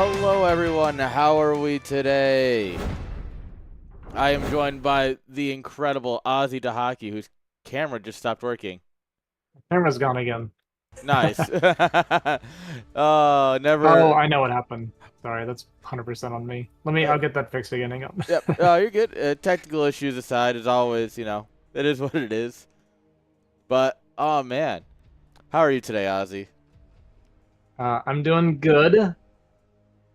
Hello everyone, how are we today? I am joined by the incredible Ozzy Dahaki, whose camera just stopped working. Camera's gone again. Nice. Oh, never. Oh, I know what happened. Sorry, that's 100% on me. I'll get that fixed again. Hang on. Yep. Oh, you're good. Technical issues aside, as always, it is what it is. But, oh man. How are you today, Ozzy? I'm doing good.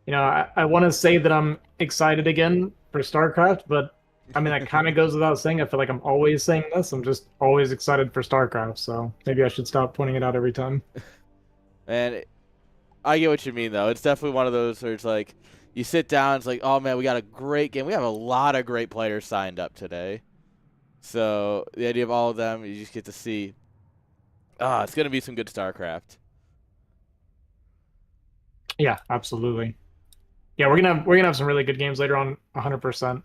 I want to say that I'm excited again for StarCraft, but I mean, that kind of goes without saying. I feel like I'm always saying this. I'm just always excited for StarCraft, so maybe I should stop pointing it out every time. And I get what you mean, though. It's definitely one of those where it's like, you sit down, it's like, oh man, we got a great game. We have a lot of great players signed up today. So the idea of all of them, you just get to see, it's going to be some good StarCraft. Yeah, absolutely. Yeah, we're gonna have some really good games later on, 100%.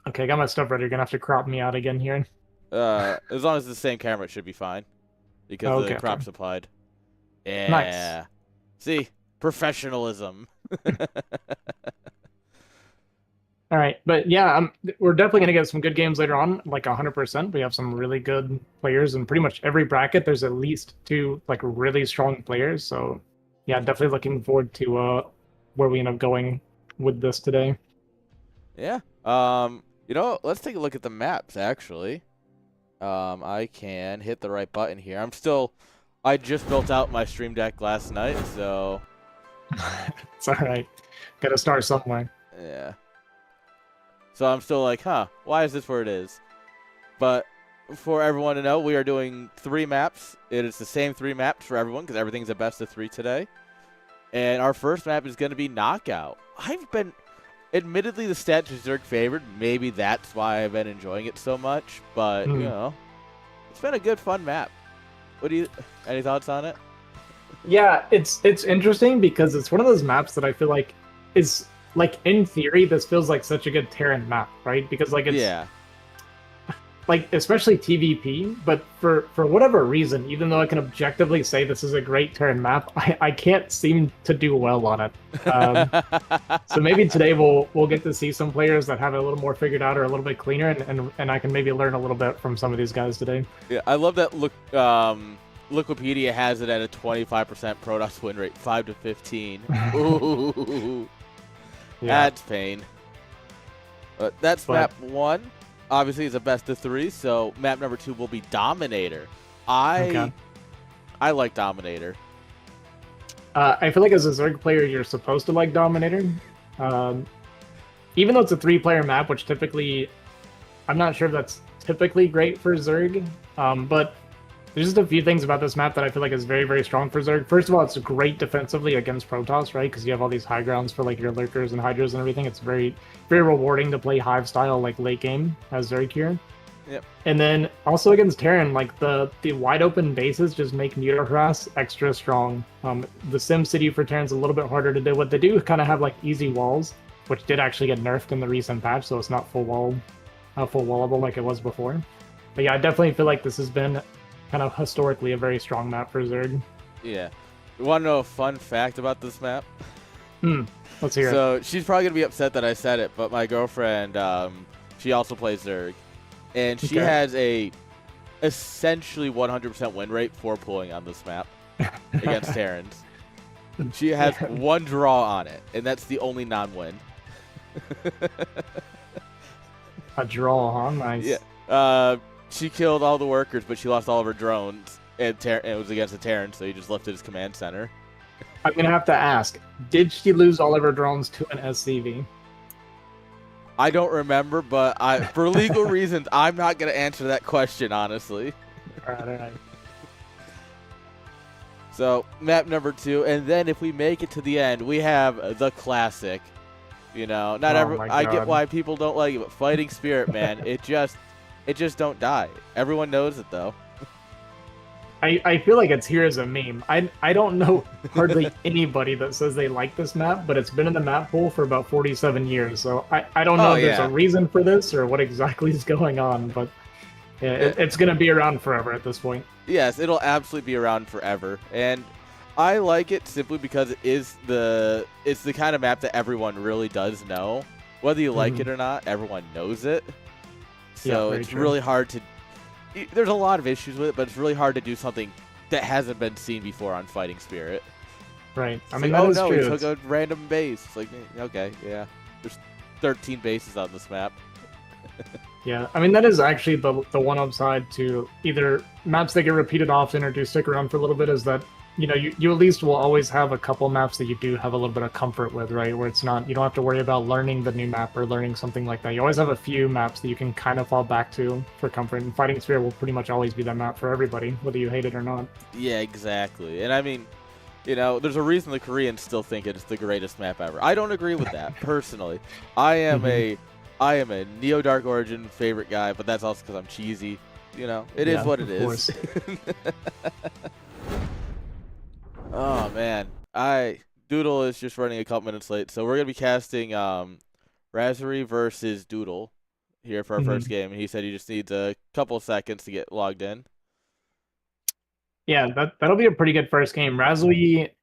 Okay, I got my stuff ready. You're gonna have to crop me out again here. As long as it's the same camera, it should be fine. Because the crop's applied. Yeah. Nice. See? Professionalism. All right, but yeah, we're definitely gonna get some good games later on, like 100%. We have some really good players in pretty much every bracket. There's at least two like really strong players. So yeah, definitely looking forward to where we end up going with this today. Yeah. Let's take a look at the maps actually. I can hit the right button here. I just built out my stream deck last night, so It's all right. Gotta start somewhere. yeah. So I'm still like, why is this where it is? But for everyone to know, we are doing 3 maps. It is the same 3 maps for everyone because everything's a best of 3 today. And our first map is going to be Knockout. Admittedly, the stats are Zerg favored. Maybe that's why I've been enjoying it so much. But, it's been a good, fun map. Any thoughts on it? Yeah, it's interesting because it's one of those maps that I feel like is like in theory this feels like such a good Terran map, right? Because like it's like especially TVP, but for whatever reason, even though I can objectively say this is a great Terran map, I can't seem to do well on it. So maybe today we'll get to see some players that have it a little more figured out or a little bit cleaner, and I can maybe learn a little bit from some of these guys today. Yeah, I love that. Wikipedia has it at a 25% Protoss win rate, 5 to 15. Ooh. Yeah. That's pain. That's map 1. Obviously, it's a best of 3, so map number 2 will be Dominator. I like Dominator. I feel like as a Zerg player, you're supposed to like Dominator. Even though it's a 3-player map, which typically, I'm not sure if that's typically great for Zerg, but there's just a few things about this map that I feel like is very, very strong for Zerg. First of all, it's great defensively against Protoss, right? Because you have all these high grounds for like your Lurkers and Hydras and everything. It's very, very rewarding to play Hive style like late game as Zerg here. Yep. And then also against Terran, like the wide open bases just make Mutaharass extra strong. The Sim City for Terran's a little bit harder to do. What they do kind of have like easy walls, which did actually get nerfed in the recent patch, so it's not full wallable like it was before. But yeah, I definitely feel like this has been kind of historically a very strong map for Zerg. Yeah. You want to know a fun fact about this map? Let's hear it. So she's probably going to be upset that I said it, but my girlfriend, she also plays Zerg. And she has a essentially 100% win rate for pulling on this map against Terrans. She has 1 draw on it, and that's the only non-win. A draw, huh? Nice. Yeah. She killed all the workers, but she lost all of her drones, and it was against the Terran, so he just left his command center. I'm going to have to ask, did she lose all of her drones to an SCV? I don't remember, but for legal reasons, I'm not going to answer that question, honestly. All right. So, map number 2, and then if we make it to the end, we have the classic. I get why people don't like it, but Fighting Spirit, man, it just don't die. Everyone knows it, though. I feel like it's here as a meme. I don't know hardly anybody that says they like this map, but it's been in the map pool for about 47 years. So I don't know if there's a reason for this or what exactly is going on, but yeah, it's going to be around forever at this point. Yes, it'll absolutely be around forever. And I like it simply because it's the kind of map that everyone really does know. Whether you like it or not, everyone knows it. So yeah, it's really hard to. There's a lot of issues with it, but it's really hard to do something that hasn't been seen before on Fighting Spirit. Right. I mean, that is no, true. he took a random base. It's like, okay, yeah. There's 13 bases on this map. Yeah, I mean, that is actually the one upside to either maps that get repeated often or do stick around for a little bit is that, you at least will always have a couple maps that you do have a little bit of comfort with, right? Where it's not, you don't have to worry about learning the new map or learning something like that. You always have a few maps that you can kind of fall back to for comfort, and Fighting Spirit will pretty much always be that map for everybody, whether you hate it or not. Yeah, exactly. And I mean, there's a reason the Koreans still think it's the greatest map ever. I don't agree with that, personally. I am a Neo Dark Origin favorite guy, but that's also because I'm cheesy. It is what it is. Oh man, Doodle is just running a couple minutes late, so we're gonna be casting Raspberry versus Doodle here for our first game, and he said he just needs a couple seconds to get logged in. Yeah, that'll be a pretty good first game. Raspberry,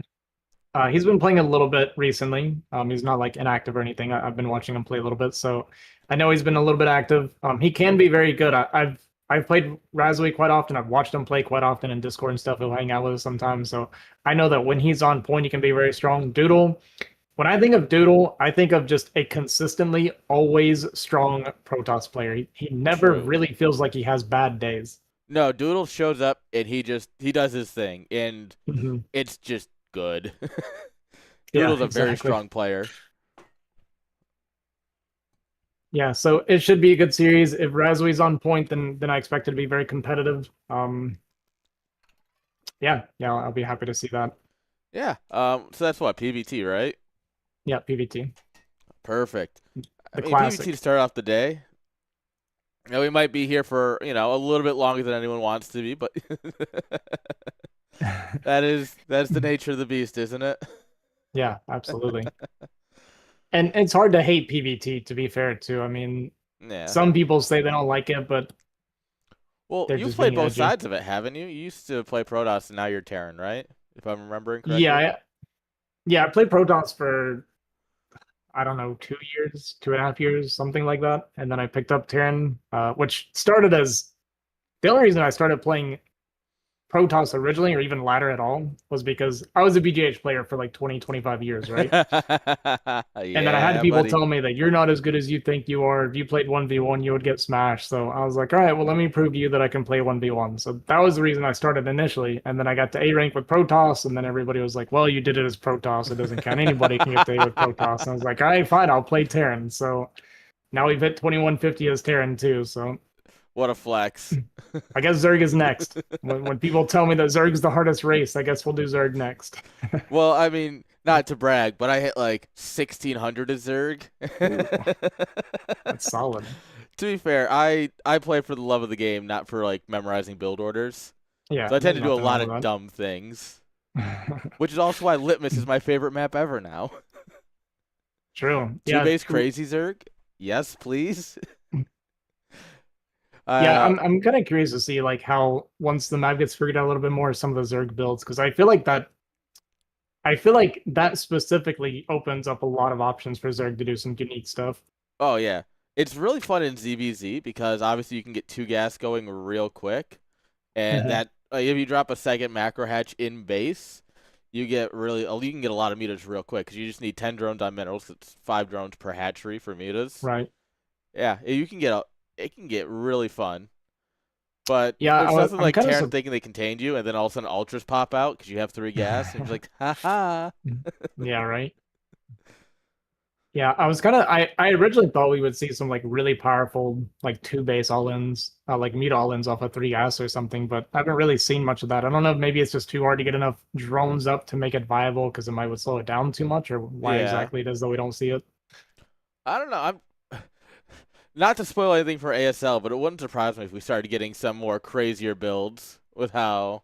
he's been playing a little bit recently. He's not like inactive or anything. I've been watching him play a little bit, so I know he's been a little bit active. He can be very good. I've played Raspberry quite often. I've watched him play quite often in Discord and stuff. He'll hang out with us sometimes, so I know that when he's on point, he can be very strong. Doodle, when I think of Doodle, I think of just a consistently always strong Protoss player. He never really feels like he has bad days. No, Doodle shows up and he does his thing, and it's just good. Doodle's a very strong player. Yeah, so it should be a good series. If Raspberry's on point, then I expect it to be very competitive. Yeah, I'll be happy to see that. Yeah. So that's what, PVT, right? Yeah, PVT. Perfect. The classic. PVT to start off the day. We might be here for, a little bit longer than anyone wants to be, but that's the nature of the beast, isn't it? Yeah, absolutely. And it's hard to hate PVT, to be fair, too. I mean, some people say they don't like it, but you've played both sides of it, haven't you? You used to play Protoss, and now you're Terran, right? If I'm remembering correctly. Yeah, I played Protoss for, I don't know, 2 years, 2.5 years, something like that. And then I picked up Terran, which started as the only reason I started playing Protoss originally, or even ladder at all, was because I was a BGH player for like 20, 25 years, right? And then I had people tell me that you're not as good as you think you are. If you played 1v1, you would get smashed. So I was like, all right, well, let me prove to you that I can play 1v1. So that was the reason I started initially. And then I got to A rank with Protoss, and then everybody was like, well, you did it as Protoss. It doesn't count. Anybody can get to A with Protoss. And I was like, all right, fine, I'll play Terran. So now we've hit 2150 as Terran too, so... What a flex. I guess Zerg is next. When people tell me that Zerg's the hardest race, I guess we'll do Zerg next. Well, I mean, not to brag, but I hit like 1600 as Zerg. That's solid. To be fair, I play for the love of the game, not for like memorizing build orders. Yeah. So I tend to do a lot of dumb things. Which is also why Litmus is my favorite map ever now. True. Two-base crazy Zerg? Yes, please. Yeah, I'm kind of curious to see like how once the map gets figured out a little bit more, some of the Zerg builds, because I feel like that specifically opens up a lot of options for Zerg to do some unique stuff. Oh yeah, it's really fun in ZVZ because obviously you can get 2 gas going real quick, and that if you drop a second macro hatch in base, you can get a lot of meters real quick because you just need 10 drones on minerals. It's 5 drones per hatchery for meters. Right. Yeah, it can get really fun. But yeah, there's nothing like Terran thinking they contained you, and then all of a sudden Ultras pop out because you have 3 gas, and you're like, ha. Yeah, right. Yeah, I originally thought we would see some like really powerful like 2-base all-ins, like meat all-ins off of 3 gas or something, but I haven't really seen much of that. I don't know if maybe it's just too hard to get enough drones up to make it viable because it might would slow it down too much, or why exactly it is that we don't see it. I don't know. Not to spoil anything for ASL, but it wouldn't surprise me if we started getting some more crazier builds with how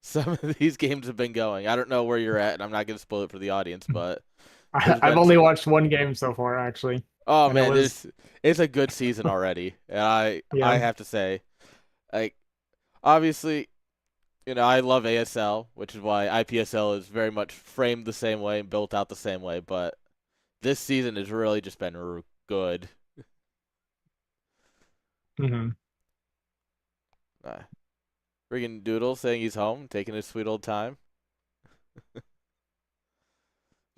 some of these games have been going. I don't know where you're at, and I'm not going to spoil it for the audience, but... I've only watched 1 game so far, actually. Oh, and man, it's a good season already. And I have to say, like, obviously, I love ASL, which is why IPSL is very much framed the same way and built out the same way. But this season has really just been good. Mm-hmm. Friggin' Doodle saying he's home, taking his sweet old time.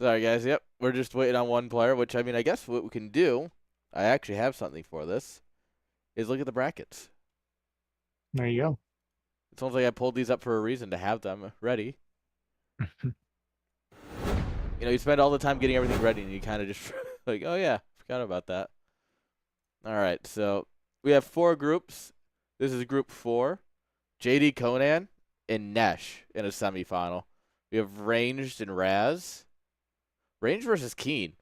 Sorry, guys. Yep, we're just waiting on one player, which, I mean, I guess what we can do, I actually have something for this, is look at the brackets. There you go. It sounds like I pulled these up for a reason to have them ready. You spend all the time getting everything ready, and you kind of just like, oh, yeah, forgot about that. All right, so we have 4 groups. This is group 4. JD Conan and Nesh in a semifinal. We have Ranged and Raz. Range versus Keen.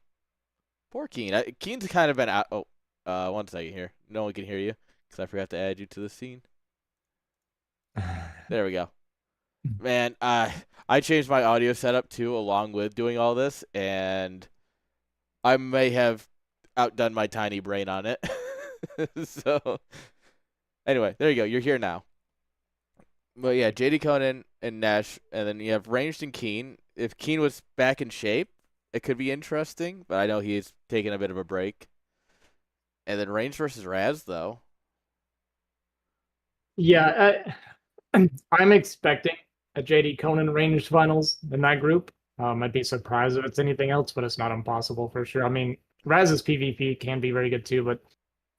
Poor Keen. Keen's kind of been out. Oh, 1 second here. No one can hear you because I forgot to add you to the scene. There we go. Man, I changed my audio setup too along with doing all this, and I may have outdone my tiny brain on it. So, anyway, there you go. You're here now. But yeah, JD Conan and Nash, and then you have Ranged and Keen. If Keen was back in shape, it could be interesting, but I know he's taking a bit of a break. And then Range versus Raz, though. Yeah, I'm expecting a JD Conan Ranged finals in that group. I'd be surprised if it's anything else, but it's not impossible for sure. I mean, Raz's PvP can be very good too, but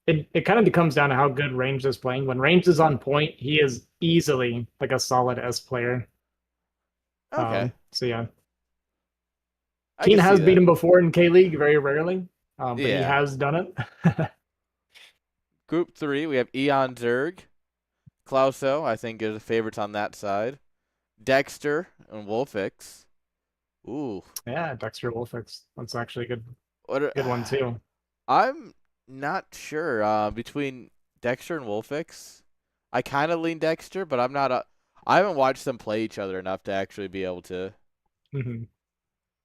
it kind of comes down to how good Range is playing. When Range is on point, he is easily like a solid S player. Okay. So yeah. I Keen can has see beat that. him before in K League, very rarely, but he Yeah. has done it. Group 3, we have Eon Zerg. Klauso, I think, is a favorite on that side. Dexter and Wolfix. Ooh. Yeah, Dexter Wolfix. That's actually a good What good one too. I'm not sure. Between Dexter and Wolfix, I kind of lean Dexter, but I'm not I haven't watched them play each other enough to actually be able to. Mm-hmm.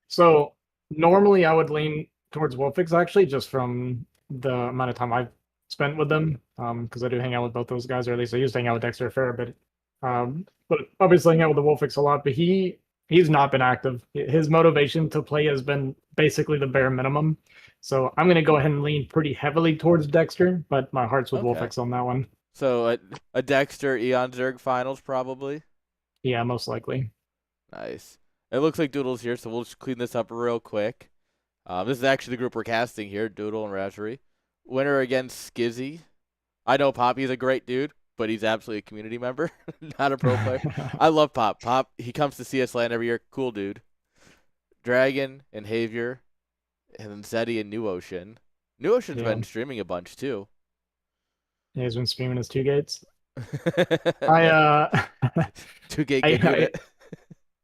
So normally I would lean towards Wolfix actually, just from the amount of time I've spent with them. Because I do hang out with both those guys, or at least I used to hang out with Dexter a fair bit. But obviously hang out with the Wolfix a lot. But he's not been active. His motivation to play has been basically the bare minimum. So I'm gonna go ahead and lean pretty heavily towards Dexter, but my heart's with Okay. Wolfix on that one. So a Dexter Eon Zerg finals probably. Yeah, most likely. Nice. It looks like Doodle's here, so we'll just clean this up real quick. This is actually the group we're casting here, Doodle and Razery. Winner against Skizzy. I know Poppy's a great dude, but he's absolutely a community member, not a pro player. I love Pop. Pop, he comes to CS LAN every year. Cool dude. Dragon and Havier, and then Zeddy and New Ocean. New Ocean's Yeah. been streaming a bunch too. Yeah, he's been streaming his 2 gates. I 2 gate good unit.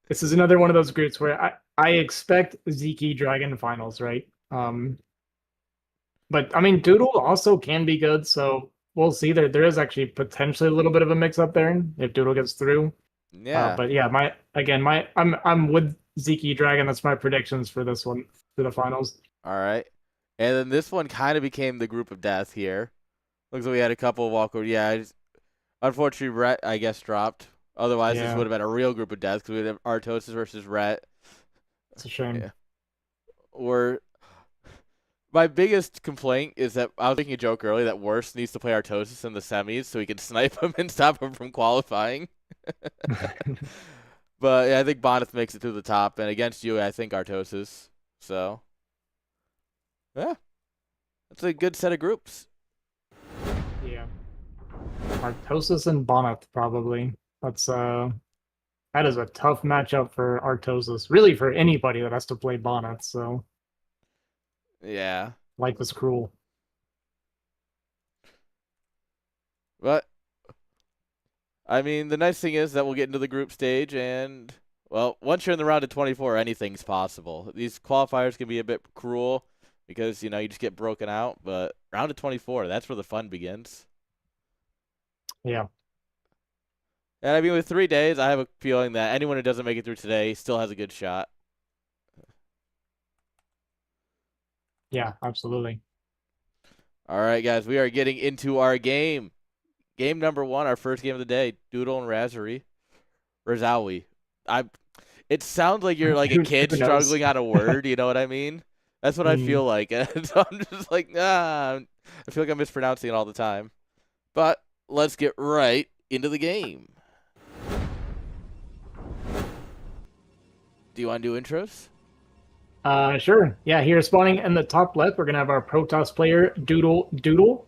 This is another one of those groups where I expect Zeke Dragon finals, right? But I mean Doodle also can be good, so we'll see. There is actually potentially a little bit of a mix up there if Doodle gets through. Yeah. But yeah, I'm with Zeke Dragon. That's my predictions for this one for the finals. All right. And then this one kind of became the group of death here. Looks like we had a couple of walkovers. Yeah, unfortunately, Rhett, I guess, dropped. Otherwise, this would have been a real group of death because we'd have Artosis versus Rhett. It's a shame. Yeah. My biggest complaint is that I was making a joke earlier that Worst needs to play Artosis in the semis so he can snipe him and stop him from qualifying. But yeah, I think Bonnet makes it through the top, and against you, I think Artosis. So, yeah, that's a good set of groups. Yeah. Artosis and Bonnet probably. That is a tough matchup for Artosis. Really for anybody that has to play Bonnet, so yeah. life is cruel. But I mean, the nice thing is that we'll get into the group stage, and well, once you're in the round of 24, anything's possible. These qualifiers can be a bit cruel because you just get broken out, but round of 24, that's where the fun begins. Yeah. And I mean, with 3 days, I have a feeling that anyone who doesn't make it through today still has a good shot. Yeah, absolutely. All right, guys, we are getting into our game. Game number 1, our first game of the day, Doodle and Razery. Razawi. It sounds like you're like a kid Who knows? struggling on a word. You know what I mean? That's what I feel like. And so I'm just like, nah. I feel like I'm mispronouncing it all the time. But let's get right into the game. Do you want to do intros? Sure. Yeah, here spawning in the top left, we're gonna have our Protoss player Doodle,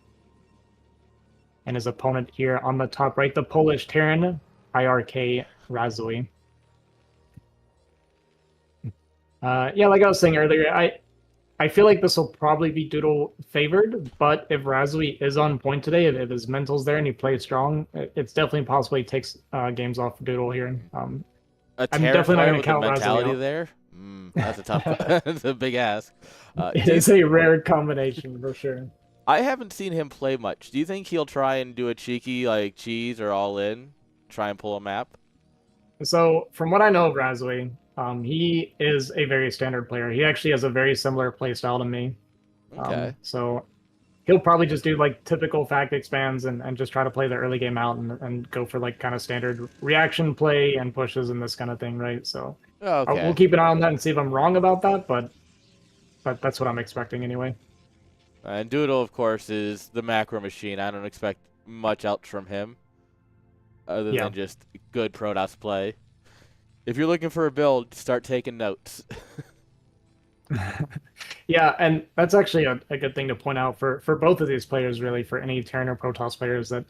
and his opponent here on the top right, the Polish Terran IRK Razui. Yeah, like I was saying earlier, I feel like this will probably be Doodle favored, but if Razui is on point today, if his mental's there and he plays strong, it's definitely possible he takes games off Doodle here. A I'm definitely not going to count mentality Razui there. That's a tough. That's a big ask. It is a rare combination for sure. I haven't seen him play much. Do you think he'll try and do a cheeky like cheese or all in, try and pull a map? So from what I know of Razui, he is a very standard player. He actually has a very similar play style to me. Okay. So he'll probably just do like typical fact expands and just try to play the early game out and go for like kind of standard reaction play and pushes and this kind of thing, right? So we'll keep an eye on that and see if I'm wrong about that, but that's what I'm expecting anyway. And Doodle, of course, is the macro machine. I don't expect much else from him other than just good Protoss play. If you're looking for a build, start taking notes. Yeah, and that's actually a good thing to point out for both of these players, really, for any Terran or Protoss players that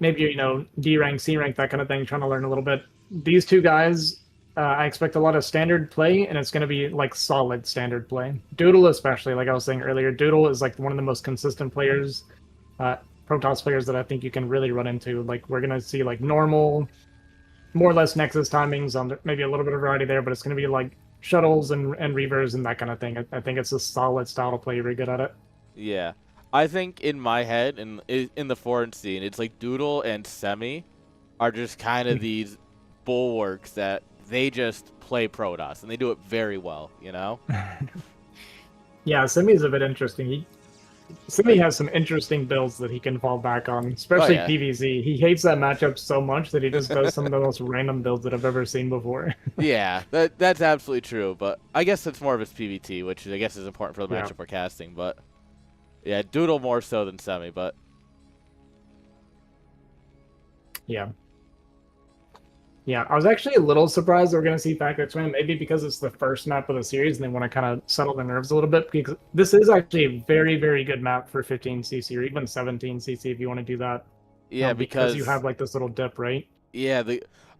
maybe, you know, D rank, C rank, that kind of thing, trying to learn a little bit. These two guys, I expect a lot of standard play, and it's going to be like solid standard play. Doodle, especially, like I was saying earlier, Doodle is like one of the most consistent players, Protoss players that I think you can really run into. Like, we're going to see like normal, more or less Nexus timings on maybe a little bit of variety there, but it's going to be like shuttles and reavers and that kind of thing. I think it's a solid style to play. You're good at it. Yeah. I think in my head, in the foreign scene, it's like Doodle and Semi are just kind of these bulwarks that they just play Protoss, and they do it very well, you know? Yeah, Semi is a bit interesting. Simi has some interesting builds that he can fall back on, especially PvZ. He hates that matchup so much that he just does some of the most random builds that I've ever seen before. Yeah, that's absolutely true, but I guess it's more of his PvT, which I guess is important for the matchup we're casting, but yeah, Doodle more so than Semi, but yeah. Yeah, I was actually a little surprised that we're going to see Factor Twin, maybe because it's the first map of the series and they want to kind of settle the nerves a little bit, because this is actually a very, very good map for 15cc or even 17cc if you want to do that. Yeah, because you have like this little dip, right? Yeah,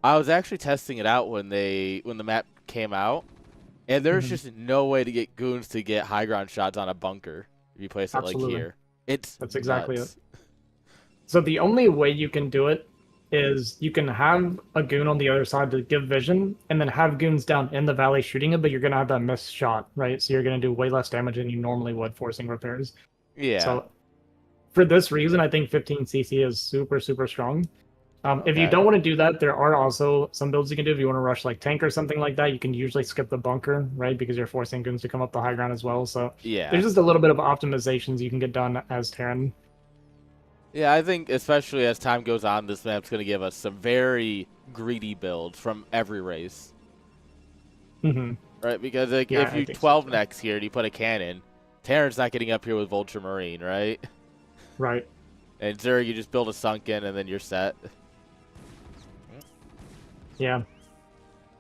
I was actually testing it out when the map came out, and there's just no way to get goons to get high ground shots on a bunker if you place it like here. That's exactly it. So the only way you can do it is you can have a goon on the other side to give vision, and then have goons down in the valley shooting it, but you're going to have that missed shot, right? So you're going to do way less damage than you normally would forcing repairs. Yeah. So for this reason, I think 15cc is super, super strong. If you don't want to do that, there are also some builds you can do. If you want to rush like tank or something like that, you can usually skip the bunker, right? Because you're forcing goons to come up the high ground as well. So there's just a little bit of optimizations you can get done as Terran. Yeah, I think especially as time goes on, this map's going to give us some very greedy builds from every race. Right? Because like, if you 12 next here and you put a cannon, Terran's not getting up here with Vulture-Marine, right? Right. And Zerg, you just build a Sunken and then you're set. Yeah.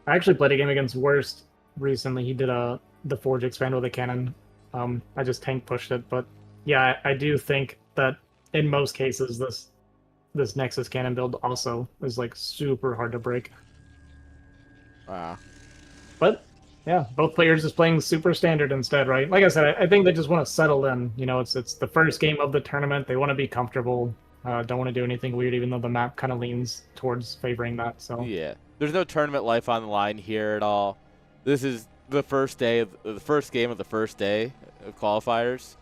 I actually played a game against Worst recently. He did the Forge expand with a cannon. I just tank pushed it, but yeah, I do think that in most cases, this Nexus cannon build also is like super hard to break. Wow. But yeah, both players just playing super standard instead, right? Like I said, I think they just want to settle in. You know, it's the first game of the tournament. They want to be comfortable. Don't want to do anything weird, even though the map kind of leans towards favoring that. So yeah, there's no tournament life on the line here at all. This is the first day of the first game of the first day of qualifiers.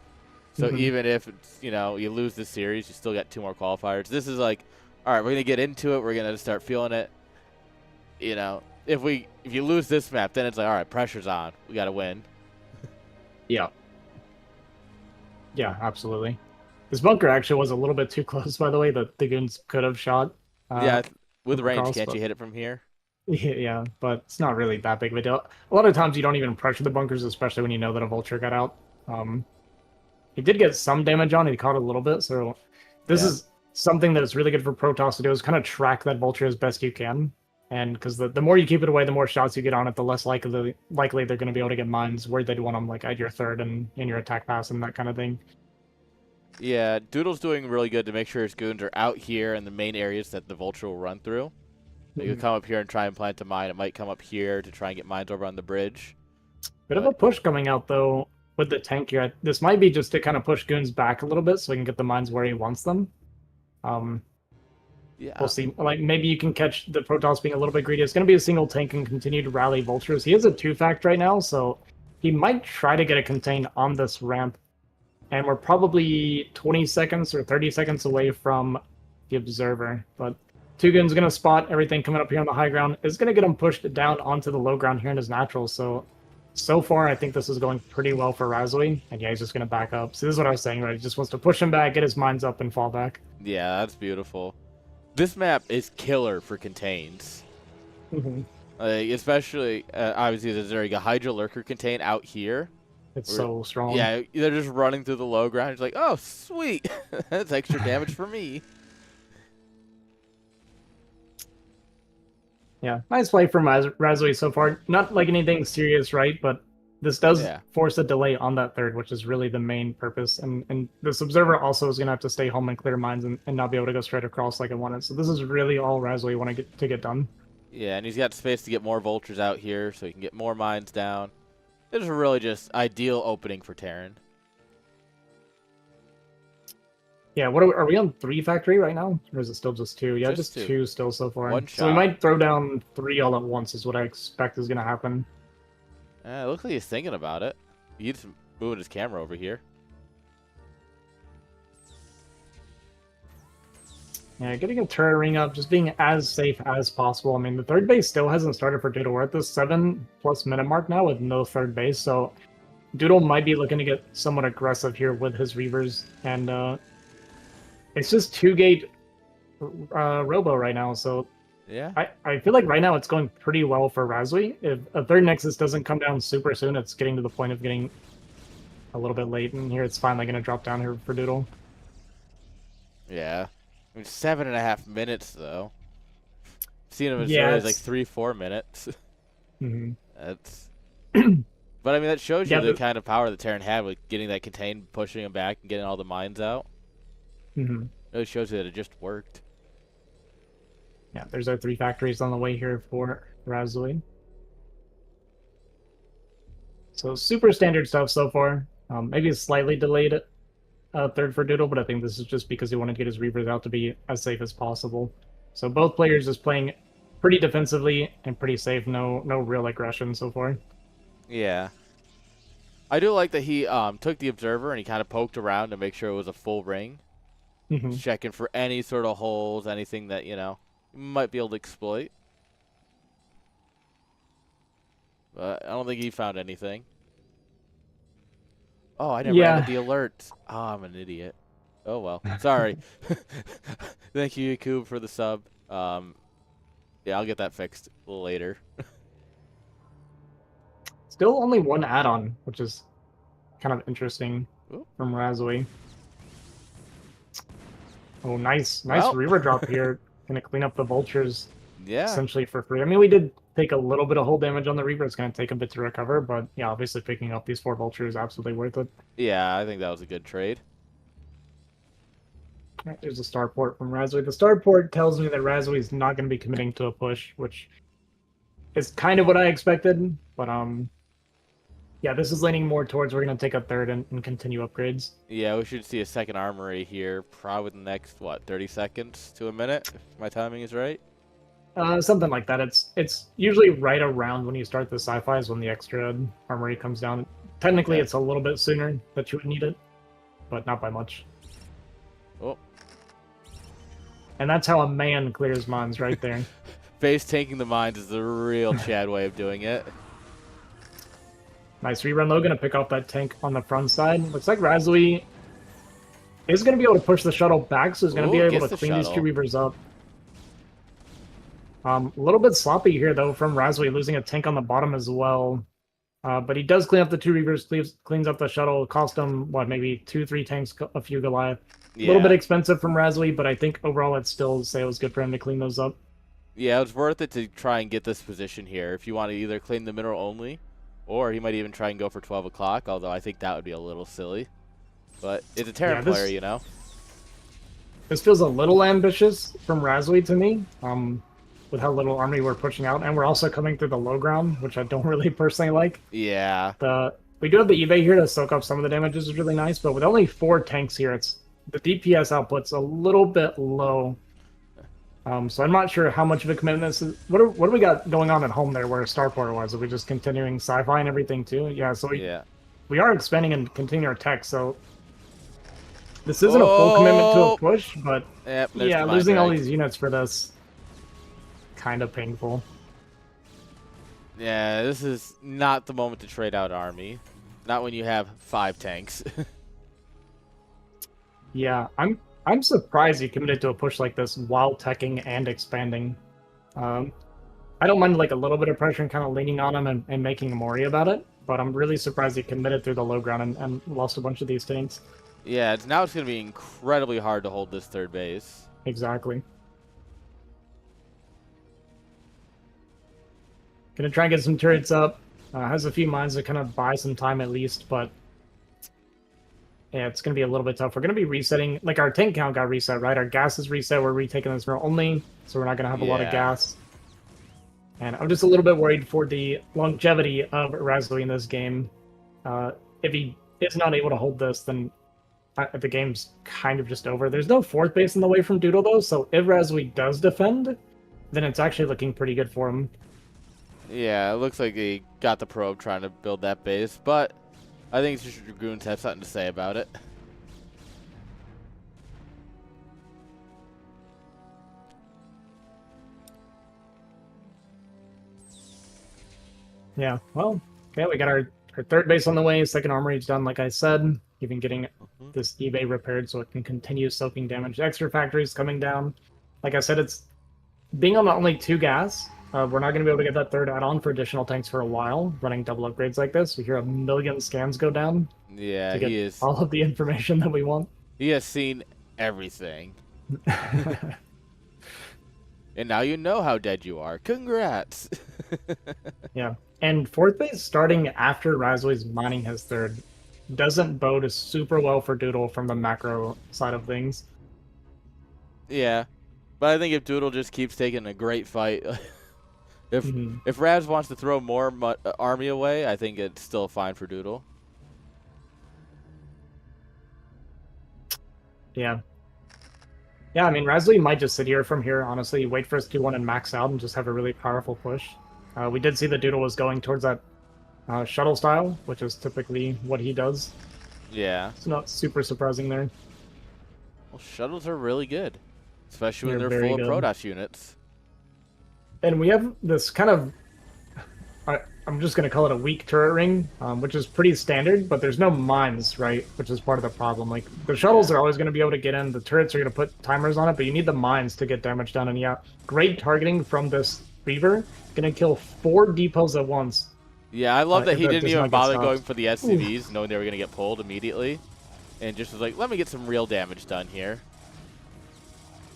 So even if it's, you know, you lose this series, you still get 2 more qualifiers. This is like, all right, we're gonna get into it. We're gonna start feeling it. You know, if you lose this map, then it's like, all right, pressure's on. We gotta win. Yeah. Yeah, absolutely. This bunker actually was a little bit too close, by the way, that the goons could have shot. Yeah, with range, can't you hit it from here? Yeah, but it's not really that big of a deal. A lot of times you don't even pressure the bunkers, especially when you know that a vulture got out. He did get some damage on, he caught a little bit, so this is something that is really good for Protoss to do, is kind of track that vulture as best you can. And because the more you keep it away, the more shots you get on it, the less likely they're going to be able to get mines where they'd want them like at your third and in your attack pass and that kind of thing. Yeah, Doodle's doing really good to make sure his goons are out here in the main areas that the vulture will run through. You can come up here and try and plant a mine. It might come up here to try and get mines over on the bridge. Bit of a push coming out, though, with the tank here. This might be just to kind of push goons back a little bit so he can get the mines where he wants them. Yeah. We'll see. Like, maybe you can catch the Protoss being a little bit greedy. It's going to be a single tank and continue to rally vultures. He has a 2-fact right now, so he might try to get a contain on this ramp. And we're probably 20 seconds or 30 seconds away from the observer. But Tugun's going to spot everything coming up here on the high ground. It's going to get him pushed down onto the low ground here in his natural. So far, I think this is going pretty well for Razui. And yeah, he's just going to back up. So this is what I was saying, right? He just wants to push him back, get his mines up, and fall back. Yeah, that's beautiful. This map is killer for contains. Especially, obviously, there's a Hydra Lurker contain out here. It's so strong. Yeah, they're just running through the low ground. It's like, oh, sweet. That's extra damage for me. Yeah, nice play from Razui so far. Not like anything serious, right? But this does force a delay on that third, which is really the main purpose. And this observer also is going to have to stay home and clear mines and not be able to go straight across like it wanted. So this is really all Razui want to get done. Yeah, and he's got space to get more vultures out here so he can get more mines down. This is really just ideal opening for Terran. Yeah, what are we on 3 factory right now? Or is it still just 2? Yeah, just two still so far. One shot. So we might throw down 3 all at once is what I expect is going to happen. It looks like he's thinking about it. He's moving his camera over here. Yeah, getting a turret ring up, just being as safe as possible. I mean, the third base still hasn't started for Doodle. We're at the 7+ minute mark now with no third base, so Doodle might be looking to get somewhat aggressive here with his Reavers, and it's just 2-gate Robo right now, so yeah, I feel like right now it's going pretty well for Razui. If a third Nexus doesn't come down super soon, it's getting to the point of getting a little bit late, and here it's finally going to drop down here for Doodle. Yeah. I mean, 7.5 minutes, though. I've seen him as early as like 3-4 minutes. That's... But, I mean, that shows you the kind of power that Terran had with getting that contain, pushing him back, and getting all the mines out. It really shows you that it just worked. Yeah, there's our 3 factories on the way here for Razui. So super standard stuff so far. Maybe a slightly delayed third for Doodle, but I think this is just because he wanted to get his Reavers out to be as safe as possible. So both players just playing pretty defensively and pretty safe. No real aggression so far. Yeah. I do like that he took the observer and he kind of poked around to make sure it was a full ring. Checking for any sort of holes, anything that, you know, might be able to exploit. But I don't think he found anything. Oh, I never added the alert. Oh, I'm an idiot. Oh, well. Sorry. Thank you, Yakub, for the sub. Yeah, I'll get that fixed a little later. Still only 1 add-on, which is kind of interesting from Razui. Oh, nice Reaver drop here. Gonna clean up the vultures essentially for free. I mean, we did take a little bit of hull damage on the Reaver. It's going to take a bit to recover, but yeah, obviously picking up these 4 vultures is absolutely worth it. Yeah, I think that was a good trade. Right, there's a starport from Razui. The starport tells me that Razui is not going to be committing to a push, which is kind of what I expected, but yeah, this is leaning more towards we're going to take a third and continue upgrades. Yeah, we should see a second armory here probably within the next, 30 seconds to a minute, if my timing is right? Something like that. It's usually right around when you start the sci-fis when the extra armory comes down. Technically, it's a little bit sooner that you would need it, but not by much. Oh. And that's how a man clears mines right there. Base tanking the mines is the real Chad way of doing it. Nice rerun low, gonna pick off that tank on the front side. Looks like Razui is gonna be able to push the shuttle back, so he's gonna be able to clean these 2 Reavers up. A little bit sloppy here, though, from Razui, losing a tank on the bottom as well. But he does clean up the 2 Reavers, cleans up the shuttle, cost him, what, maybe 2-3 tanks, a few Goliath. A little bit expensive from Razui, but I think overall I'd still say it was good for him to clean those up. Yeah, it was worth it to try and get this position here. If you want to either claim the mineral only, or he might even try and go for 12 o'clock, although I think that would be a little silly. But it's a Terran player, you know? This feels a little ambitious from Razui to me, with how little army we're pushing out. And we're also coming through the low ground, which I don't really personally like. Yeah. We do have the eBay here to soak up some of the damage, which is really nice. But with only 4 tanks here, the DPS output's a little bit low. So I'm not sure how much of a commitment this is. What do we got going on at home there where Starport was? Are we just continuing sci-fi and everything too? Yeah, so we are expanding and continuing our tech, so this isn't a full commitment to a push, but yeah, losing all these units for this, kind of painful. Yeah, this is not the moment to trade out army. Not when you have 5 tanks. Yeah, I'm surprised he committed to a push like this while teching and expanding. I don't mind like a little bit of pressure and kind of leaning on him and making him worry about it, but I'm really surprised he committed through the low ground and lost a bunch of these tanks. Yeah, now it's going to be incredibly hard to hold this 3rd base. Exactly. Gonna try and get some turrets up. Has a few mines to kind of buy some time at least, but yeah, it's going to be a little bit tough. We're going to be resetting, like our tank count got reset, right? Our gas is reset. We're retaking this mineral only, so we're not going to have a lot of gas. And I'm just a little bit worried for the longevity of Razui in this game. If he is not able to hold this, then the game's kind of just over. There's no 4th base in the way from Doodle, though, so if Razui does defend, then it's actually looking pretty good for him. Yeah, it looks like he got the probe trying to build that base, but I think it's just Dragoons have something to say about it. Yeah, well, okay, we got our 3rd base on the way, 2nd armory's done, like I said. Even getting this eBay repaired so it can continue soaking damage. Extra factories coming down. Like I said, it's being on only 2 gas. We're not going to be able to get that 3rd add-on for additional tanks for a while, running double upgrades like this. We hear a million scans go down. Yeah, to get he is. All of the information that we want. He has seen everything. And now you know how dead you are. Congrats! Yeah, and 4th base starting after Razui's mining his 3rd doesn't bode super well for Doodle from the macro side of things. Yeah, but I think if Doodle just keeps taking a great fight... If Raz wants to throw more army away, I think it's still fine for Doodle. Yeah. Yeah, I mean, Razui might just sit here from here, honestly, wait for his 2-1 and max out and just have a really powerful push. We did see the Doodle was going towards that shuttle style, which is typically what he does. Yeah. It's not super surprising there. Well, shuttles are really good, especially when they're full of Protoss units. And we have this kind of, I'm just going to call it a weak turret ring, which is pretty standard, but there's no mines, right? Which is part of the problem. Like, the shuttles are always going to be able to get in, the turrets are going to put timers on it, but you need the mines to get damage done. And yeah, great targeting from this Reaver, going to kill 4 depots at once. Yeah, I love that he didn't even bother going for the SCVs, knowing they were going to get pulled immediately, and just was like, let me get some real damage done here.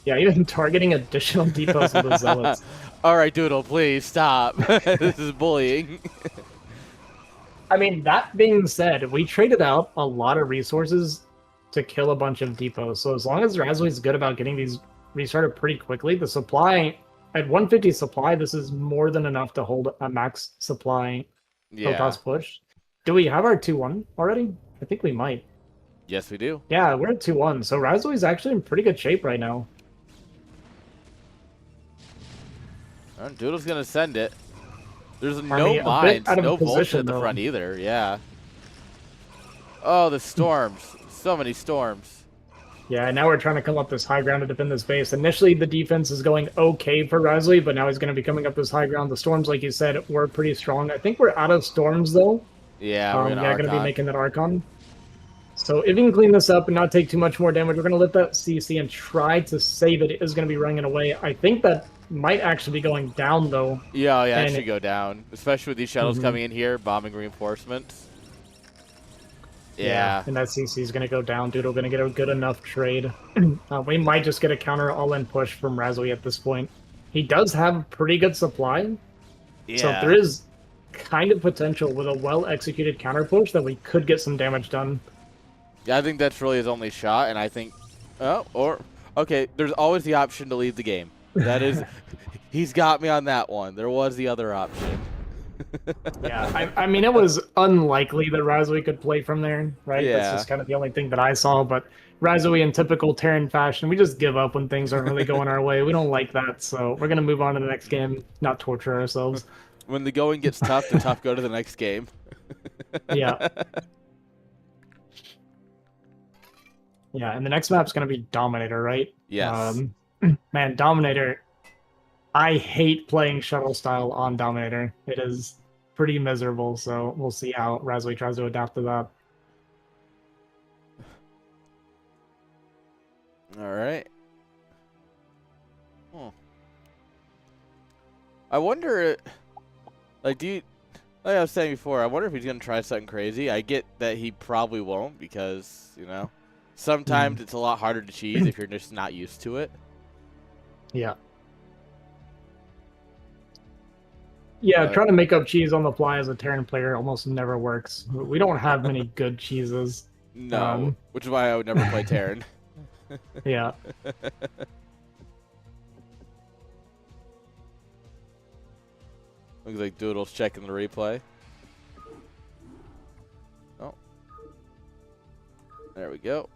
Yeah, even targeting additional depots with the Zealots. All right, Doodle, please stop. This is bullying. I mean, that being said, we traded out a lot of resources to kill a bunch of depots. So as long as Razui's good about getting these restarted pretty quickly, the supply, at 150 supply, this is more than enough to hold a max supply Protoss push. Do we have our 2-1 already? I think we might. Yes, we do. Yeah, we're at 2-1. So Razui's actually in pretty good shape right now. Doodle's going to send it. There's no mines, no bullshit at the front either. Yeah. Oh, the storms. So many storms. Yeah, now we're trying to come up this high ground to defend this base. Initially, the defense is going okay for Razui, but now he's going to be coming up this high ground. The storms, like you said, were pretty strong. I think we're out of storms, though. Yeah, we're going to be making that Archon. So if you can clean this up and not take too much more damage, we're going to let that CC and try to save it. It is going to be running away. I think that might actually be going down though. Yeah, yeah, it should go down, especially with these shuttles coming in here, bombing reinforcements. Yeah. And that CC is going to go down. Doodle going to get a good enough trade. We might just get a counter all-in push from Razui at this point. He does have pretty good supply. Yeah. So there is kind of potential with a well-executed counter push that we could get some damage done. Yeah, I think that's really his only shot, and I think... Okay, there's always the option to leave the game. That is... He's got me on that one. There was the other option. Yeah, I mean, it was unlikely that Razui could play from there, right? Yeah. That's just kind of the only thing that I saw, but Razui, in typical Terran fashion, we just give up when things aren't really going our way. We don't like that, so we're going to move on to the next game, not torture ourselves. When the going gets tough, the tough go to the next game. Yeah. Yeah, and the next map's going to be Dominator, right? Yes. Man, Dominator... I hate playing shuttle style on Dominator. It is pretty miserable, so we'll see how Razui tries to adapt to that. All right. I wonder, like I was saying before, I wonder if he's going to try something crazy. I get that he probably won't because, you know, sometimes it's a lot harder to cheese if you're just not used to it. Yeah. Yeah, trying to make up cheese on the fly as a Terran player almost never works. We don't have many good cheeses. No, which is why I would never play Terran. Yeah. Looks like Doodle's checking the replay. Oh. There we go.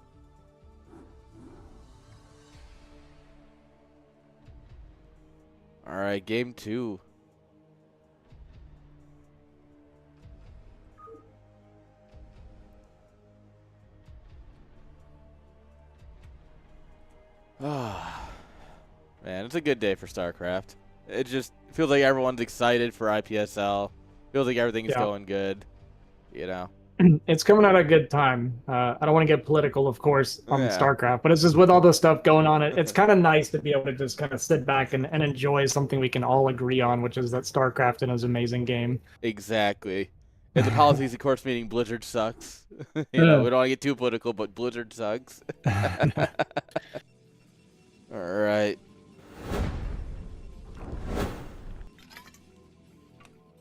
All right, game 2. Man, it's a good day for StarCraft. It just feels like everyone's excited for IPSL. Feels like everything's going good, you know. It's coming at a good time. I don't want to get political, of course, on StarCraft, but it's just with all this stuff going on, it's kind of nice to be able to just kind of sit back and enjoy something we can all agree on, which is that StarCraft is an amazing game. Exactly. In the policies of course meeting, Blizzard sucks. You know, we don't want to get too political, but Blizzard sucks. All right.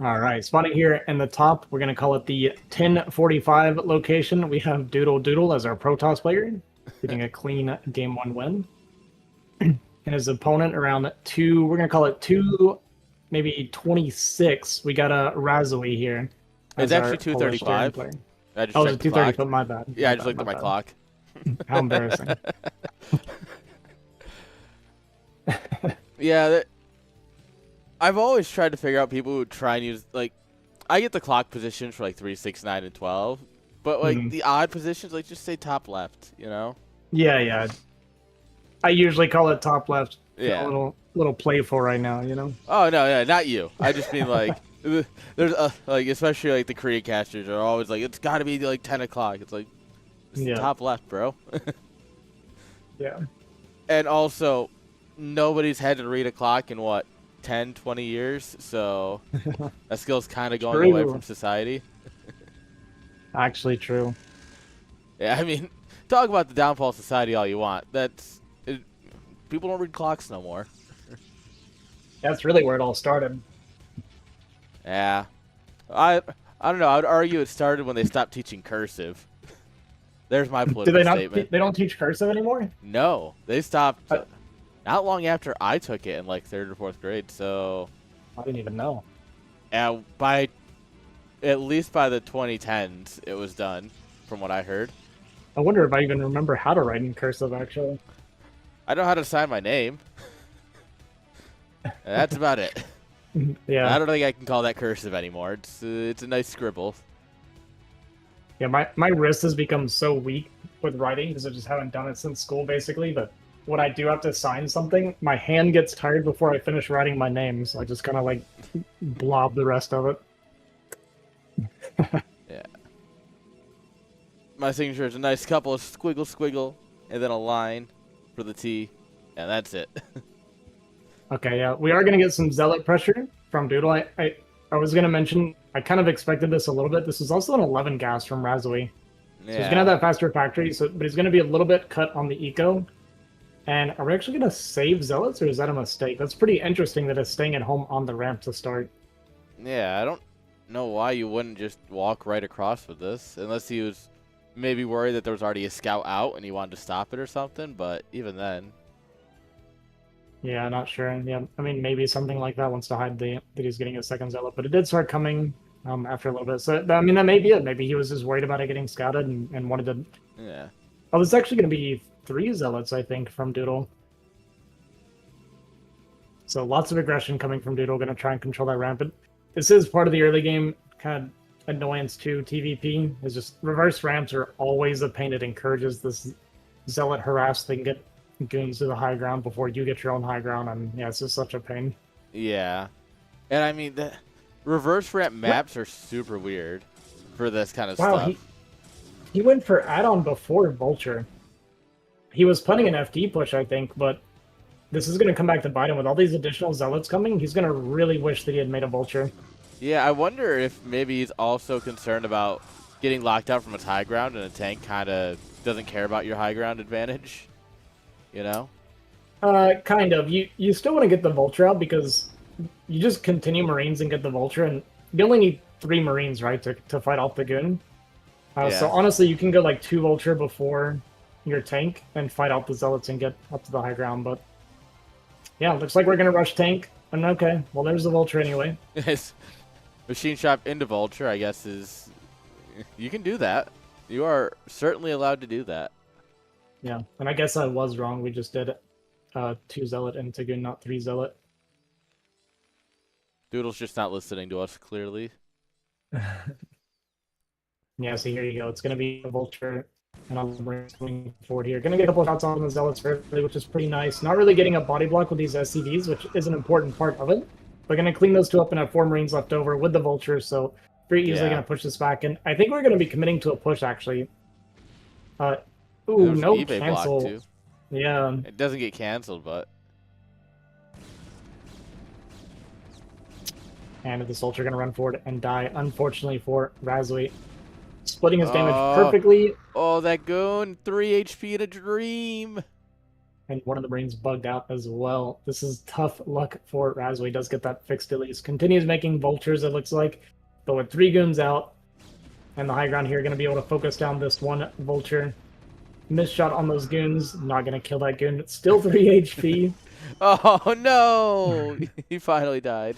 All right, spawning here in the top, we're going to call it the 1045 location. We have Doodle as our Protoss player, getting a clean game 1 win. And his opponent around 2, we're going to call it 2, maybe 26. We got a Razui here. It's actually 235. I just it's 230, but my bad. Yeah, I just looked at my clock. How embarrassing. Yeah, I've always tried to figure out people who try and use, like, I get the clock positions for, like, 3, 6, 9, and 12. But, like, the odd positions, like, just say top left, you know? Yeah. I usually call it top left. Yeah. A little playful right now, you know? Oh, no, yeah, not you. I just mean, like, there's, like, especially, like, the Korean casters are always like, it's got to be, like, 10 o'clock. It's like, it's top left, bro. Yeah. And also, nobody's had to read a clock in, what, 10, 20 years? So that skill's kind of going away from society. Actually true. Yeah, I mean, talk about the downfall of society all you want. People don't read clocks no more. That's really where it all started. Yeah. I don't know. I would argue it started when they stopped teaching cursive. There's my political statement. They don't teach cursive anymore? No. They stopped not long after I took it in like 3rd or 4th grade, so... I didn't even know. Yeah, at least by the 2010s, it was done, from what I heard. I wonder if I even remember how to write in cursive, actually. I know how to sign my name. That's about it. Yeah. I don't think I can call that cursive anymore. It's a nice scribble. Yeah, my wrist has become so weak with writing because I just haven't done it since school, basically. But when I do have to sign something, my hand gets tired before I finish writing my name, so I just kind of like blob the rest of it. Yeah. My signature is a nice couple of squiggle, and then a line for the T, and that's it. Okay, yeah, we are going to get some Zealot pressure from Doodle. I was going to mention, I kind of expected this a little bit. This is also an 11 gas from Razui. So he's going to have that faster factory, but he's going to be a little bit cut on the eco. And are we actually going to save Zealots, or is that a mistake? That's pretty interesting that it's staying at home on the ramp to start. Yeah, I don't know why you wouldn't just walk right across with this, unless he was maybe worried that there was already a scout out and he wanted to stop it or something, but even then. Yeah, not sure. Yeah, I mean, maybe something like that wants to hide that he's getting a second Zealot, but it did start coming after a little bit. So, I mean, that may be it. Maybe he was just worried about it getting scouted and wanted to... Yeah. Oh, there's actually going to be 3 Zealots, I think, from Doodle. So lots of aggression coming from Doodle, going to try and control that ramp. But this is part of the early game kind of annoyance to TVP, is just reverse ramps are always a pain. It encourages this Zealot harass thing, get goons to the high ground before you get your own high ground, and yeah, it's just such a pain. Yeah. And I mean, the reverse ramp maps are super weird for this kind of stuff. He went for add-on before Vulture. He was planning an FD push, I think, but this is going to come back to bite him with all these additional Zealots coming. He's going to really wish that he had made a Vulture. Yeah, I wonder if maybe he's also concerned about getting locked out from his high ground, and a tank kind of doesn't care about your high ground advantage, you know? Kind of. You still want to get the Vulture out because you just continue Marines and get the Vulture, and you only need 3 Marines, right, to fight off the goon. Yeah. So honestly, you can go like 2 Vulture before your tank and fight out the Zealots and get up to the high ground. But yeah, looks like we're going to rush tank. And okay, well, there's the Vulture anyway. Machine shop into Vulture, I guess, is... You can do that. You are certainly allowed to do that. Yeah, and I guess I was wrong. We just did 2 Zealot into goon, not 3 Zealot. Doodle's just not listening to us, clearly. Yeah, so here you go. It's going to be a Vulture, and I'm moving forward here. Going to get a couple of shots on the Zealots early, which is pretty nice. Not really getting a body block with these SCVs, which is an important part of it. We're going to clean those 2 up and have 4 Marines left over with the Vulture, so very easily going to push this back. And I think we're going to be committing to a push, actually. Ooh, no cancel. Yeah. It doesn't get canceled, but... And the Soldier going to run forward and die, unfortunately for Razui. Splitting his damage perfectly. Oh, that goon. 3 HP in a dream. And one of the Marines bugged out as well. This is tough luck for Razui. Does get that fixed at least. Continues making Vultures, it looks like. But with 3 goons out, and the high ground here, going to be able to focus down this 1 Vulture. Missed shot on those goons. Not going to kill that goon. It's still 3 HP. Oh, no. He finally died.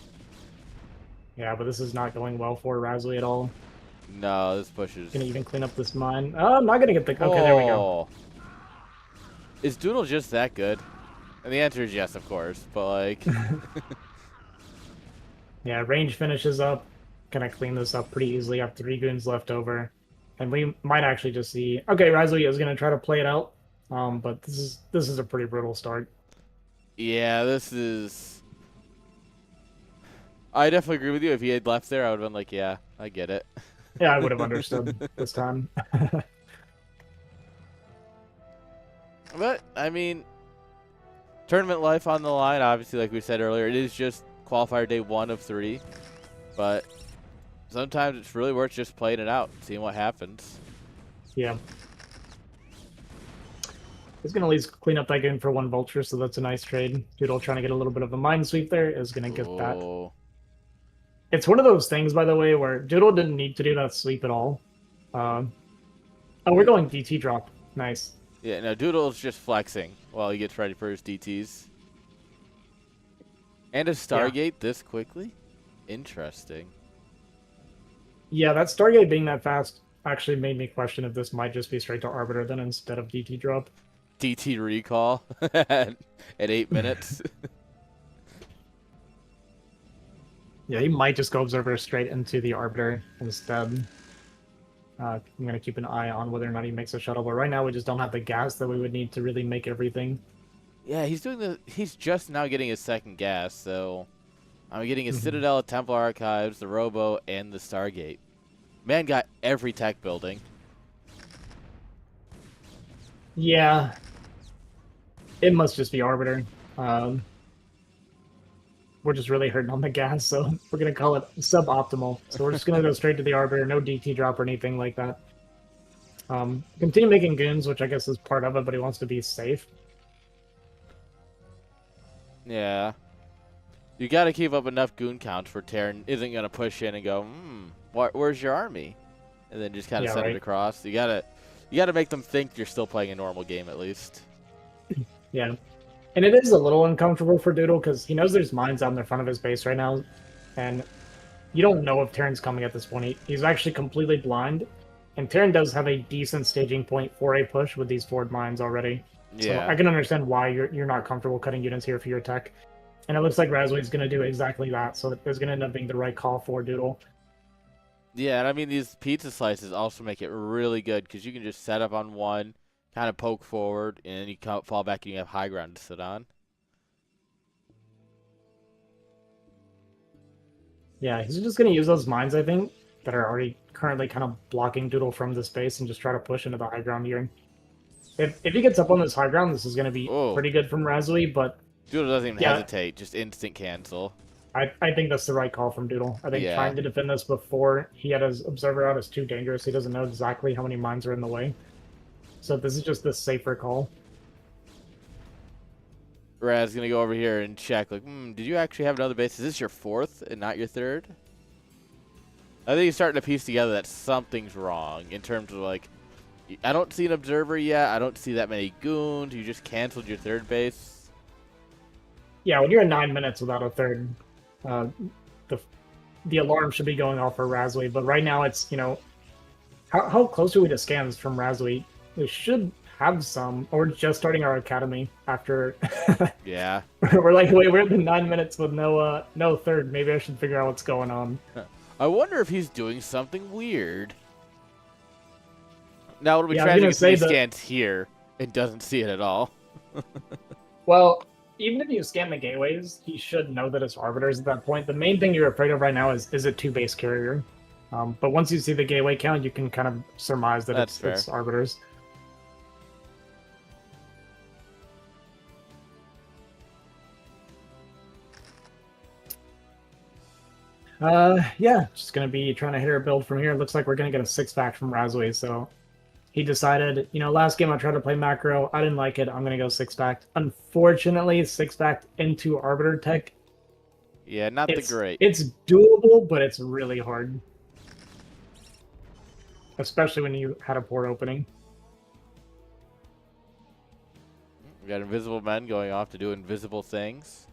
Yeah, but this is not going well for Razui at all. No, this pushes. Gonna even clean up this mine. Oh, I'm not gonna get the... Okay, there we go. Is Doodle just that good? And the answer is yes, of course, but like... Yeah, range finishes up. Gonna clean this up pretty easily. Have 3 goons left over. And we might actually just see... Okay, Razui is gonna try to play it out. But this is a pretty brutal start. Yeah, this is... I definitely agree with you. If he had left there, I would have been like, yeah, I get it. Yeah, I would have understood this time. But, I mean, tournament life on the line, obviously, like we said earlier, it is just qualifier day 1 of 3. But sometimes it's really worth just playing it out, seeing what happens. Yeah. He's going to at least clean up that goon for 1 Vulture, so that's a nice trade. Doodle trying to get a little bit of a mine sweep there is going to get that. It's one of those things, by the way, where Doodle didn't need to do that sweep at all. Oh, we're going DT drop. Nice. Yeah, no, Doodle's just flexing while he gets ready for his DTs. And a Stargate this quickly? Interesting. Yeah, that Stargate being that fast actually made me question if this might just be straight to Arbiter then instead of DT drop. DT recall at 8 minutes. Yeah, he might just go Observer straight into the Arbiter instead. I'm going to keep an eye on whether or not he makes a shuttle, but right now we just don't have the gas that we would need to really make everything. Yeah, he's just now getting his 2nd gas, so I'm getting his Citadel, Templar Archives, the Robo, and the Stargate. Man got every tech building. Yeah. It must just be Arbiter. we're just really hurting on the gas, so we're gonna call it suboptimal. So we're just gonna go straight to the Arbiter, no DT drop or anything like that. Continue making goons, which I guess is part of it, but he wants to be safe. Yeah. You got to keep up enough goon counts where Terran isn't going to push in and go, where's your army? And then just kind of send it across. You got to make them think you're still playing a normal game at least. Yeah. And it is a little uncomfortable for Doodle because he knows there's mines out in the front of his base right now. And you don't know if Terran's coming at this point. He's actually completely blind. And Terran does have a decent staging point for a push with these forward mines already. Yeah. So I can understand why you're not comfortable cutting units here for your tech. And it looks like Razway's going to do exactly that, so it's going to end up being the right call for Doodle. Yeah, and I mean, these pizza slices also make it really good because you can just set up on one, kind of poke forward, and then you fall back and you have high ground to sit on. Yeah, he's just going to use those mines, I think, that are already currently kind of blocking Doodle from the space and just try to push into the high ground here. If he gets up on this high ground, this is going to be pretty good from Razway, but... Doodle doesn't even hesitate, just instant cancel. I think that's the right call from Doodle. I think trying to defend this before he had his observer out is too dangerous. He doesn't know exactly how many mines are in the way. So this is just the safer call. Raz going to go over here and check, like, did you actually have another base? Is this your fourth and not your third? I think he's starting to piece together that something's wrong in terms of, like, I don't see an observer yet. I don't see that many goons. You just canceled your third base. Yeah, when you're at 9 minutes without a third, the alarm should be going off for Razway. But right now it's, how close are we to scans from Razway? We should have some, or just starting our academy after. Yeah. We're like, wait, we're at the 9 minutes with no third. Maybe I should figure out what's going on. I wonder if he's doing something weird. Now it'll be tragic if he scans here and doesn't see it at all. Well, even if you scan the gateways, he should know that it's arbiters at that point. The main thing you're afraid of right now is a two-base carrier. But once you see the gateway count, you can kind of surmise that it's arbiters. Yeah, just going to be trying to hit our build from here. It looks like we're going to get a 6-pack from Razway, so he decided, last game I tried to play macro. I didn't like it. I'm going to go 6-pack. Unfortunately, 6-pack into Arbiter tech. Yeah, not the great. It's doable, but it's really hard. Especially when you had a port opening. We got invisible men going off to do invisible things.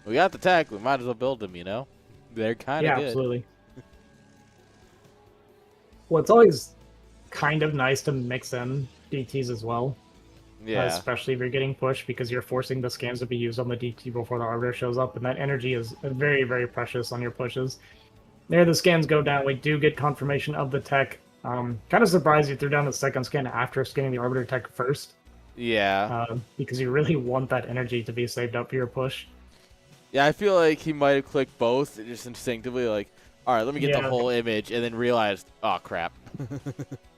We got the tech. We might as well build them, They're kind of good. Yeah, absolutely. Well, it's always kind of nice to mix in DTs as well. Yeah. Especially if you're getting pushed because you're forcing the scans to be used on the DT before the Arbiter shows up, and that energy is very, very precious on your pushes. There, the scans go down. We do get confirmation of the tech. Kind of surprised you threw down the second scan after scanning the Arbiter tech first. Yeah. Because you really want that energy to be saved up for your push. Yeah, I feel like he might have clicked both just instinctively, like, all right, let me get the whole image, and then realized, oh, crap.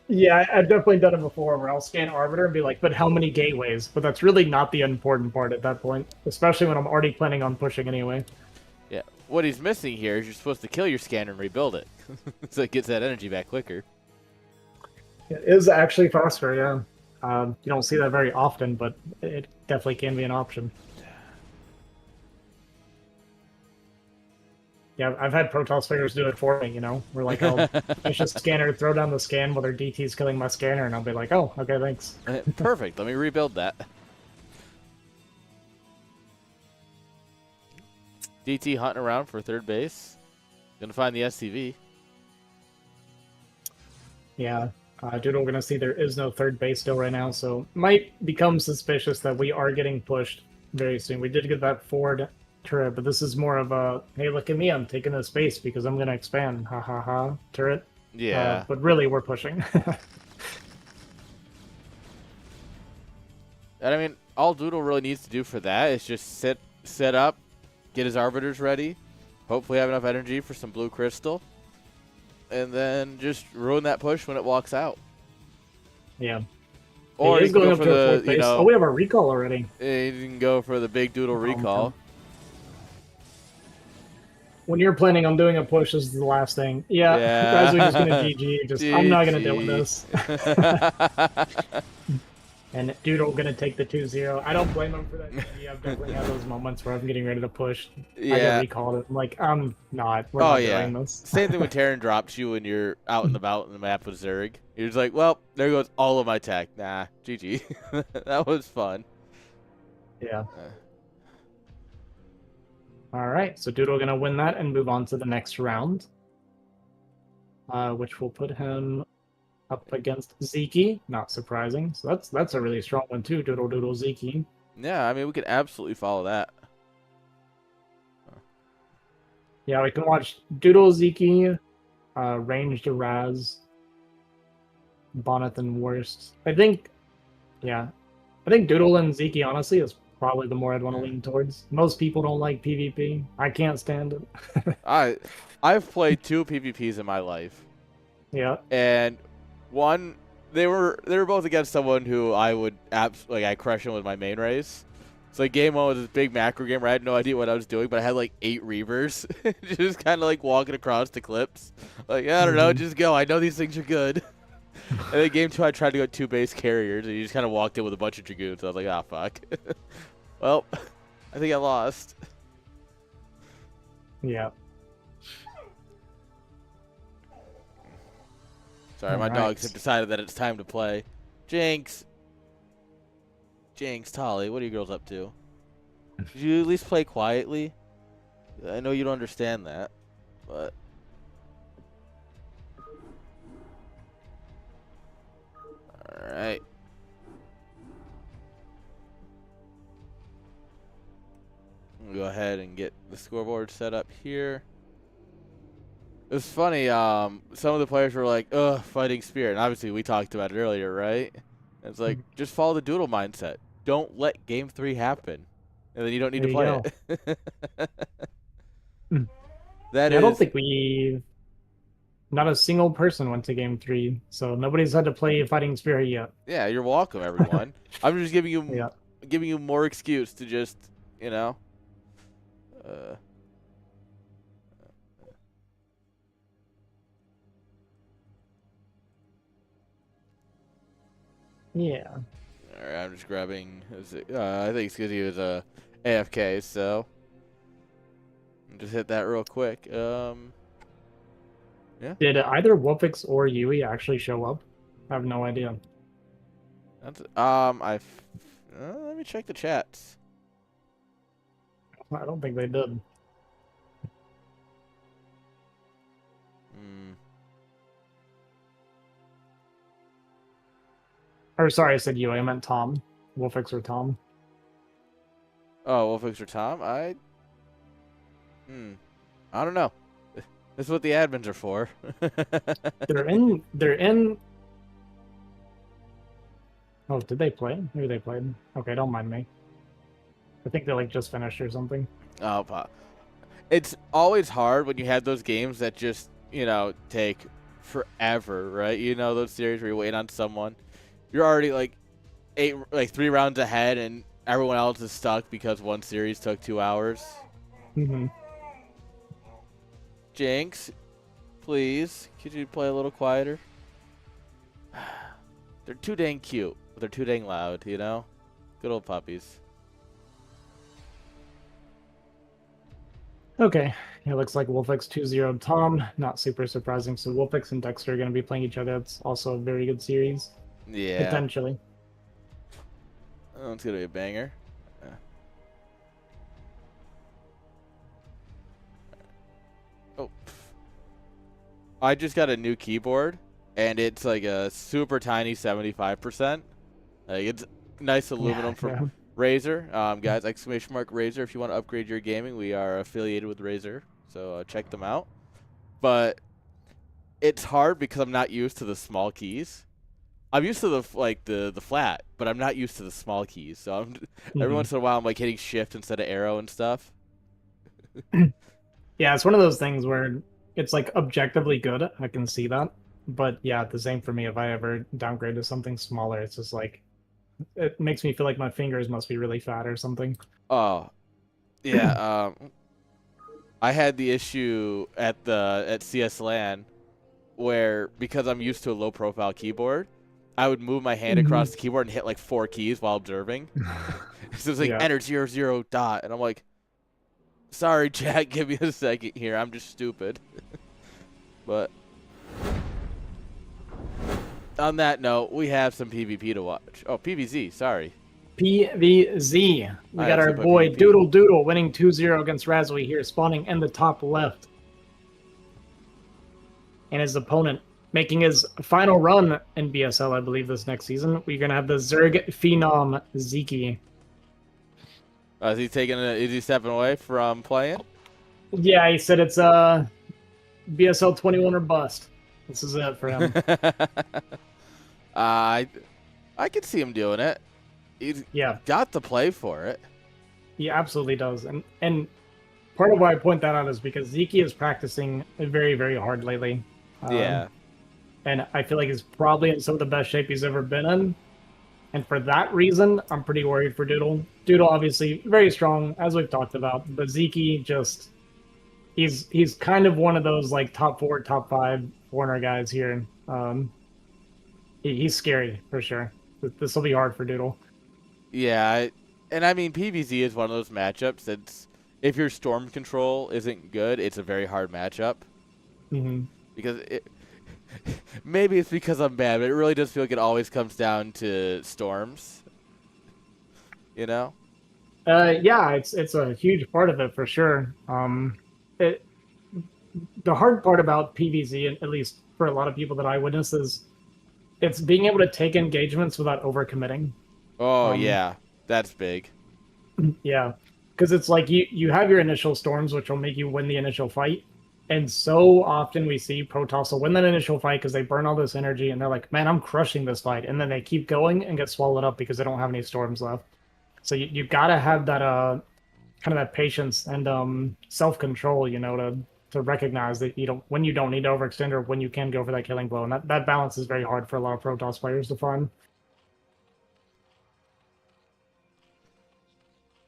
Yeah, I've definitely done it before where I'll scan Arbiter and be like, but how many gateways? But that's really not the important part at that point, especially when I'm already planning on pushing anyway. Yeah, what he's missing here is you're supposed to kill your scanner and rebuild it, so it gets that energy back quicker. It is actually faster, yeah. You don't see that very often, but it definitely can be an option. Yeah, I've had Protoss players do it for me, We're like, I'll push a scanner, throw down the scan while their DT's killing my scanner, and I'll be like, oh, okay, thanks. Perfect, let me rebuild that. DT hunting around for third base. Gonna find the SCV. Yeah, Doodle, we're gonna see there is no third base still right now, so might become suspicious that we are getting pushed very soon. We did get that forward turret, but this is more of a, hey, look at me, I'm taking the space because I'm going to expand, ha ha ha, turret. Yeah. But really, we're pushing. And I mean, all Doodle really needs to do for that is just set up, get his arbiters ready, hopefully have enough energy for some blue crystal, and then just ruin that push when it walks out. Yeah. Or he's going up to a fourth base. Oh, we have our recall already. You can go for the big Doodle recall. when you're planning on doing a push, this is the last thing. Yeah, Yeah. Razu just gonna GG. Just I'm not gonna deal with this. And Doodle gonna take the 2-0. I don't blame him for that GG. I've definitely had those moments where I'm getting ready to push. Yeah. I get recalled. I'm like, I'm not. We're not doing this. Same thing when Terran drops you when you're out and about in the map with Zerg. You're just like, well, there goes all of my tech. Nah, GG. That was fun. Yeah. All right, so Doodle gonna win that and move on to the next round, which will put him up against Vyncke. Not surprising. So that's a really strong one too. Doodle Vyncke. Yeah, I mean we could absolutely follow that. Yeah, we can watch Doodle Vyncke, Ranged Raz, Bonnet Worst. I think Doodle and Vyncke honestly is probably the more I'd want to lean towards. Most people don't like PvP. I can't stand it. I've played 2 PvPs in my life. Yeah. And one, they were both against someone who I would I crush him with my main race. So like game 1 was this big macro game where I had no idea what I was doing, but I had like 8 Reavers, just kind of like walking across the clips. Like I don't know, just go. I know these things are good. And then game 2, I tried to go 2 base carriers, and he just kind of walked in with a bunch of Dragoons. I was like, ah, fuck. Well, I think I lost. Yeah. Sorry, my dogs have decided that it's time to play. Jinx, Tolly, what are you girls up to? Did you at least play quietly? I know you don't understand that, but... Alright. We'll go ahead and get the scoreboard set up here. It was funny, some of the players were like, ugh, fighting spirit. And obviously we talked about it earlier, right? And it's like, just follow the Doodle mindset. Don't let game 3 happen. And then you don't need to play it. I don't think not a single person went to game 3, so nobody's had to play fighting spirit yet. Yeah, you're welcome, everyone. I'm just giving you more excuse to just, you know. Yeah. All right, I'm just grabbing. I think it's because he was AFK, so just hit that real quick. Yeah. Did either Wolfix or Yui actually show up? I have no idea. That's let me check the chats. I don't think they did. Or sorry, I said Yui. I meant Tom. Wolfix or Tom. Oh, Wolfix or Tom? I don't know. This is what the admins are for. They're in. Oh, did they play? Maybe they played. Okay, don't mind me. I think they like just finished or something. Oh, it's always hard when you have those games that just, you know, take forever, right? You know, those series where you wait on someone. You're already like 3 rounds ahead, and everyone else is stuck because one series took 2 hours. Jinx, please, could you play a little quieter? They're too dang cute, but they're too dang loud, you know? Good old puppies. Okay, it looks like Wolfix 2-0 Tom. Not super surprising. So Wolfix and Dexter are going to be playing each other. It's also a very good series. Yeah. Potentially. Oh, it's going to be a banger. Oh. I just got a new keyboard, and it's like a super tiny 75%. Like, it's nice aluminum from Razer. Guys, !Razer. If you want to upgrade your gaming, we are affiliated with Razer, so check them out. But it's hard because I'm not used to the small keys. I'm used to the flat, but I'm not used to the small keys. So every once in a while, I'm like hitting shift instead of arrow and stuff. Yeah, it's one of those things where it's like objectively good. I can see that. But yeah, the same for me. If I ever downgrade to something smaller, it's just like, it makes me feel like my fingers must be really fat or something. Oh, yeah. I had the issue at CS LAN where, because I'm used to a low profile keyboard, I would move my hand across the keyboard and hit like 4 keys while observing. So it was like enter 00 dot, and I'm like, sorry, chat, give me a second here. I'm just stupid. But on that note, we have some PvP to watch. Oh, PvZ, sorry. PvZ. We got our boy PvP. Doodle Doodle winning 2-0 against Razwy here, spawning in the top left. And his opponent making his final run in BSL, I believe, this next season. We're going to have the Zerg Phenom Vyncke. Is he stepping away from playing? Yeah, he said it's BSL 21 or bust. This is it for him. I could see him doing it. He's got to play for it. He absolutely does. And part of why I point that out is because Vyncke is practicing very, very hard lately. And I feel like he's probably in some of the best shape he's ever been in. And for that reason, I'm pretty worried for Doodle. Doodle, obviously, very strong, as we've talked about. But Vyncke just... He's kind of one of those like top 4, top 5 foreigner guys here. He's scary, for sure. This will be hard for Doodle. Yeah, and I mean, PvZ is one of those matchups that's... If your storm control isn't good, it's a very hard matchup. Because maybe it's because I'm bad, but it really does feel like it always comes down to storms. You know? Yeah, it's a huge part of it for sure. The hard part about PvZ, at least for a lot of people that I witness, is it's being able to take engagements without overcommitting. Oh yeah, that's big. Yeah, because it's like you have your initial storms, which will make you win the initial fight. And so often we see Protoss will win that initial fight because they burn all this energy and they're like, man, I'm crushing this fight. And then they keep going and get swallowed up because they don't have any storms left. So you got to have that kind of that patience and self-control, you know, to recognize that when you don't need to overextend or when you can go for that killing blow. And that balance is very hard for a lot of Protoss players to find.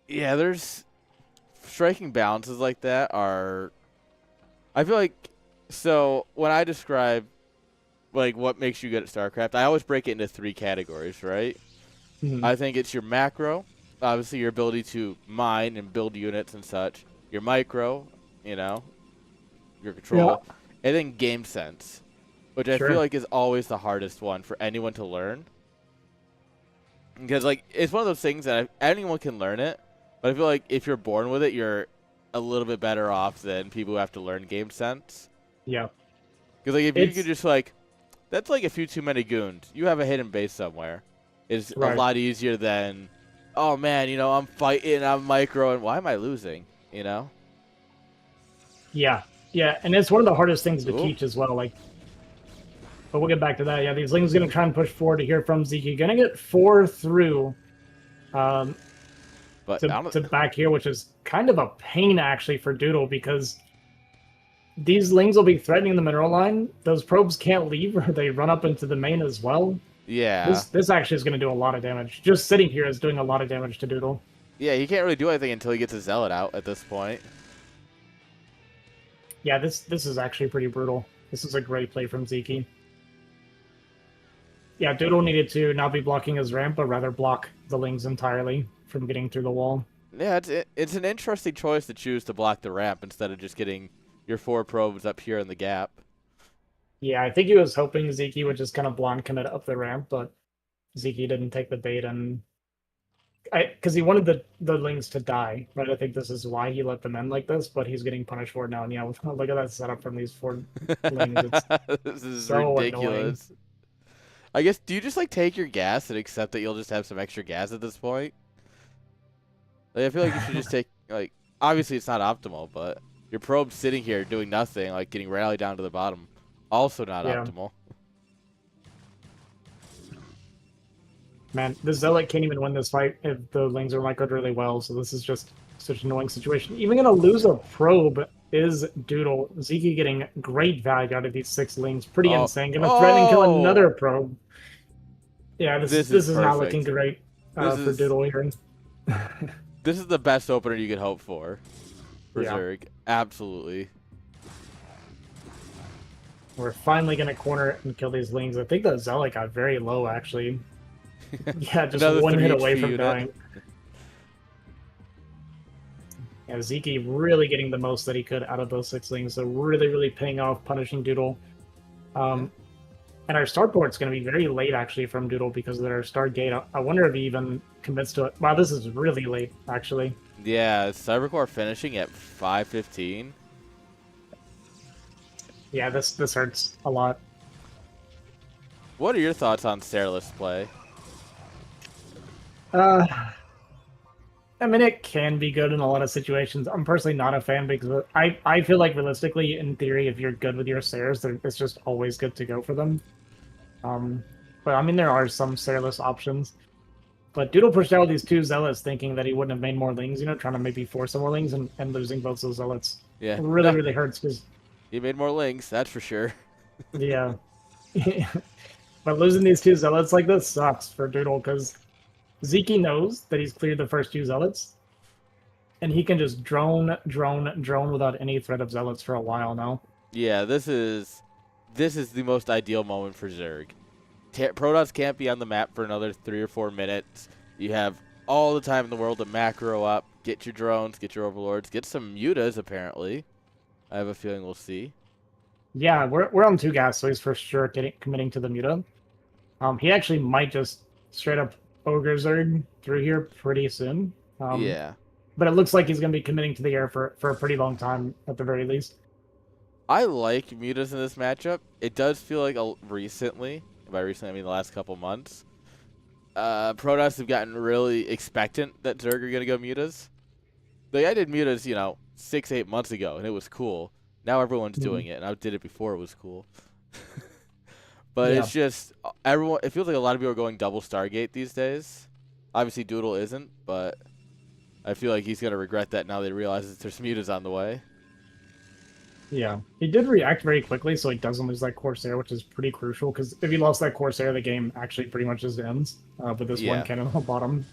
Yeah, there's striking balances like that are... I feel like, so when I describe like what makes you good at StarCraft, I always break it into 3 categories, right? I think it's your macro, obviously your ability to mine and build units and such. Your micro, you know, your control, and then game sense, which I feel like is always the hardest one for anyone to learn. Because like it's one of those things that anyone can learn it, but I feel like if you're born with it, you're a little bit better off than people who have to learn game sense. Yeah. Because like if you could just like, that's like a few too many goons. You have a hidden base somewhere. It's a lot easier than, oh man, you know, I'm fighting, I'm micro, and why am I losing? You know? Yeah, and it's one of the hardest things to teach as well. Like, but we'll get back to that. Yeah, these Ling's gonna try and push forward to hear from Vyncke. Gonna get 4 through. But to back here, which is kind of a pain actually for Doodle because these Lings will be threatening the mineral line. Those probes can't leave, or they run up into the main as well. Yeah. This actually is going to do a lot of damage. Just sitting here is doing a lot of damage to Doodle. Yeah, he can't really do anything until he gets his Zealot out at this point. Yeah, this is actually pretty brutal. This is a great play from Vyncke. Yeah, Doodle needed to not be blocking his ramp, but rather block the Lings entirely from getting through the wall. Yeah, it's an interesting choice to choose to block the ramp instead of just getting your 4 probes up here in the gap. Yeah, I think he was hoping Vyncke would just kind of blind commit up the ramp, but Vyncke didn't take the bait, and because he wanted the Lings to die, right? I think this is why he let them end like this, but he's getting punished for it now. And yeah, look at that setup from these 4 Lings. This is so ridiculous. Annoying. I guess, do you just like take your gas and accept that you'll just have some extra gas at this point? Like, I feel like you should just take, like, obviously it's not optimal, but your probe sitting here doing nothing, like getting rallied down to the bottom, also not optimal. Man, the Zealot can't even win this fight if the Lings are microed really well, so this is just such an annoying situation. Even gonna lose a probe is Doodle. Vyncke getting great value out of these 6 Lings. Pretty insane. Gonna threaten and kill another probe. Yeah, this is not looking great for Doodle here. This is the best opener you could hope for. for Zerg. Absolutely. We're finally going to corner and kill these Lings. I think that Zealot got very low, actually. Yeah, just one hit away from dying. Yeah, Vyncke really getting the most that he could out of those 6 Lings. So really, really paying off, punishing Doodle. And our start board's going to be very late, actually, from Doodle because of their start gate. I wonder if he even commits to it. Wow, this is really late, actually. Yeah, Cybercore finishing at 5:15. Yeah, this hurts a lot. What are your thoughts on Stairless play? I mean, it can be good in a lot of situations. I'm personally not a fan because I feel like realistically, in theory, if you're good with your Stairs, it's just always good to go for them. But I mean, there are some Stairless options. But Doodle pushed out these 2 Zealots thinking that he wouldn't have made more Lings, you know, trying to maybe force some more Lings and losing both those Zealots. Yeah. It really, really hurts because... He made more Lings, that's for sure. Yeah. But losing these 2 Zealots like this sucks for Doodle because Vyncke knows that he's cleared the first 2 Zealots. And he can just drone without any threat of Zealots for a while now. Yeah, this is the most ideal moment for Zerg. Protoss can't be on the map for another 3 or 4 minutes. You have all the time in the world to macro up, get your drones, get your overlords, get some mutas, apparently. I have a feeling we'll see. Yeah, we're on 2 gas, so he's for sure committing to the muta. He actually might just straight up Ogre Zerg through here pretty soon. Yeah. But it looks like he's going to be committing to the air for a pretty long time, at the very least. I like mutas in this matchup. It does feel like recently, by recently I mean the last couple months, Protoss have gotten really expectant that Zerg are going to go mutas. Like, I did mutas, you know, 6-8 months ago, and it was cool. Now everyone's doing it, and I did it before it was cool. But it's just, it feels like a lot of people are going double Stargate these days. Obviously Doodle isn't, but I feel like he's going to regret that now that he realizes there's mutas on the way. Yeah, he did react very quickly, so he doesn't lose that Corsair, which is pretty crucial, because if he lost that Corsair, the game actually pretty much just ends. With this one cannon on the bottom.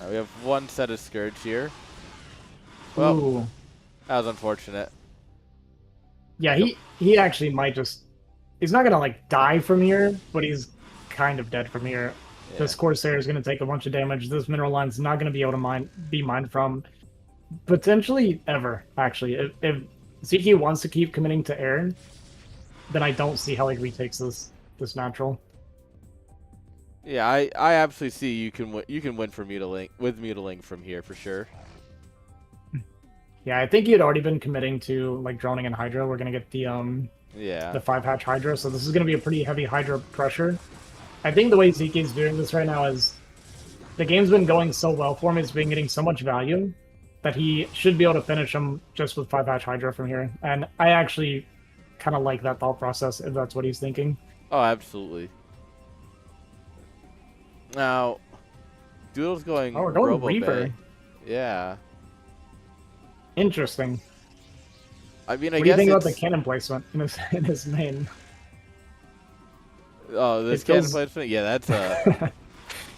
We have 1 set of Scourge here. Well, ooh. That was unfortunate. Yeah, he actually might just... He's not going to, like, die from here, but he's kind of dead from here. Yeah. This Corsair is going to take a bunch of damage. This mineral line's not going to be able to be mined from potentially ever, actually. If Vyncke wants to keep committing to air, then I don't see how he retakes this natural. Yeah, I absolutely see you can win for Mutaling from here for sure. Yeah, I think he had already been committing to like droning and Hydra. We're gonna get the 5-hatch Hydra, so this is gonna be a pretty heavy Hydra pressure. I think the way Vyncke is doing this right now is the game's been going so well for him. It's been getting so much value that he should be able to finish him just with 5-hatch Hydra from here. And I actually kind of like that thought process if that's what he's thinking. Oh, absolutely. Now, Doodle's going. Oh, we're going Reaper. Yeah. Interesting. I mean, what do you think about the cannon placement in his main? Oh, this cannon placement? Yeah, that's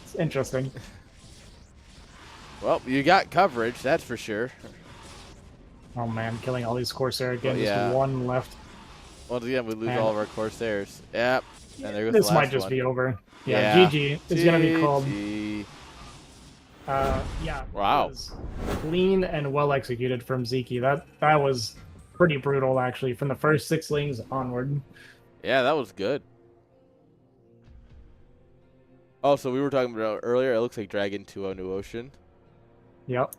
it's interesting. Well, you got coverage, that's for sure. Oh man, killing all these Corsair again. Just 1 left. Once again, we lose all of our Corsairs. Yep. And there goes this the last might just one. Be over. Yeah, GG is going to be called. Yeah. Wow. It was clean and well executed from Vyncke. That was pretty brutal, actually, from the first 6 Lings onward. Yeah, that was good. Oh, so we were talking about earlier, it looks like Dragon 2-0 New Ocean. Yep.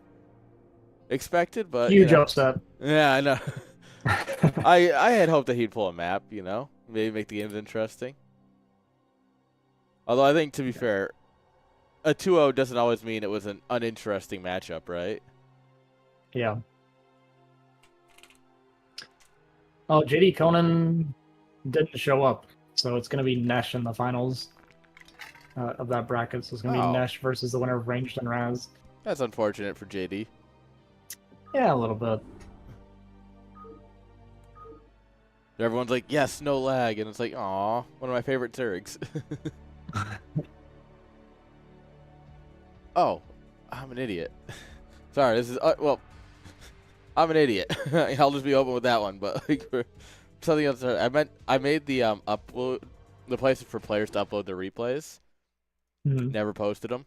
Expected, but... Huge upset. Yeah, I know. I had hoped that he'd pull a map, you know? Maybe make the games interesting. Although I think, to be fair, a 2-0 doesn't always mean it was an uninteresting matchup, right? Yeah. Oh, JD Conan didn't show up, so it's going to be Nesh in the finals of that bracket. So it's going to be Nesh versus the winner of Ranged and Raz. That's unfortunate for JD. Yeah, a little bit. Everyone's like, yes, no lag. And it's like, aw, one of my favorite Zergs. Oh, I'm an idiot. Sorry, this is, well, I'm an idiot. I'll just be open with that one. But like, for something else, I made the upload the places for players to upload their replays. Mm-hmm. Never posted them.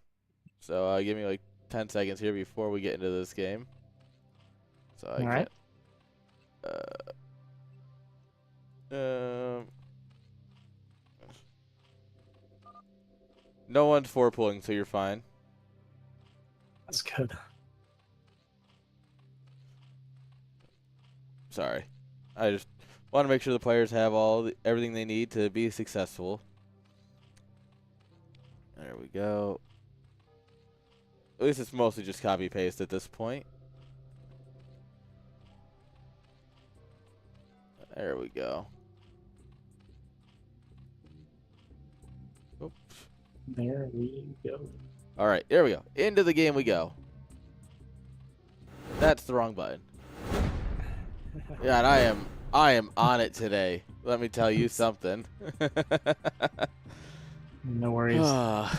So give me like 10 seconds here before we get into this game. So I All get. No one's four-pulling, so you're fine. That's good. Sorry. I just want to make sure the players have everything they need to be successful. There we go. At least it's mostly just copy-paste at this point. There we go. Oops. There we go. All right, there we go. Into the game we go. That's the wrong button. Yeah, and I am on it today. Let me tell you something. No worries. All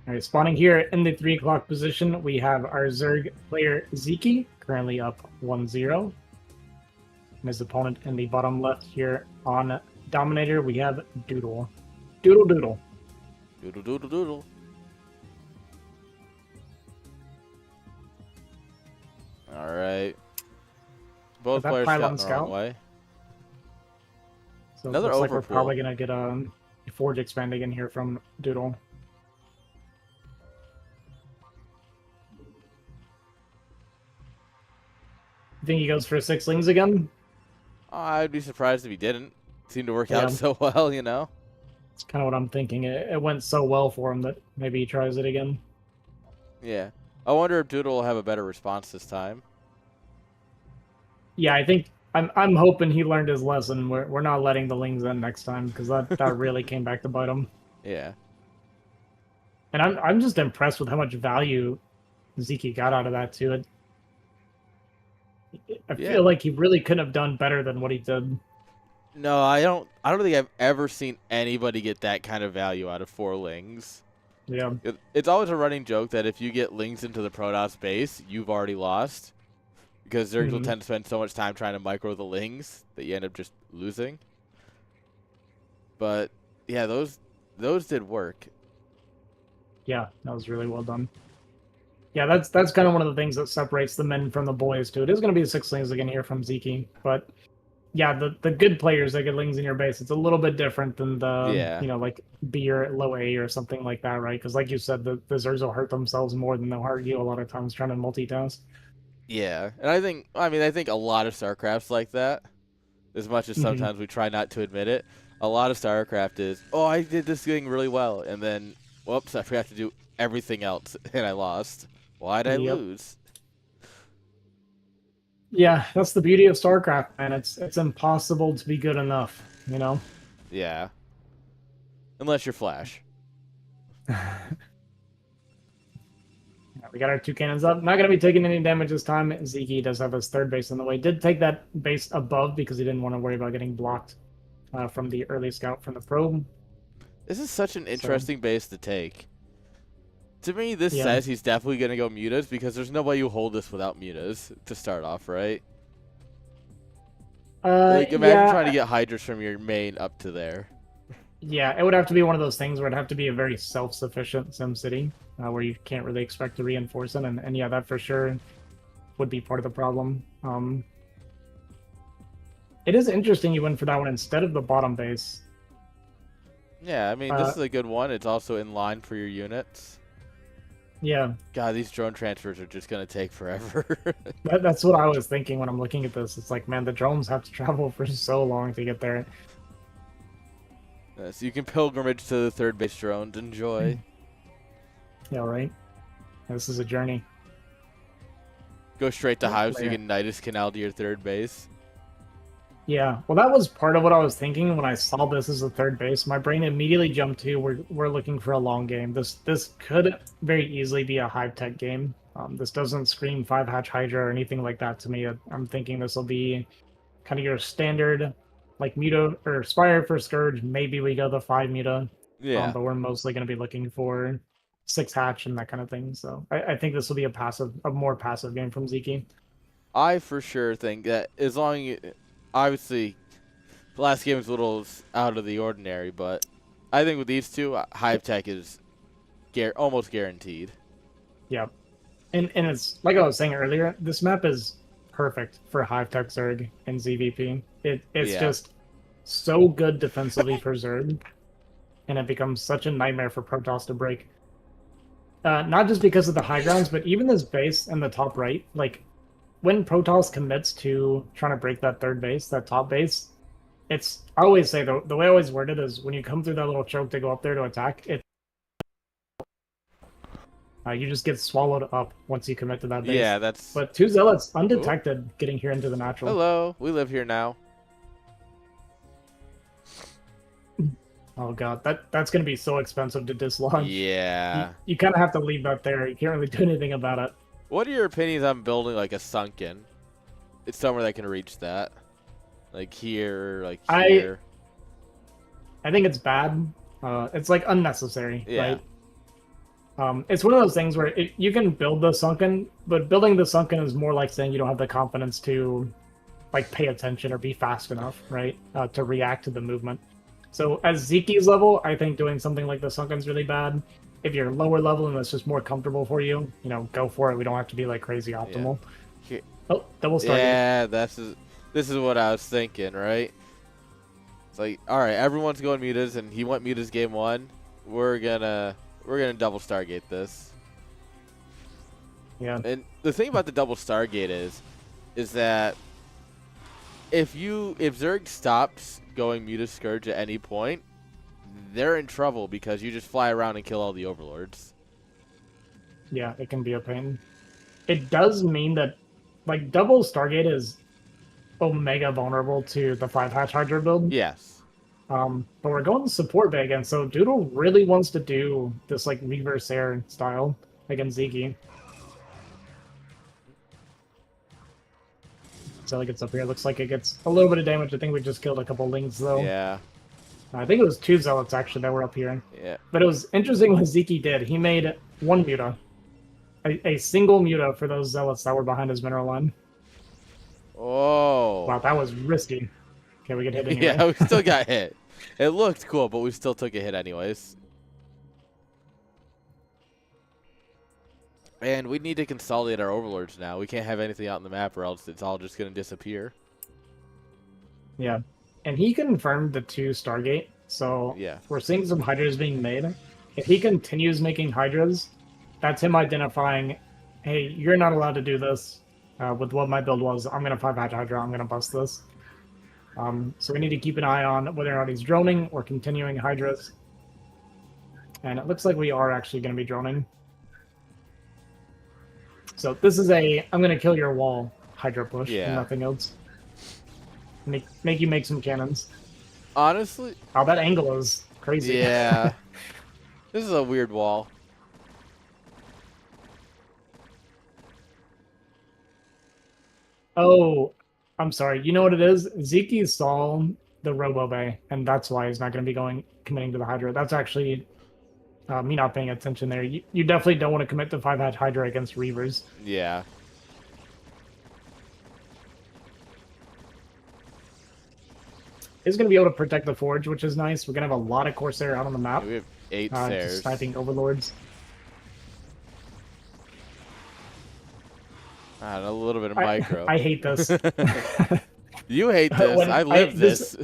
right, spawning here in the 3 o'clock position, we have our Zerg player Vyncke, currently up 1-0. And his opponent in the bottom left here on Dominator, we have Doodle. Doodle Doodle. Doodle doodle doodle. All right. Both players got the wrong way. So another it looks like we're probably going to get a Forge expanding in here from Doodle. Think he goes for 6-lings again? I'd be surprised if he didn't. Seemed to work out so well, you know? It's kind of what I'm thinking. It went so well for him that maybe he tries it again. Yeah. I wonder if Doodle will have a better response this time. Yeah, I think I'm hoping he learned his lesson. We're not letting the lings in next time because that really came back to bite him. Yeah. And I'm just impressed with how much value Vyncke got out of that too. I feel like he really couldn't have done better than what he did. No, I don't think I've ever seen anybody get that kind of value out of 4 lings. Yeah. It's always a running joke that if you get lings into the Protoss base, you've already lost. Because Zergs will tend to spend so much time trying to micro the lings that you end up just losing. But yeah, those did work. Yeah, that was really well done. Yeah, that's kind of one of the things that separates the men from the boys too. It is going to be 6-lings again here from Vyncke, but yeah, the good players that get lings in your base, it's a little bit different than the like B or low A or something like that, right? Because like you said, the Zergs will hurt themselves more than they'll hurt you a lot of times trying to multitask. Yeah, and I think a lot of StarCraft's like that. As much as sometimes we try not to admit it, a lot of StarCraft is, oh, I did this thing really well, and then, whoops, I forgot to do everything else, and I lost. Why'd I lose? Yeah, that's the beauty of StarCraft, man. It's impossible to be good enough, you know? Yeah. Unless you're Flash. We got our 2 cannons up. Not going to be taking any damage this time. Vyncke does have his 3rd base in the way. Did take that base above because he didn't want to worry about getting blocked from the early scout from the probe. This is such an interesting base to take. To me, this says he's definitely going to go mutas because there's no way you hold this without mutas to start off, right? Imagine trying to get Hydras from your main up to there. Yeah, it would have to be one of those things where it'd have to be a very self-sufficient SimCity where you can't really expect to reinforce it. And yeah, that for sure would be part of the problem. It is interesting you went for that one instead of the bottom base. Yeah, I mean, this is a good one. It's also in line for your units. Yeah. God, these drone transfers are just going to take forever. That's what I was thinking when I'm looking at this. It's like, man, the drones have to travel for so long to get there. So you can pilgrimage to the 3rd base drones. Enjoy. Yeah, right. This is a journey. Go straight to Hive so you can Nidus Canal to your 3rd base. Yeah, well, that was part of what I was thinking when I saw this as a 3rd base. My brain immediately jumped to we're looking for a long game. This could very easily be a Hive Tech game. This doesn't scream 5-hatch Hydra or anything like that to me. I'm thinking this will be kind of your standard, like Muta or Spire for Scourge. Maybe we go the 5 Muta. Yeah. But we're mostly going to be looking for 6-hatch and that kind of thing. So I think this will be a more passive game from Vyncke. I for sure think that as long as, obviously, the last game was a little out of the ordinary, but I think with these two, Hive Tech is almost guaranteed. Yeah. And it's, like I was saying earlier, this map is perfect for Hive Tech Zerg and ZVP. It's just so good defensively for Zerg, and it becomes such a nightmare for Protoss to break. Not just because of the high grounds, but even this base in the top right, like, when Protoss commits to trying to break that third base, that top base, it's, I always say, the way I always word it is when you come through that little choke to go up there to attack, you just get swallowed up once you commit to that base. Yeah, that's... But 2 Zealots, undetected, getting here into the natural. Hello, we live here now. Oh god, that's going to be so expensive to dislodge. Yeah. You kind of have to leave that there. You can't really do anything about it. What are your opinions on building like a sunken? It's somewhere that can reach that. Like here, like here. I think it's bad. It's like unnecessary, yeah. right? It's one of those things where you can build the sunken, but building the sunken is more like saying you don't have the confidence to like pay attention or be fast enough, right? To react to the movement. So as Zeke's level, I think doing something like the sunken is really bad. If you're lower level and it's just more comfortable for you, you know, go for it. We don't have to be like crazy optimal. Yeah. Oh, double start. Yeah, this is what I was thinking, right? It's like, all right, everyone's going mutas, and he went mutas game 1. We're gonna double Stargate this. Yeah. And the thing about the double Stargate is that if Zerg stops going Muta Scourge at any point, they're in trouble because you just fly around and kill all the overlords. Yeah, it can be a pain. It does mean that, like, double Stargate is omega vulnerable to the 5-hatch Hydra build. Yes. But we're going support bay again, so Doodle really wants to do this, like, reverse air style against Zeke. So it gets up here. Looks like it gets a little bit of damage. I think we just killed a couple lings, though. Yeah. I think it was 2 Zealots, actually, that were up here. Yeah. But it was interesting what Zeke did. He made 1 Muta. A single Muta for those Zealots that were behind his mineral line. Oh. Wow, that was risky. Okay, we get hit anyway. Yeah, we still got hit. It looked cool, but we still took a hit anyways. And we need to consolidate our overlords now. We can't have anything out in the map or else it's all just going to disappear. Yeah. And he confirmed the 2 Stargate, so yeah, we're seeing some Hydras being made. If he continues making Hydras, that's him identifying, hey, you're not allowed to do this. With what my build was, I'm going to 5-hatch Hydra, I'm going to bust this. So we need to keep an eye on whether or not he's droning or continuing Hydras. And it looks like we are actually going to be droning. So this is a, I'm going to kill your wall Hydra push, and nothing else. Make you make some cannons. Honestly? Oh, that angle is crazy. Yeah. This is a weird wall. Oh, I'm sorry. You know what it is? Zeke saw the Robo Bay, and that's why he's not going to be committing to the Hydra. That's actually me not paying attention there. You definitely don't want to commit to 5-hatch Hydra against Reavers. Yeah. He's going to be able to protect the Forge, which is nice. We're going to have a lot of Corsair out on the map. We have 8 stairs. Just sniping Overlords. A little bit of micro. I hate this. You hate this. I live this.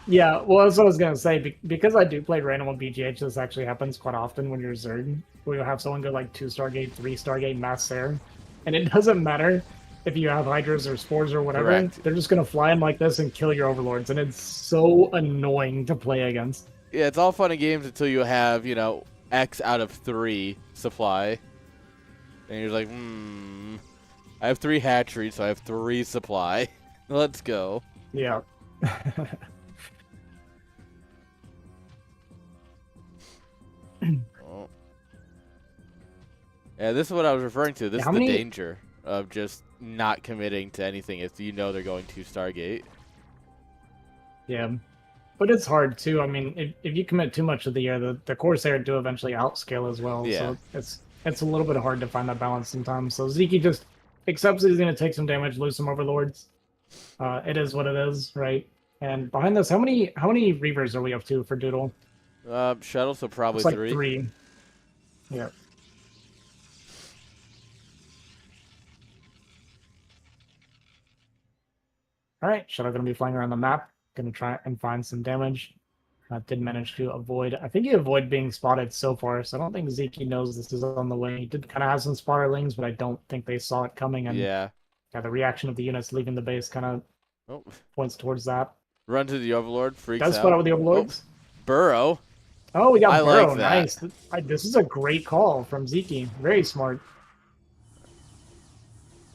Yeah, well, that's what I was going to say. Because I do play random on BGH, this actually happens quite often when you're Zerg. Where you'll have someone go like 2 Stargate, 3 Stargate, Mass Air. And it doesn't matter if you have Hydras or Spores or whatever. Correct. They're just going to fly in like this and kill your Overlords. And it's so annoying to play against. Yeah, it's all fun and games until you have, you know, X out of 3 supply. And you're like, I have 3 hatcheries, so I have 3 supply. Let's go. Yeah. Oh. Yeah, this is what I was referring to. This is the danger of just not committing to anything if you know they're going to Stargate. Yeah. But it's hard, too. I mean, if you commit too much of the air, the Corsair do eventually outscale as well. Yeah. So it's a little bit hard to find that balance sometimes. So Zeke just accepts that he's going to take some damage, lose some overlords. It is what it is, right? And behind this, how many Reavers are we up to for Doodle? Shuttle, so probably It's like 3. 3. Yeah. All right, Shuttle going to be flying around the map. Going to try and find some damage. Did manage to avoid. I think he avoided being spotted so far, so I don't think Vyncke knows this is on the way. He did kind of have some spotterlings, but I don't think they saw it coming. And yeah, the reaction of the units leaving the base kind of points towards that. Run to the Overlord, freaks Does out. spot out with the Overlords. Burrow. Oh, we got I Burrow. like that. Nice. This is a great call from Vyncke. Very smart.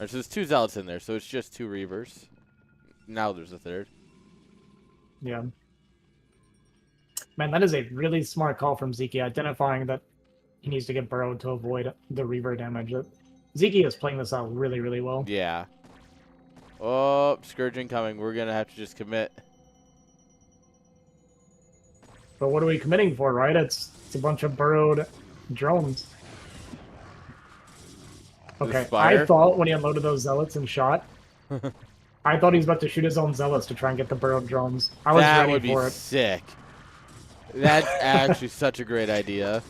Right, so there's 2 Zealots in there, so it's just 2 Reavers. Now there's a 3rd. Yeah. Man, that is a really smart call from Vyncke, identifying that he needs to get Burrow to avoid the Reaver damage. Vyncke is playing this out really, really well. Yeah. Oh, Scourge incoming. We're going to have to just commit. But what are we committing for, right? It's a bunch of burrowed drones. Okay, I thought when he unloaded those Zealots and shot, I thought he was about to shoot his own Zealots to try and get the burrowed drones. I was ready for it. That would be sick. That's actually such a great idea.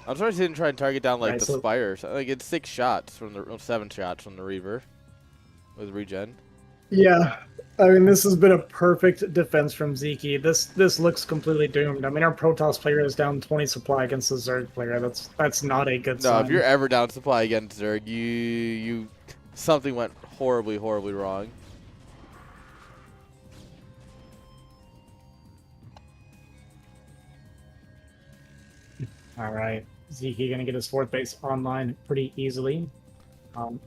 I'm surprised he didn't try and target down like the Spires. Like it's 6 shots from the 7 shots from the Reaver with regen. Yeah, I mean this has been a perfect defense from Vyncke. This looks completely doomed. I mean our Protoss player is down 20 supply against the Zerg player. That's not a good sign. No, if you're ever down supply against Zerg, you something went horribly wrong. All right, Vyncke gonna get his 4th base online pretty easily.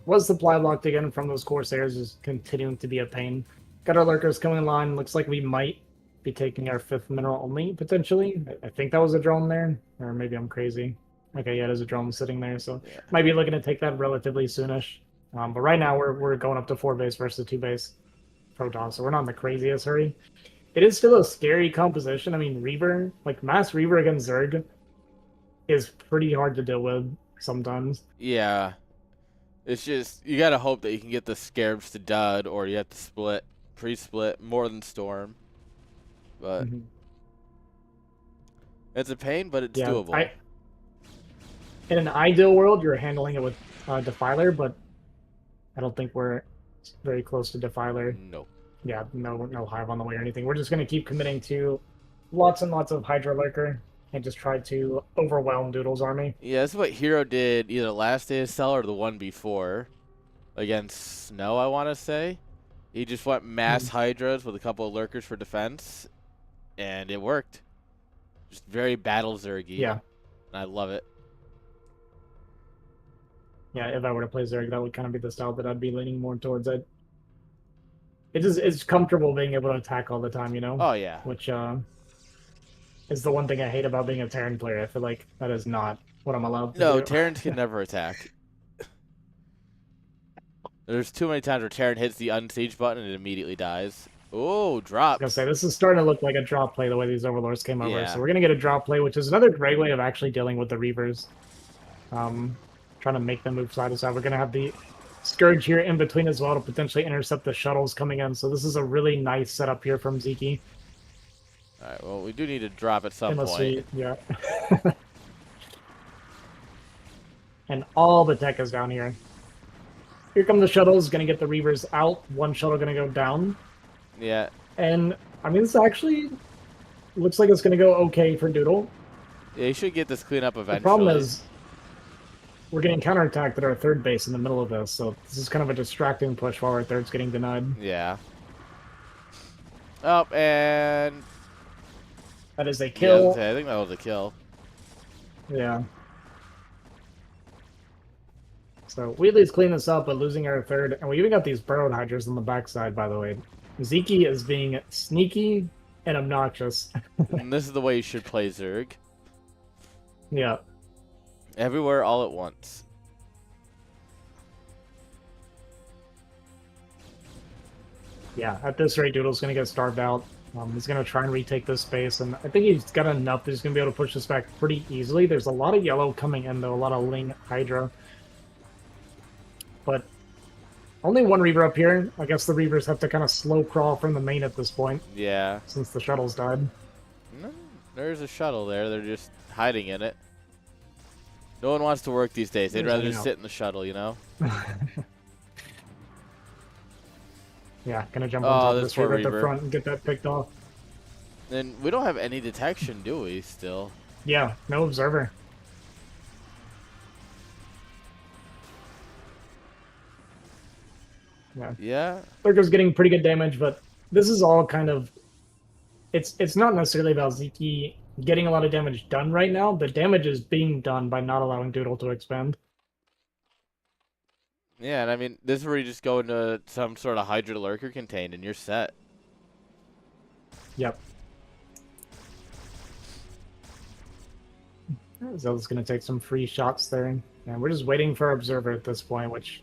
Was supply blocked again from those Corsairs, is continuing to be a pain. Got our Lurkers coming in line. Looks like we might be taking our 5th mineral only, potentially. I think that was a drone there, or maybe I'm crazy. Okay, yeah, there's a drone sitting there, so might be looking to take that relatively soonish. But right now we're going up to 4 base versus 2 base Protoss, so we're not in the craziest hurry. It is still a scary composition. I mean, Reaver, like Mass Reaver against Zerg, is pretty hard to deal with sometimes. Yeah. It's just, you gotta hope that you can get the Scarabs to dud, or you have to split, pre-split, more than Storm. But it's a pain, but it's doable. In an ideal world, you're handling it with Defiler, but I don't think we're very close to Defiler. No. Yeah, no Hive on the way or anything. We're just gonna keep committing to lots and lots of Hydra Lurker and just try to overwhelm Doodle's army. Yeah, this is what Hero did either last IPSL or the one before against Snow, I want to say. He just went mass Hydras with a couple of Lurkers for defense, and it worked. Just very battle Zergy. Yeah. And I love it. Yeah, if I were to play Zerg, that would kind of be the style that I'd be leaning more towards. It's comfortable being able to attack all the time, you know? Oh, yeah. Which, is the one thing I hate about being a Terran player. I feel like that is not what I'm allowed to do. No, Terrans can never attack. There's too many times where Terran hits the unsiege button and it immediately dies. Oh, drop. I was gonna say, this is starting to look like a drop play the way these Overlords came over. So we're going to get a drop play, which is another great way of actually dealing with the Reavers. Trying to make them move side to side. We're going to have the Scourge here in between as well to potentially intercept the shuttles coming in. So this is a really nice setup here from Vyncke. All right, well, we do need to drop at some point. Yeah. And all the tech is down here. Here come the shuttles, going to get the Reavers out. One shuttle going to go down. Yeah. And, I mean, this actually looks like it's going to go okay for Doodle. Yeah, you should get this clean up eventually. The problem is, we're getting counterattacked at our 3rd base in the middle of this, so this is kind of a distracting push while our 3rd's getting denied. Yeah. Oh, and... That is a kill. Yeah, I think that was a kill. Yeah. So we at least clean this up, but losing our 3rd, and we even got these burrowed Hydras on the backside, by the way. Vyncke is being sneaky and obnoxious. And this is the way you should play Zerg. Yeah. Everywhere, all at once. Yeah, at this rate, Doodle's going to get starved out. He's going to try and retake this space, and I think he's got enough that he's going to be able to push this back pretty easily. There's a lot of yellow coming in, though, a lot of Ling Hydra. But only one Reaver up here. I guess the Reavers have to kind of slow crawl from the main at this point. Yeah. Since the shuttle's died. No, there's a shuttle there. They're just hiding in it. No one wants to work these days. They'd rather just sit in the shuttle, you know? Yeah, gonna jump on top of this Reaver at the front and get that picked off. And we don't have any detection, do we, still? Yeah, no observer. Yeah. Lurker's getting pretty good damage, but this is all kind of... It's not necessarily about Vyncke getting a lot of damage done right now. The damage is being done by not allowing Doodle to expand. Yeah, and I mean, this is where you just go into some sort of Hydra Lurker contained, and you're set. Yep. Zelda's going to take some free shots there. And we're just waiting for Observer at this point, which...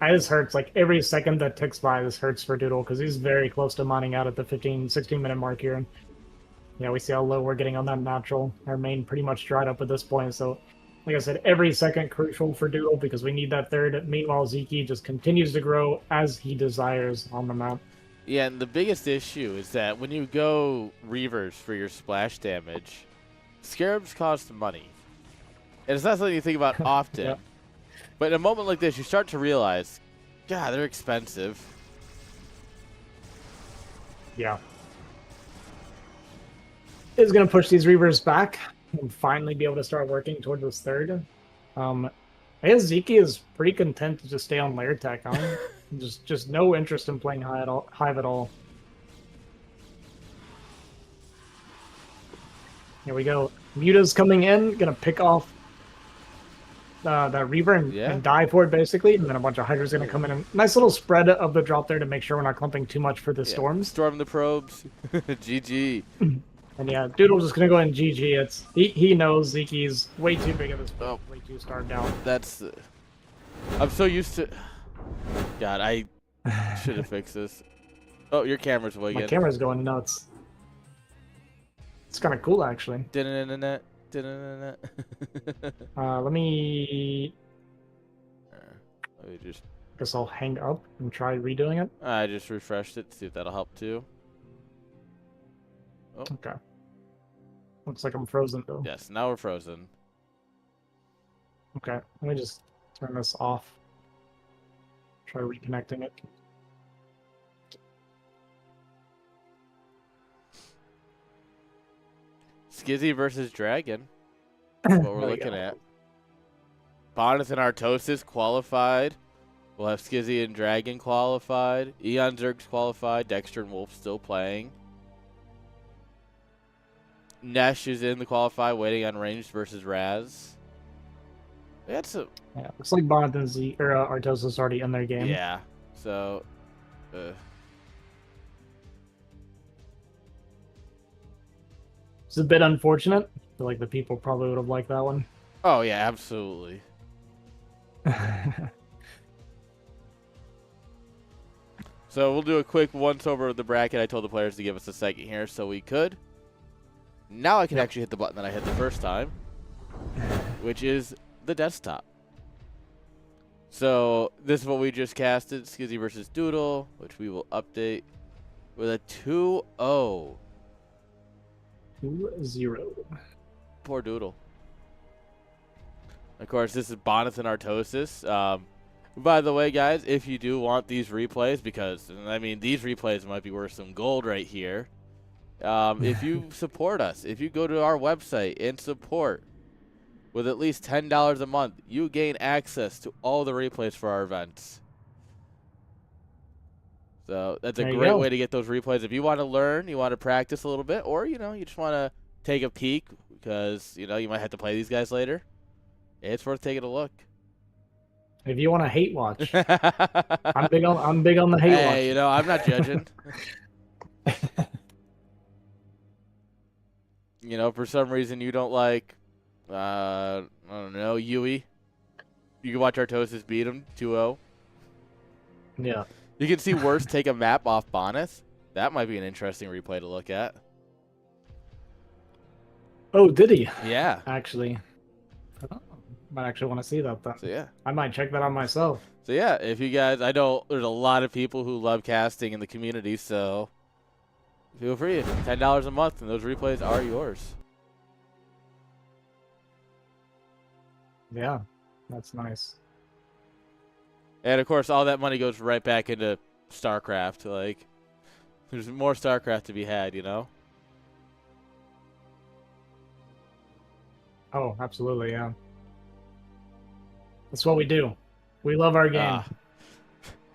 This hurts. Like, every second that ticks by, this hurts for Doodle, because he's very close to mining out at the 16-minute mark here. And, yeah, we see how low we're getting on that natural. Our main pretty much dried up at this point, so... Like I said, every second crucial for Doodle because we need that third. Meanwhile, Vyncke just continues to grow as he desires on the map. Yeah, and the biggest issue is that when you go Reavers for your splash damage, Scarabs cost money. And it's not something you think about often. Yeah. But in a moment like this, you start to realize, God, they're expensive. Yeah. Is going to push these Reavers back. And finally be able to start working toward this third. I guess Vyncke is pretty content to just stay on layer tech, huh? just no interest in playing Hive at all. Here we go. Muta's coming in, gonna pick off that Reaver and die for it basically, and then a bunch of Hydra's gonna come in. And nice little spread of the drop there to make sure we're not clumping too much for the storms. Storm the probes. GG. And yeah, Doodle's just gonna go in GG. He knows Vyncke's way too big of this, way too starved out. That's. I'm so used to. God, I should have fixed this. Oh, your camera's wigging. My camera's going nuts. It's kind of cool, actually. Let me just. Guess I'll hang up and try redoing it. I just refreshed it to see if that'll help too. Oh. Okay. Looks like I'm frozen though. Yes, now we're frozen. Okay, let me just turn this off. Try reconnecting it. Skizzy versus Dragon. That's what we're looking at. Bonus and Artosis qualified. We'll have Skizzy and Dragon qualified. Eon Zerg's qualified. Dexter and Wolf still playing. Nesh is in the qualify, waiting on ranged versus Raz. That's a... Yeah, looks like Bonnet and Artosis already in their game. Yeah, so... It's a bit unfortunate. I feel like the people probably would have liked that one. Oh, yeah, absolutely. So we'll do a quick once-over of the bracket. I told the players to give us a second here, so we could. Now I can actually hit the button that I hit the first time, which is the desktop. So this is what we just casted, Skizzy versus Doodle, which we will update with a 2-0. 2-0. Poor Doodle. Of course, this is Bonus and Artosis. By the way, guys, if you do want these replays, because, I mean, these replays might be worth some gold right here. If you support us, if you go to our website and support with at least $10 a month, you gain access to all the replays for our events. So that's a great way to get those replays. If you want to learn, you want to practice a little bit, or, you know, you just want to take a peek because, you know, you might have to play these guys later. It's worth taking a look. If you want to hate watch, I'm big on the hate watch. Hey, you know, I'm not judging. You know, for some reason you don't like, I don't know, Yui. You can watch Artosis beat him 2-0. Yeah. You can see Worst take a map off Bonus. That might be an interesting replay to look at. Oh, did he? Yeah. Actually. Oh, might actually want to see that then. So yeah. I might check that out myself. So yeah, if you guys, I know there's a lot of people who love casting in the community, so feel free. $10 a month, and those replays are yours. Yeah, that's nice. And of course, all that money goes right back into StarCraft. Like, there's more StarCraft to be had, you know? Oh, absolutely, yeah. That's what we do. We love our game.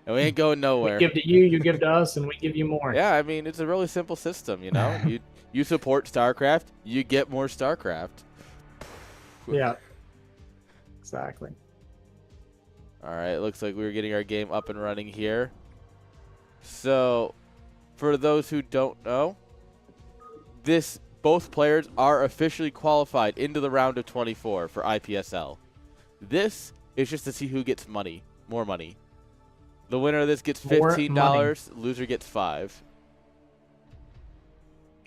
And we ain't going nowhere. We give to you, you give to us, and we give you more. Yeah, I mean, it's a really simple system, you know? you support StarCraft, you get more StarCraft. Yeah. Exactly. All right, looks like we're getting our game up and running here. So, for those who don't know, both players are officially qualified into the round of 24 for IPSL. This is just to see who gets more money. The winner of this gets $15, loser gets $5.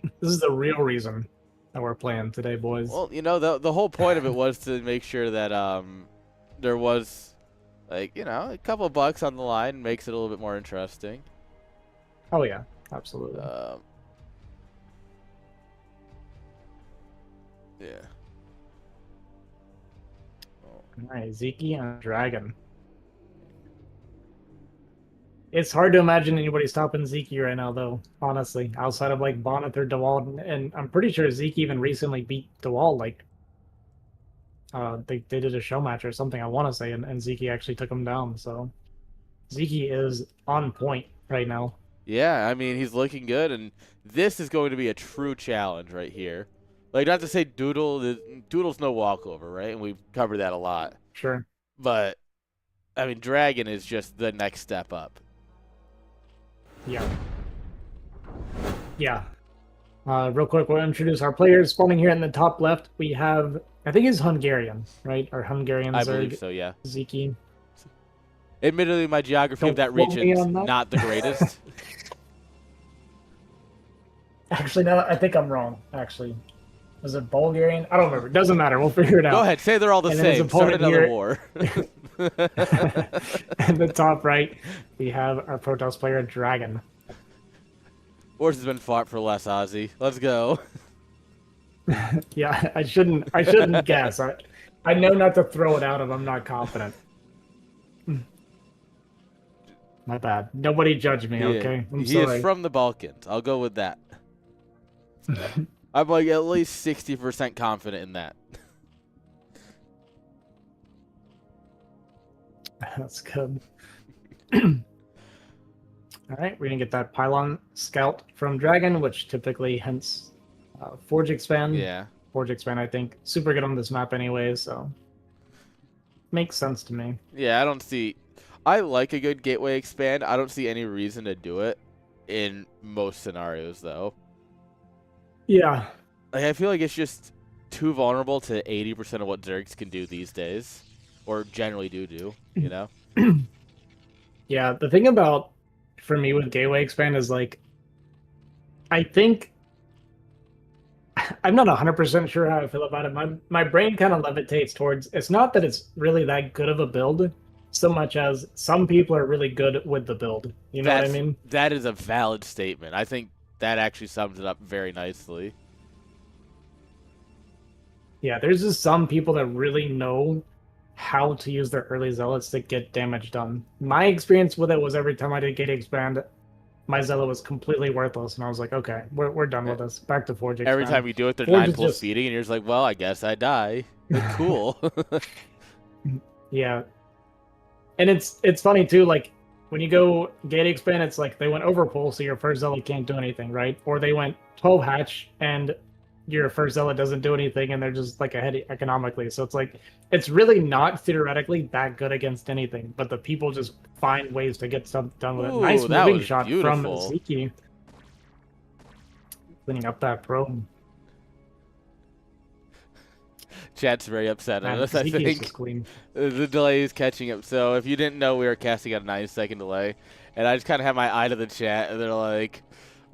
This is the real reason that we're playing today, boys. Well, you know, the whole point of it was to make sure that there was, like, you know, a couple bucks on the line makes it a little bit more interesting. Oh, yeah, absolutely. Yeah. All right, Vyncke and Dragon. It's hard to imagine anybody stopping Vyncke right now, though, honestly, outside of, like, Bonnet or DeWalt. And I'm pretty sure Vyncke even recently beat DeWalt, like, they did a show match or something, I want to say, and Vyncke actually took him down. So Vyncke is on point right now. Yeah, I mean, he's looking good, and this is going to be a true challenge right here. Like, not to say Doodle's no walkover, right? And we've covered that a lot. Sure. But, I mean, Dragon is just the next step up. Yeah. Yeah. Real quick, we'll introduce our players. Spawning here in the top left, we have, I think he's Hungarian, right? Or Hungarian. I believe so, yeah. Vyncke. Admittedly, my geography of that region is not the greatest. Actually, no, I think I'm wrong, actually. Was it Bulgarian? I don't remember. Doesn't matter. We'll figure it out. Go ahead. Say they're all the same. Start another war. In the top right, we have our Protoss player, Dragon. Wars has been fought for less, Ozzy. Let's go. Yeah, I shouldn't guess. I know not to throw it out if I'm not confident. My bad. Nobody judge me, okay? I'm sorry. He is from the Balkans. I'll go with that. I'm like at least 60% confident in that. That's good. All right, we're going to get that Pylon Scout from Dragon, which typically hints Forge Expand. Yeah. Forge Expand, I think. Super good on this map anyway, so makes sense to me. Yeah, I don't see... I like a good gateway expand. I don't see any reason to do it in most scenarios, though. Yeah. Like, I feel like it's just too vulnerable to 80% of what Zergs can do these days. Or generally do, you know? Yeah, the thing about, for me with gateway expand is, like, I think... I'm not 100% sure how I feel about it. My brain kind of levitates towards... It's not that it's really that good of a build, so much as some people are really good with the build. You know what I mean? That is a valid statement. I think that actually sums it up very nicely. Yeah, there's just some people that really know how to use their early zealots to get damage done. My experience with it was every time I did gate expand, my zealot was completely worthless, and I was like, okay, we're done with this. Back to Forge expand. Every time you do it, they're 9+ speeding, and you're just like, well, I guess I die. Cool. Yeah. And it's funny, too, like, when you go gate expand, it's like they went overpull, so your first zealot can't do anything, right? Or they went 12 hatch, and your first zealot doesn't do anything, and they're just, like, ahead economically. So it's like, it's really not theoretically that good against anything, but the people just find ways to get stuff done with it. Nice moving shot from Vyncke. Cleaning up that probe. Chat's very upset at us, I think. The delay is catching up. So if you didn't know, we were casting at a 9-second delay. And I just kind of have my eye to the chat, and they're like,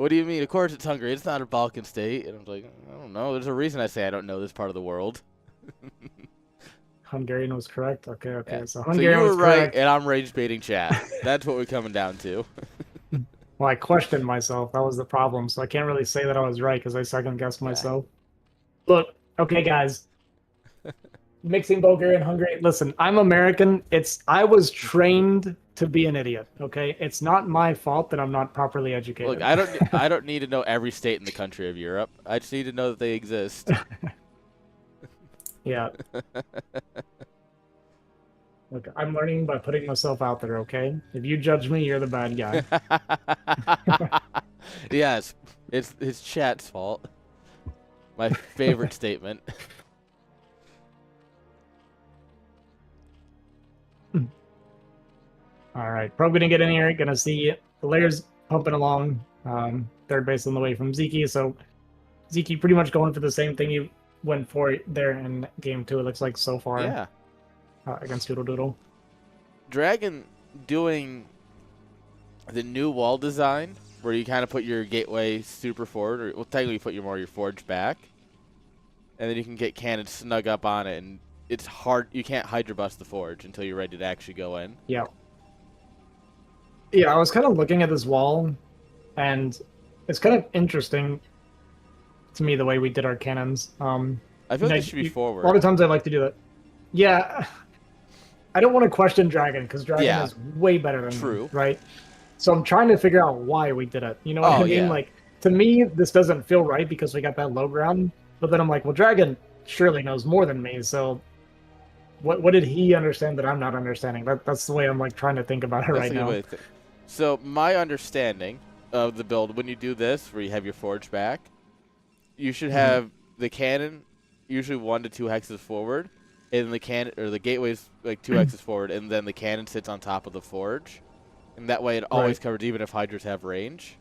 What do you mean? Of course it's Hungary. It's not a Balkan state. And I was like, I don't know. There's a reason I say I don't know this part of the world. Hungarian was correct. Okay. Yeah. So So Hungarian you were was right, correct. and I'm rage baiting chat. That's what we're coming down to. Well, I questioned myself. That was the problem. So I can't really say that I was right because I second guessed myself. Look, okay, guys. Mixing Bulgaria and Hungary. Listen, I'm American. I was trained to be an idiot. Okay, it's not my fault that I'm not properly educated. Look, I don't need to know every state in the country of Europe. I just need to know that they exist. Yeah. Look, I'm learning by putting myself out there. Okay, if you judge me, you're the bad guy. Yes, it's chat's fault. My favorite statement. All right, probe gonna get in here. Gonna see the layers pumping along. Third base on the way from Vyncke. So Vyncke pretty much going for the same thing you went for there in game 2. It looks like so far. Yeah. Against Doodle Doodle. Dragon doing the new wall design where you kind of put your gateway super forward, or well, technically you put your forge back, and then you can get cannons snug up on it, and it's hard. You can't Hydra bust the forge until you're ready to actually go in. Yeah. Yeah, I was kind of looking at this wall, and it's kind of interesting to me the way we did our cannons. I feel like it should be forward. A lot of times I like to do that. Yeah, I don't want to question Dragon because Dragon is way better than me, right? So I'm trying to figure out why we did it. You know what I mean? Yeah. Like, to me, this doesn't feel right because we got that low ground. But then I'm like, well, Dragon surely knows more than me. So what did he understand that I'm not understanding? That's the way I'm like trying to think about it right now. So my understanding of the build, when you do this, where you have your forge back, you should have the cannon usually 1 to 2 hexes forward, and the cannon or the gateway's like 2 hexes forward, and then the cannon sits on top of the forge, and that way it always covers, even if Hydras have range.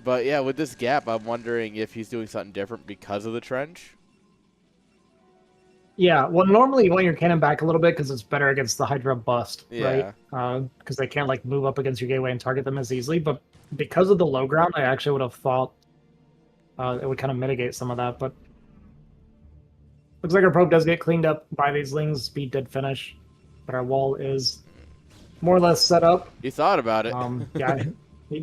But yeah, with this gap, I'm wondering if he's doing something different because of the trench. Yeah, well, normally you want your cannon back a little bit because it's better against the Hydra bust, Yeah. right? Because they can't like move up against your gateway and target them as easily. But because of the low ground, I actually would have thought it would kind of mitigate some of that. But looks like our probe does get cleaned up by these lings. Speed did finish, but our wall is more or less set up. He thought about it. Yeah, he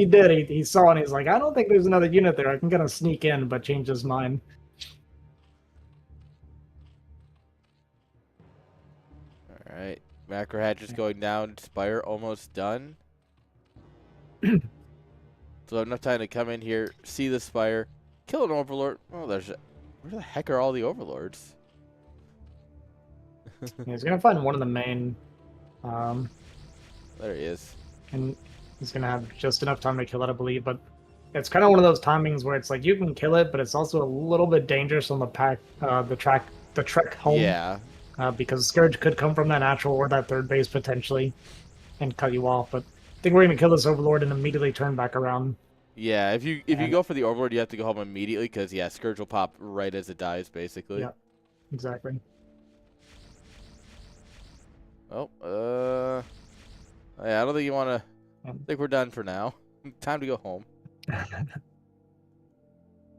did. He saw and he's like, I don't think there's another unit there. I can kind of sneak in, but change his mind. All right, Macro Hatch is going down. Spire almost done. So enough time to come in here, see the Spire, kill an Overlord. Oh, where the heck are all the Overlords? He's gonna find one of the main. There he is. And he's gonna have just enough time to kill it, I believe. But it's kind of one of those timings where it's like you can kill it, but it's also a little bit dangerous on the trek home. Yeah. Because Scourge could come from that natural or that third base potentially, and cut you off. But I think we're gonna kill this Overlord and immediately turn back around. Yeah, if you go for the Overlord, you have to go home immediately because Scourge will pop right as it dies, basically. Yeah, exactly. Oh, yeah, I don't think you want to. I think we're done for now. Time to go home.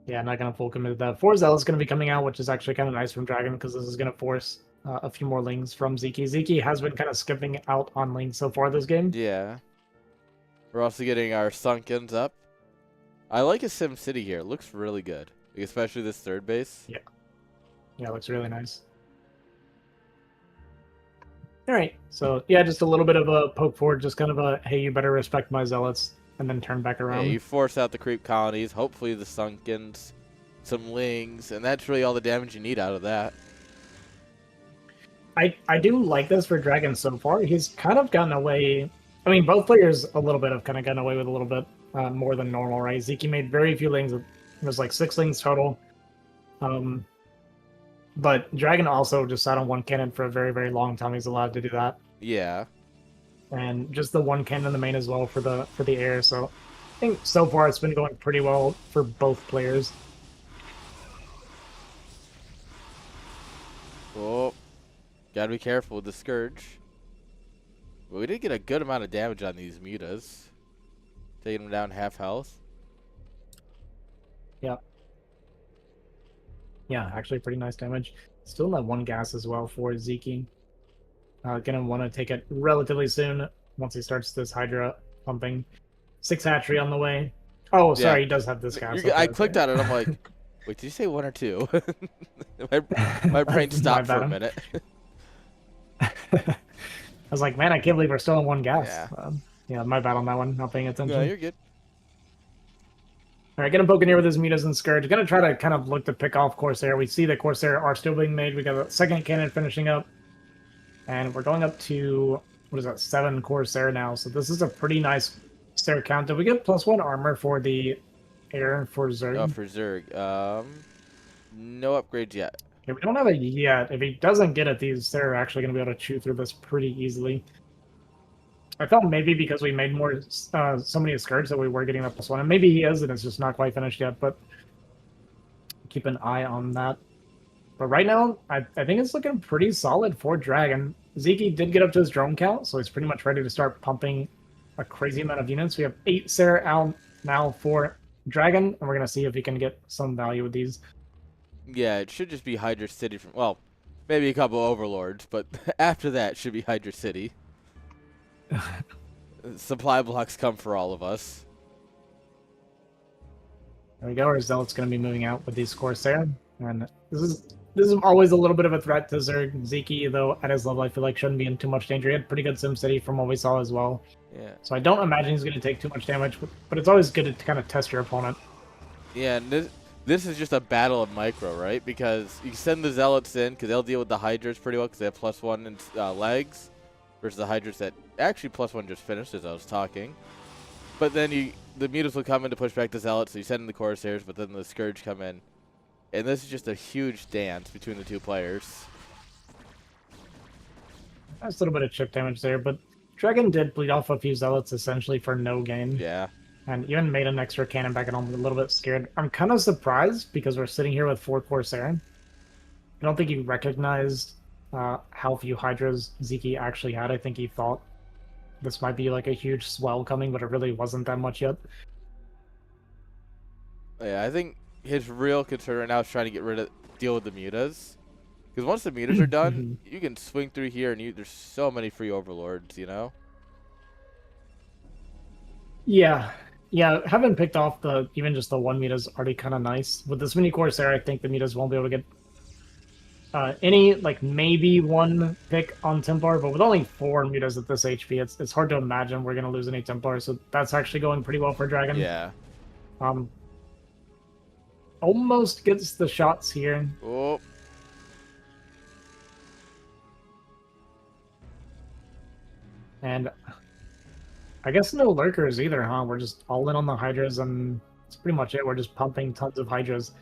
Yeah, I'm not gonna full commit to that. 4 Zeal is gonna be coming out, which is actually kind of nice from Dragon because this is gonna force a few more lings from Vyncke. Vyncke has been kind of skipping out on lings so far this game. Yeah. We're also getting our Sunkens up. I like his Sim City here. It looks really good, especially this third base. Yeah. Yeah, it looks really nice. All right, so yeah, just a little bit of a poke forward, just kind of a, hey, you better respect my zealots, and then turn back around. Yeah, you force out the creep colonies, hopefully the Sunkens, some lings, and that's really all the damage you need out of that. I do like this for Dragon so far. He's kind of gotten away. I mean, both players a little bit have kind of gotten away with a little bit more than normal, right? Vyncke made very few lings. It was like 6 lings total. But Dragon also just sat on 1 cannon for a very, very long time. He's allowed to do that. Yeah. And just the 1 cannon in the main as well for the air. So I think so far it's been going pretty well for both players. Oh, gotta be careful with the Scourge. But we did get a good amount of damage on these mutas. taking him down half health. Yeah. Yeah, actually pretty nice damage. Still in that 1 gas as well for Vyncke. Gonna want to take it relatively soon once he starts this Hydra pumping. 6 hatchery on the way. Oh, sorry, Yeah. he does have this gas. I clicked on it. I'm like, wait, did you say 1 or 2? my brain stopped for a minute. I was like, man, I can't believe we're still in 1 gas. Yeah. Yeah, my bad on that one. Not paying attention. No, you're good. All right, gonna poke in here with his Mutas and Scourge. Gonna try to kind of look to pick off Corsair. We see that Corsair are still being made. We got a second cannon finishing up. And we're going up to, what is that, 7 Corsair now. So this is a pretty nice Stair count. Did we get +1 armor for the air for Zerg? Oh, for Zerg. No upgrades yet. Yeah, we don't have it yet. If he doesn't get it, these Stair are actually going to be able to chew through this pretty easily. I felt maybe because we made more, so many Scourge that we were getting that +1. And maybe he is, and it's just not quite finished yet. But keep an eye on that. But right now, I think it's looking pretty solid for Dragon. Vyncke did get up to his drone count, so he's pretty much ready to start pumping a crazy amount of units. We have 8 Sarah out now for Dragon, and we're going to see if he can get some value with these. Yeah, it should just be Hydra City from, well, maybe a couple Overlords, but after that should be Hydra City. Supply blocks come for all of us. There we go. Our Zealot's going to be moving out with these Corsair, and this is always a little bit of a threat to Zerg. Vyncke, though, at his level, I feel like shouldn't be in too much danger. He had pretty good SimCity from what we saw as well. Yeah. So I don't imagine he's going to take too much damage, but it's always good to kind of test your opponent. Yeah, and this is just a battle of micro, right? Because you send the Zealots in, because they'll deal with the Hydras pretty well, because they have +1 in legs, versus the Hydras that actually +1 just finished as I was talking. But then the Mutas will come in to push back the Zealots, so you send in the Corsairs, but then the Scourge come in. And this is just a huge dance between the two players. That's a little bit of chip damage there, but Dragon did bleed off a few Zealots essentially for no gain. Yeah. And even made an extra cannon back at home. A little bit scared. I'm kind of surprised because we're sitting here with 4 Corsair. I don't think he recognized how few Hydras Vyncke actually had. I think he thought this might be like a huge swell coming, but it really wasn't that much yet. Yeah, I think his real concern right now is trying to deal with the Mutas. Because once the Mutas are done, you can swing through here and there's so many free Overlords, you know? Yeah. Yeah, having picked off even just the 1 Muta is already kind of nice. With this mini Corsair, I think the Mutas won't be able to get any, like, maybe 1 pick on Templar, but with only 4 Mutas at this HP, it's hard to imagine we're going to lose any Templar, so that's actually going pretty well for Dragon. Yeah. Almost gets the shots here. Oh. And I guess no lurkers either, huh? We're just all in on the Hydras, and that's pretty much it. We're just pumping tons of Hydras.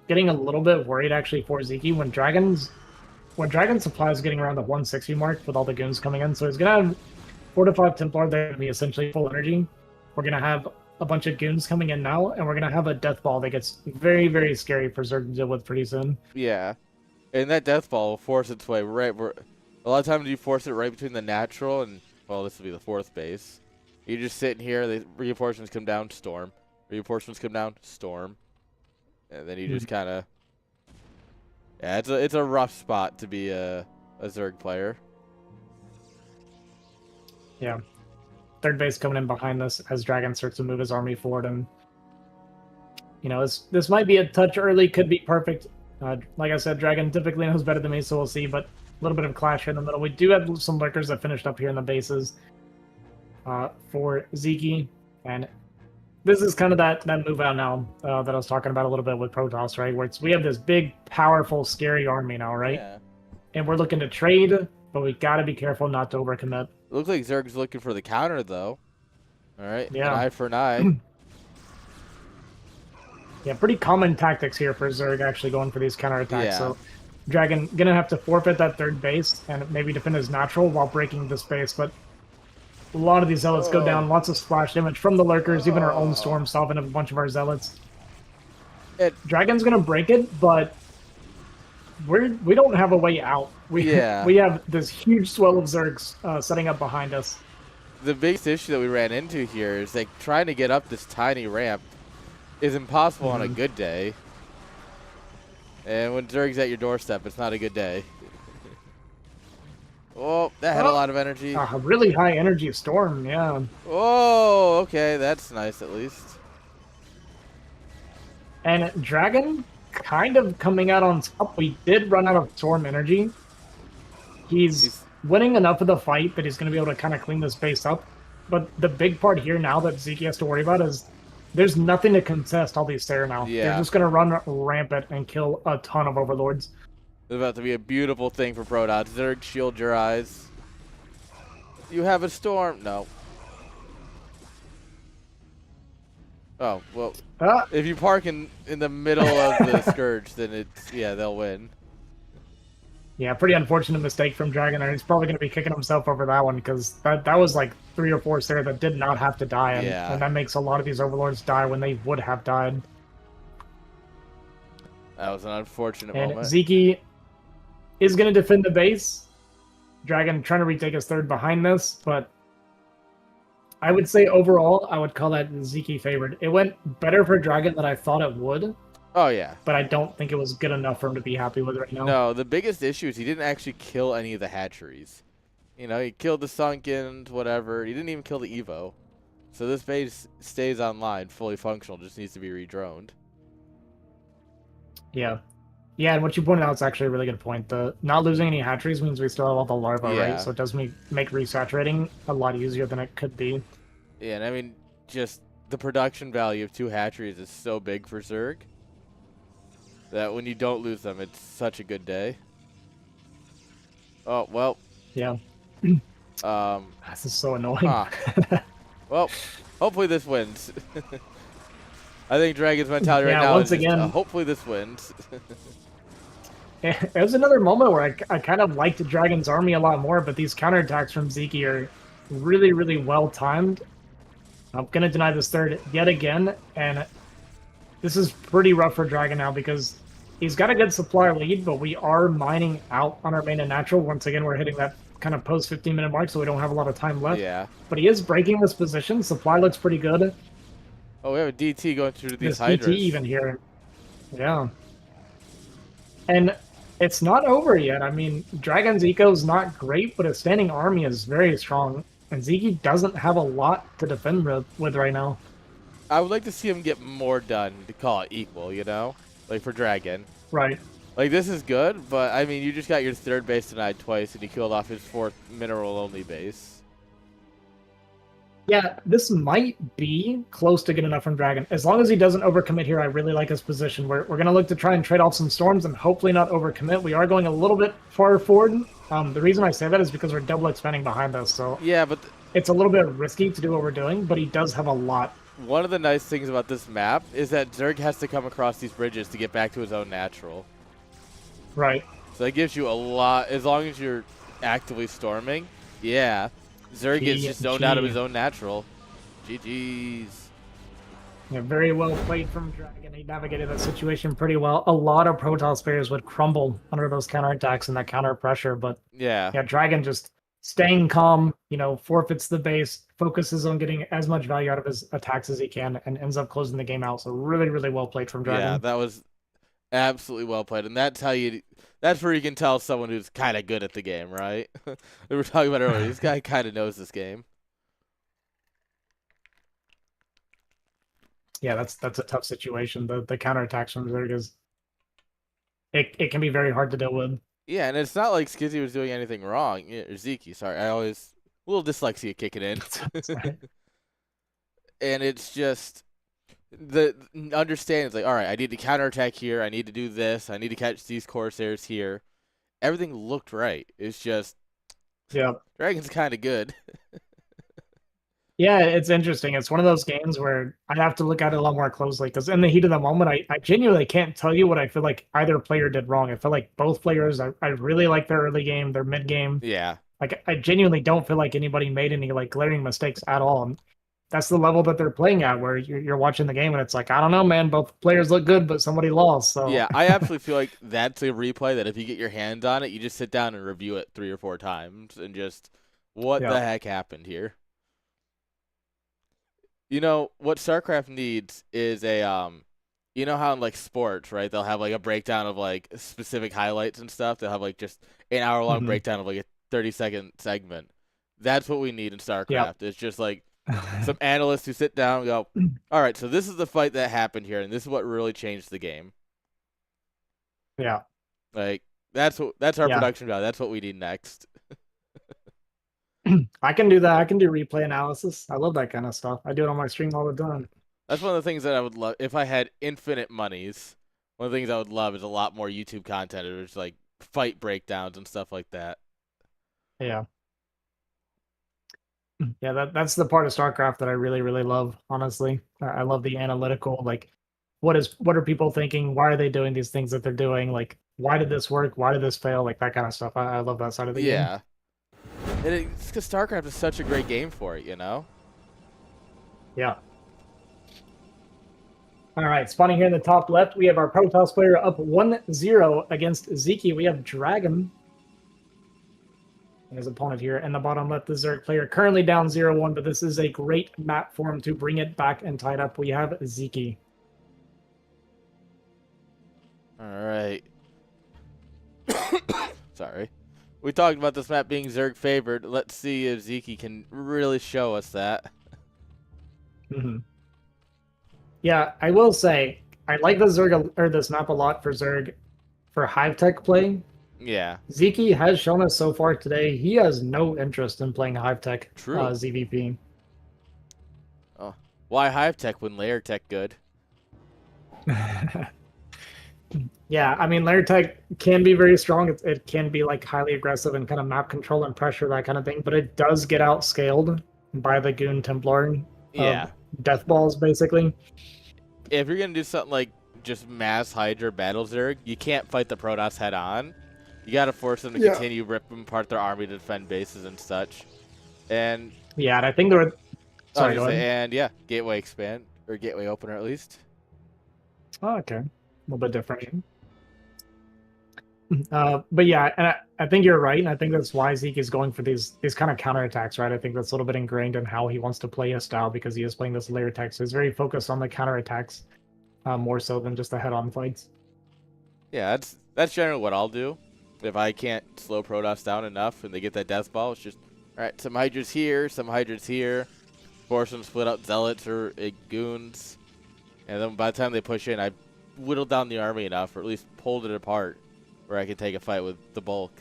Getting a little bit worried, actually, for Vyncke when Dragon supply is getting around the 160 mark with all the goons coming in. So he's going to have 4 to 5 Templar. They're going to be essentially full energy. We're going to have a bunch of goons coming in now, and we're going to have a death ball that gets very, very scary for Zerg to deal with pretty soon. Yeah. And that death ball will force its way right where... A lot of times you force it right between the natural and... Well, this will be the 4th base. You're just sitting here, the reinforcements come down, storm. Reinforcements come down, storm. And then you just kind of... Yeah, it's a rough spot to be a Zerg player. Yeah. 3rd base coming in behind this as Dragon starts to move his army forward, and you know, this might be a touch early, could be perfect. Like I said, Dragon typically knows better than me, so we'll see, but a little bit of clash here in the middle. We do have some lurkers that finished up here in the bases for Vyncke, and this is kind of that move out now that I was talking about a little bit with Protoss, right? Where we have this big, powerful, scary army now, right? Yeah. And we're looking to trade, but we got to be careful not to overcommit. Looks like Zerg's looking for the counter, though. All right, yeah. An eye for an eye. Yeah, pretty common tactics here for Zerg actually going for these counterattacks. Yeah. So Dragon gonna have to forfeit that 3rd base and maybe defend his natural while breaking the space, but a lot of these Zealots go down, lots of splash damage from the lurkers, even our own storm stopping a bunch of our Zealots. Dragon's gonna break it, but we don't have a way out. We have this huge swell of Zergs setting up behind us. the biggest issue that we ran into here is like trying to get up this tiny ramp is impossible on a good day. And when Zerg's at your doorstep, it's not a good day. Oh, that had a lot of energy. A really high energy storm, yeah. Oh, okay, that's nice at least. And Dragon kind of coming out on top. We did run out of storm energy. He's winning enough of the fight that he's going to be able to kind of clean this base up. But the big part here now that Vyncke has to worry about is there's nothing to contest all these Sarah now. Yeah. They're just going to run rampant and kill a ton of Overlords. It's about to be a beautiful thing for Protoss. Zerg, shield your eyes. You have a storm. No. Oh, well, if you park in the middle of the Scourge, then it's, yeah, they'll win. Yeah, pretty unfortunate mistake from Dragon, and he's probably going to be kicking himself over that one, because that was like 3 or 4 Sarah that did not have to die, and that makes a lot of these Overlords die when they would have died. That was an unfortunate moment. And Vyncke is going to defend the base. Dragon trying to retake his third behind this, but I would say overall, I would call that Vyncke favored. It went better for Dragon than I thought it would. Oh, yeah. But I don't think it was good enough for him to be happy with right now. No, the biggest issue is he didn't actually kill any of the hatcheries. You know, he killed the Sunkens, whatever. He didn't even kill the Evo. So this base stays online, fully functional, just needs to be redroned. Yeah. Yeah, and what you pointed out is actually a really good point. The not losing any hatcheries means we still have all the larvae, right? So it does make resaturating a lot easier than it could be. Yeah, and I mean, just the production value of 2 hatcheries is so big for Zerg that when you don't lose them, it's such a good day. Oh, well. Yeah. This is so annoying. Well, hopefully this wins. I think Dragon's mentality right now once is again, just, hopefully this wins. It was another moment where I kind of liked Dragon's army a lot more, but these counterattacks from Vyncke are really, really well timed. I'm going to deny this third yet again, and this is pretty rough for Dragon now because he's got a good supply lead, but we are mining out on our main and natural. Once again, we're hitting that kind of post 15-minute mark, so we don't have a lot of time left. Yeah. But he is breaking this position. Supply looks pretty good. Oh, we have a DT going through these this hydras. DT even here. Yeah. And it's not over yet. I mean, Dragon's eco is not great, but his standing army is very strong. And Vyncke doesn't have a lot to defend with right now. I would like to see him get more done to call it equal, you know? Like for Dragon. Right. Like, this is good, but, I mean, you just got your third base denied twice, and you killed off his 4th mineral-only base. Yeah, this might be close to good enough from Dragon. As long as he doesn't overcommit here, I really like his position. We're going to look to try and trade off some storms and hopefully not overcommit. We are going a little bit far forward. The reason I say that is because we're double expanding behind us. So yeah, but it's a little bit risky to do what we're doing, but he does have a lot. One of the nice things about this map is that Zerg has to come across these bridges to get back to his own natural. Right. So that gives you a lot, as long as you're actively storming. Yeah. Zerg gets just zoned out of his own natural. GG's. Yeah, very well played from Dragon. He navigated that situation pretty well. A lot of Protoss players would crumble under those counterattacks and that counter pressure, but yeah, Dragon just staying calm, you know, forfeits the base, focuses on getting as much value out of his attacks as he can, and ends up closing the game out. So really, really well played from Dragon. Yeah, that was absolutely well played, and that's where you can tell someone who's kind of good at the game, right? We were talking about earlier. This guy kind of knows this game. Yeah, that's a tough situation. The counterattacks from Zerg is it can be very hard to deal with. Yeah, and it's not like Skizzy was doing anything wrong. Yeah, or Vyncke, sorry. I always a little dyslexia kicking in. And it's just the understanding is like, all right, I need to counterattack here. I need to do this. I need to catch these Corsairs here. Everything looked right. It's just, Dragon's kind of good. Yeah, it's interesting. It's one of those games where I have to look at it a lot more closely because in the heat of the moment, I genuinely can't tell you what I feel like either player did wrong. I feel like both players, I really like their early game, their mid game. Yeah. Like, I genuinely don't feel like anybody made any like glaring mistakes at all. And that's the level that they're playing at, where you're watching the game and it's like, I don't know, man, both players look good, but somebody lost. So yeah, I absolutely feel like that's a replay that if you get your hands on it, you just sit down and review it 3 or 4 times and just, what the heck happened here? You know what StarCraft needs is a you know how in like sports, right? They'll have like a breakdown of like specific highlights and stuff. They'll have like just an hour-long breakdown of like a 30-second segment. That's what we need in Yep. StarCraft. It's just like some analysts who sit down and go, "All right, so this is the fight that happened here, and this is what really changed the game." Yeah. Like that's our Yeah. production value. That's what we need next. I can do that. I can do replay analysis. I love that kind of stuff. I do it on my stream all the time. That's one of the things that I would love if I had infinite monies. One of the things I would love is a lot more YouTube content. It was like fight breakdowns and stuff like that. Yeah. Yeah, that's the part of StarCraft that I really, really love, honestly. I love the analytical, like what are people thinking? Why are they doing these things that they're doing? Like, why did this work? Why did this fail? Like that kind of stuff. I love that side of the game. Yeah. And it's because StarCraft is such a great game for it, you know? Yeah. All right, spawning here in the top left, we have our Protoss player up 1-0 against Vyncke. We have Dragon, his opponent here. In the bottom left, the Zerg player currently down 0-1, but this is a great map for him to bring it back and tie it up. We have Vyncke. All right. Sorry. We talked about this map being Zerg favored. Let's see if Vyncke can really show us that. Yeah, I will say I like the Zerg or this map a lot for Zerg for hive tech play. Yeah. Vyncke has shown us so far today he has no interest in playing hive tech ZVP. Oh, why hive tech when layer tech good? Yeah, I mean, layer tech can be very strong. It can be like highly aggressive and kind of map control and pressure, that kind of thing. But it does get outscaled by the Goon Templar. Yeah. Death balls, basically. If you're gonna do something like just mass Hydra battle Zerg, you can't fight the Protoss head on. You gotta force them to continue ripping apart their army to defend bases and such. And yeah, and I think there were. Sorry, go ahead. And yeah, gateway expand or gateway opener at least. Oh, okay, a little bit different. But yeah, and I think you're right, and I think that's why Zeke is going for these kind of counterattacks, right? I think that's a little bit ingrained in how he wants to play his style because he is playing this layer attack, so he's very focused on the counterattacks more so than just the head-on fights. Yeah, that's generally what I'll do. If I can't slow Protoss down enough and they get that death ball, it's just, all right, some Hydras here, force them to split out Zealots or Goons, and then by the time they push in, I whittled down the army enough, or at least pulled it apart, where I could take a fight with the bulk.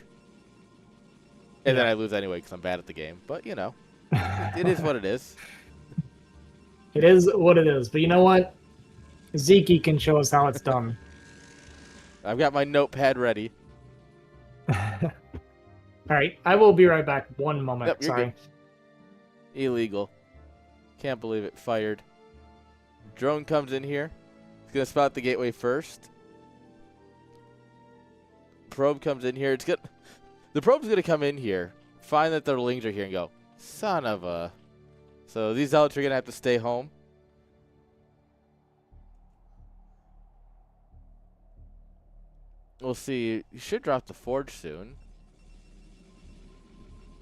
And then I lose anyway because I'm bad at the game. But, you know, it is what it is. It is what it is. But you know what? Vyncke can show us how it's done. I've got my notepad ready. All right, I will be right back. One moment. Yep, Sorry. Good. Illegal. Can't believe it. Fired. Drone comes in here. He's going to spot the gateway first. Probe comes in here. It's good. The probe's going to come in here, find that their lings are here, and go, son of a. So these Zealots are going to have to stay home. We'll see. You should drop the Forge soon.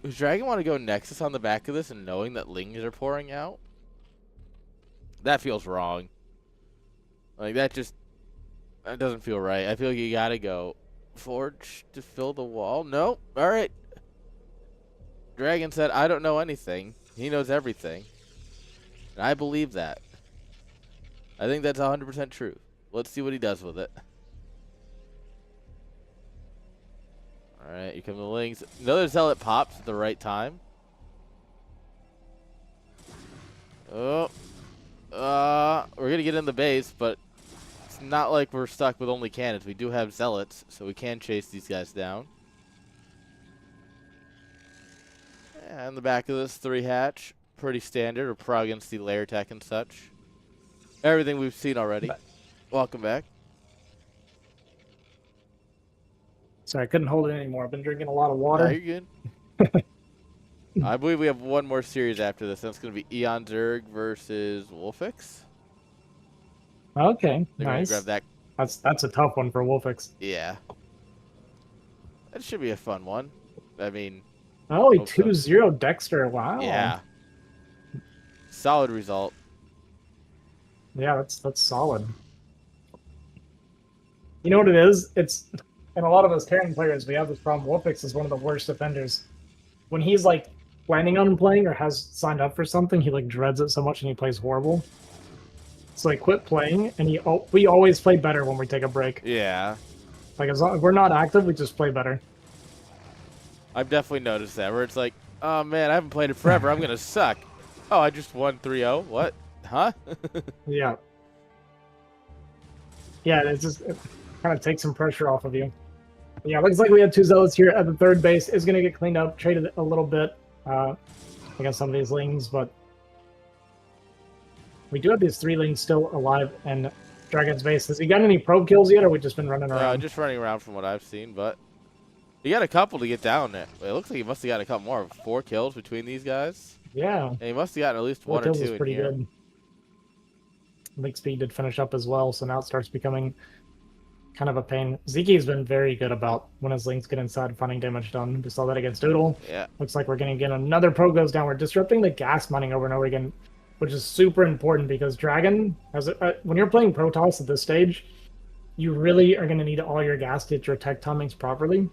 Does Dragon want to go Nexus on the back of this and knowing that lings are pouring out? That feels wrong. Like, that doesn't feel right. I feel like you got to go Forge to fill the wall. Nope. All right. Dragon said, I don't know anything. He knows everything. And I believe that. I think that's 100% true. Let's see what he does with it. All right, here come the lings. Another Zealot pops at the right time. Oh. We're going to get in the base, but it's not like we're stuck with only cannons. We do have Zealots, so we can chase these guys down. And the back of this 3-hatch, pretty standard, or pro against the layer tech and such. Everything we've seen already. Welcome back. Sorry, I couldn't hold it anymore. I've been drinking a lot of water. No, you're good. I believe we have one more series after this. That's going to be Eon Zerg versus Wolfix. Okay, They're nice. Grab that. That's a tough one for Wolfix. Yeah. That should be a fun one. I mean... Oh, 2-0 Dexter. Wow. Yeah. Solid result. Yeah, that's solid. You know what it is? It's and a lot of us Terran players, we have this problem. Wolfix is one of the worst defenders. When he's like planning on playing or has signed up for something, he like dreads it so much and he plays horrible. So like quit playing, and we always play better when we take a break. Yeah. Like as long as we're not active, we just play better. I've definitely noticed that, where it's like, oh man, I haven't played it forever. I'm gonna suck. Oh, I just won 3-0. What? Huh? Yeah. Yeah, it kind of takes some pressure off of you. Yeah, looks like we have 2 zealots here at the third base. Is going to get cleaned up, traded a little bit against some of these lings, but we do have these 3 lings still alive in Dragon's base. Has he got any probe kills yet, or we just been running around? Just running around from what I've seen, but he got a couple to get down there. It looks like he must have got a couple more. 4 kills between these guys. Yeah. And he must have gotten at least 4 1 or kills 2 is pretty in here. good. Link speed did finish up as well, so now it starts becoming kind of a pain. Zyncke's been very good about when his links get inside finding damage done. We saw that against Doodle. Yeah. Looks like we're going to get another probe goes down. We're disrupting the gas mining over and over again, which is super important because Dragon, when you're playing Protoss at this stage, you really are going to need all your gas to hit your tech timings properly.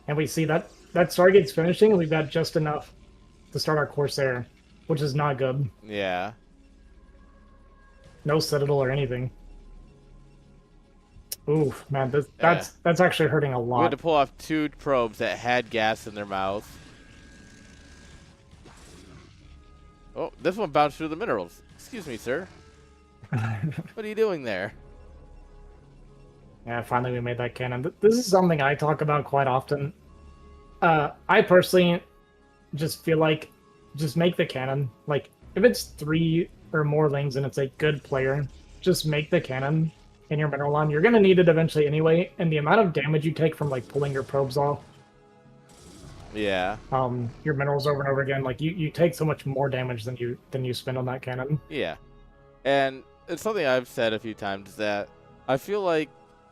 And we see that Stargate's finishing, and we've got just enough to start our Corsair, which is not good. Yeah. No Citadel or anything. Oof, man, that's actually hurting a lot. We had to pull off 2 probes that had gas in their mouth. Oh, this one bounced through the minerals. Excuse me, sir. What are you doing there? Yeah, finally we made that cannon. This is something I talk about quite often. I personally just feel like just make the cannon. Like, if it's 3 or more lings and it's a good player, just make the cannon in your mineral line. You're going to need it eventually anyway, and the amount of damage you take from like pulling your probes off, Yeah. your minerals over and over again, like you take so much more damage than you spend on that cannon. Yeah. And it's something I've said a few times that I feel like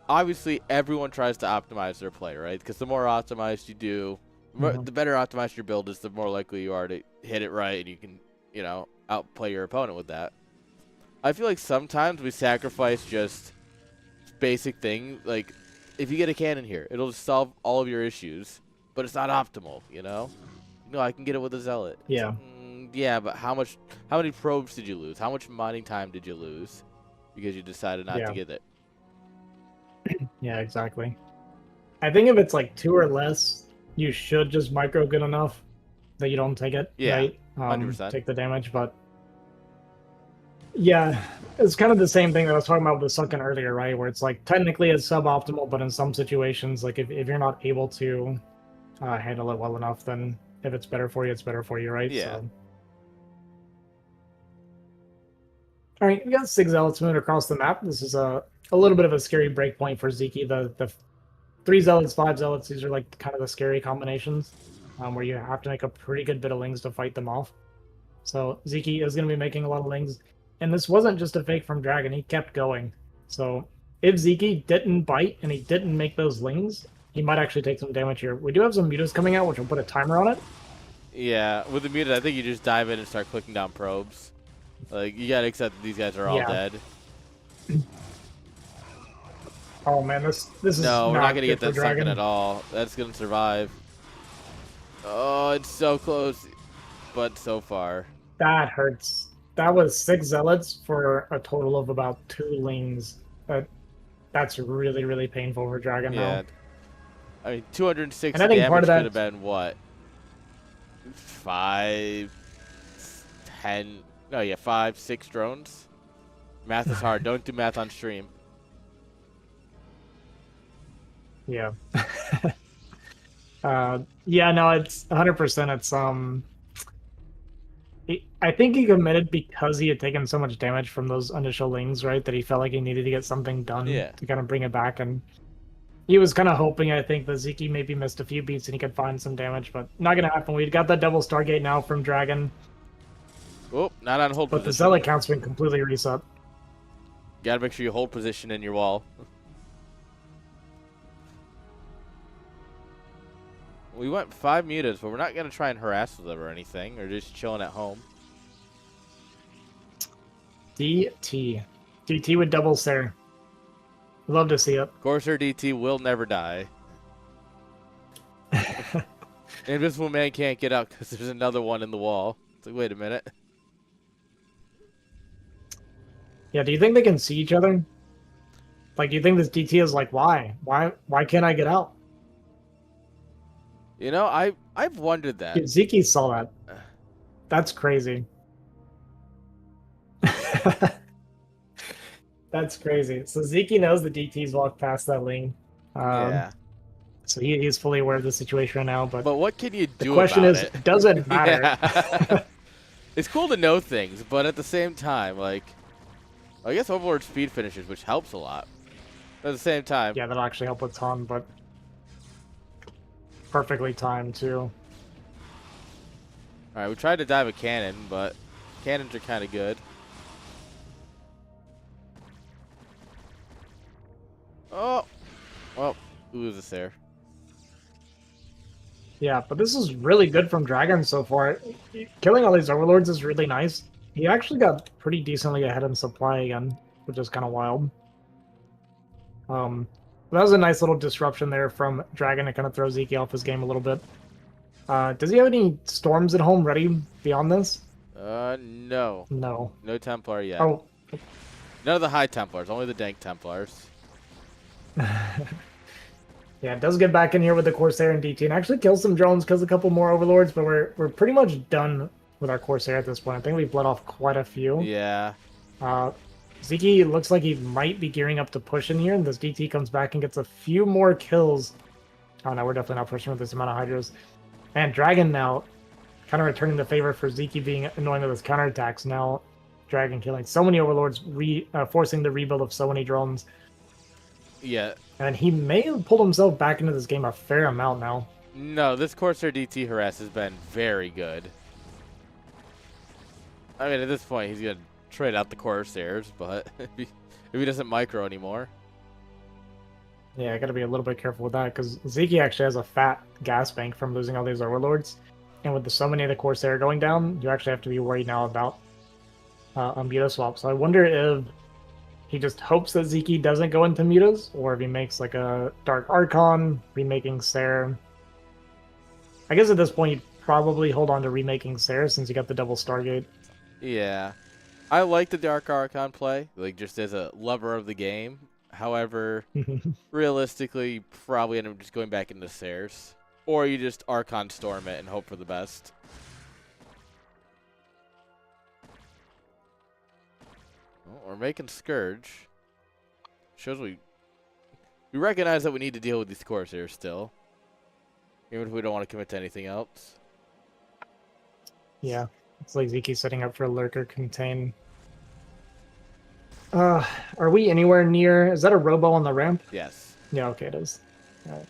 obviously everyone tries to optimize their play, right? Because the more optimized you do, the better optimized your build is, the more likely you are to hit it right, and you can, outplay your opponent with that. I feel like sometimes we sacrifice just basic thing, like if you get a cannon here, it'll just solve all of your issues, but it's not optimal, No, I can get it with a zealot. Yeah. Yeah, but how many probes did you lose? How much mining time did you lose because you decided not to get it? Yeah, exactly. I think if it's like 2 or less, you should just micro good enough that you don't take it. Yeah, right? 100%. Take the damage, but yeah, it's kind of the same thing that I was talking about with the Sunken earlier, right? Where it's like technically it's suboptimal, but in some situations, like if you're not able to handle it well enough, then if it's better for you, it's better for you, right? Yeah. So... All right, we got 6 zealots moving across the map. This is a little bit of a scary breakpoint for Vyncke. The 3 zealots, 5 zealots, these are like kind of the scary combinations where you have to make a pretty good bit of lings to fight them off. So Vyncke is going to be making a lot of lings. And this wasn't just a fake from Dragon, he kept going. So if Vyncke didn't bite and he didn't make those lings, he might actually take some damage here. We do have some mutas coming out, which will put a timer on it. Yeah, with the muted, I think you just dive in and start clicking down probes. Like, you gotta accept that these guys are all dead. Oh man, this is no, we're not gonna get that Dragon Sunken at all. That's gonna survive. Oh, it's so close, but so far. That hurts. That was 6 zealots for a total of about 2 lings. That's really, really painful for Dragon now. I mean, 260 and I think damage part of that could have been, what? 5, 10... No, yeah, 5, 6 drones. Math is hard. Don't do math on stream. Yeah. Yeah, no, it's 100%. It's I think he committed because he had taken so much damage from those initial lings, right? That he felt like he needed to get something done to kind of bring it back, and he was kind of hoping, I think, that Vyncke maybe missed a few beats and he could find some damage, but not gonna happen. We've got that double Stargate now from Dragon. Oh, not on hold but position. The zealot count's been completely reset. Gotta make sure you hold position in your wall. We went 5 mutas, but we're not gonna try and harass them or anything, or just chilling at home. DT. DT with double Sarah. Love to see it. Corsair DT will never die. Invisible Man can't get out because there's another one in the wall. It's like, wait a minute. Yeah, do you think they can see each other? Like, do you think this DT is like, why? Why can't I get out? You know, I've wondered that. Dude, Zeke saw that. That's crazy. That's crazy. So Zeke knows the DT's walked past that lane. Yeah. So he's fully aware of the situation right now. But what can you do the question about is, it? does it matter? Yeah. It's cool to know things, but at the same time, like, I guess Overlord speed finishes, which helps a lot. At the same time. Yeah, that'll actually help a ton, but perfectly timed, too. Alright, we tried to dive a cannon, but cannons are kind of good. Oh! Well, we lose this there. Yeah, but this is really good from Dragon so far. Killing all these Overlords is really nice. He actually got pretty decently ahead in supply again, which is kind of wild. That was a nice little disruption there from Dragon to kind of throw Zeke off his game a little bit. Does he have any Storms at home ready beyond this? No. No. No Templar yet. Oh. None of the high Templars, only the dank Templars. Yeah, it does get back in here with the Corsair and DT and actually kills some drones, kills a couple more Overlords, but we're pretty much done with our Corsair at this point. I think we've bled off quite a few. Yeah. Zeke looks like he might be gearing up to push in here, and this DT comes back and gets a few more kills. Oh no, we're definitely not pushing with this amount of Hydras. And Dragon now kind of returning the favor for Zeke being annoying with his counterattacks. Now Dragon killing so many Overlords, forcing the rebuild of so many drones. Yeah. And he may have pulled himself back into this game a fair amount now. No, this Corsair DT harass has been very good. I mean, at this point, he's going to trade out the Corsairs, but if he doesn't micro anymore. Yeah, I got to be a little bit careful with that, because Zeke actually has a fat gas bank from losing all these Overlords. And with so many of the Corsair going down, you actually have to be worried now about a Muta swap. So I wonder if he just hopes that Zeke doesn't go into Mutas, or if he makes like a Dark Archon, remaking Sarah. I guess at this point, he'd probably hold on to remaking Sarah since he got the double Stargate. Yeah. I like the Dark Archon play, like just as a lover of the game. However, realistically, you probably end up just going back into Sarah's. Or you just Archon Storm it and hope for the best. Well, we're making Scourge. Shows we recognize that we need to deal with these Corsairs still. Even if we don't want to commit to anything else. Yeah. It's like Zeke's setting up for a Lurker Contain. Are we anywhere near... Is that a Robo on the ramp? Yes. Yeah, okay, it is. Alright.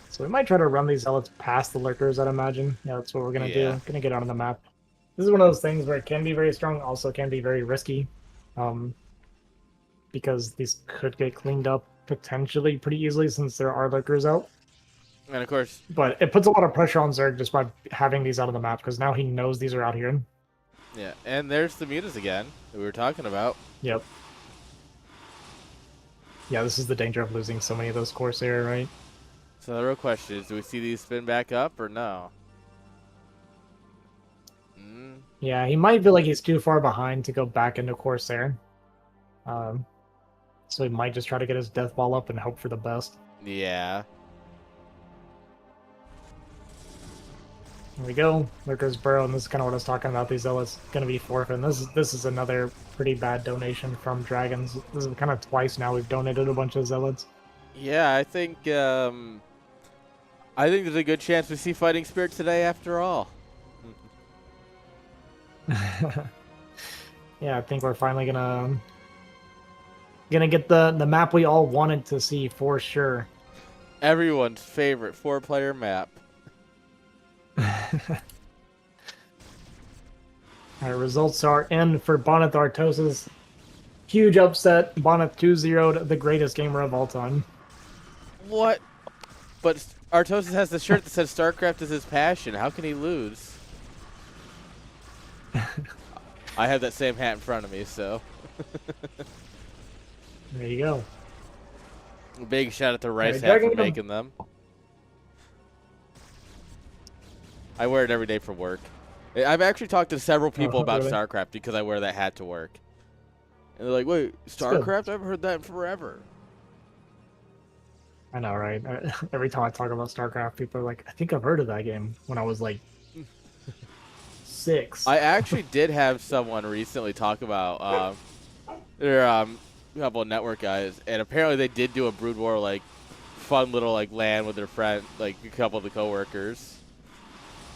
So we might try to run these Zealots past the Lurkers, I'd imagine. Yeah, that's what we're going to do. Going to get on the map. This is one of those things where it can be very strong, also can be very risky. Because these could get cleaned up potentially pretty easily since there are Lurkers out. And of course... But it puts a lot of pressure on Zerg just by having these out of the map, because now he knows these are out here. Yeah, and there's the Mutas again that we were talking about. Yep. Yeah, this is the danger of losing so many of those Corsair, right? So the real question is, do we see these spin back up or no? Yeah, he might feel like he's too far behind to go back into Corsair. So he might just try to get his death ball up and hope for the best. Yeah. Here we go. Lurker's Burrow, and this is kind of what I was talking about. These Zealots going to be forfeit. And this is another pretty bad donation from Dragons. This is kind of twice now we've donated a bunch of Zealots. Yeah, I think there's a good chance we see Fighting Spirit today after all. Yeah, I think we're finally gonna get the map we all wanted to see for sure. Everyone's favorite 4-player map. Alright, results are in for Bonnet Artosis. Huge upset. Bonnet 2-0'd the greatest gamer of all time. What? But Artosis has the shirt that says StarCraft is his passion. How can he lose? I have that same hat in front of me, so. There you go. Big shout out to Rice Right, Hat for making them. I wear it every day for work. I've actually talked to several people about really? StarCraft because I wear that hat to work. And they're like, wait, StarCraft? I haven't heard that in forever. I know, right? Every time I talk about StarCraft, people are like, I think I've heard of that game when I was like 6. I actually did have someone recently talk about they're a couple of network guys, and apparently they did do a Brood War like fun little like LAN with their friend, like a couple of the coworkers.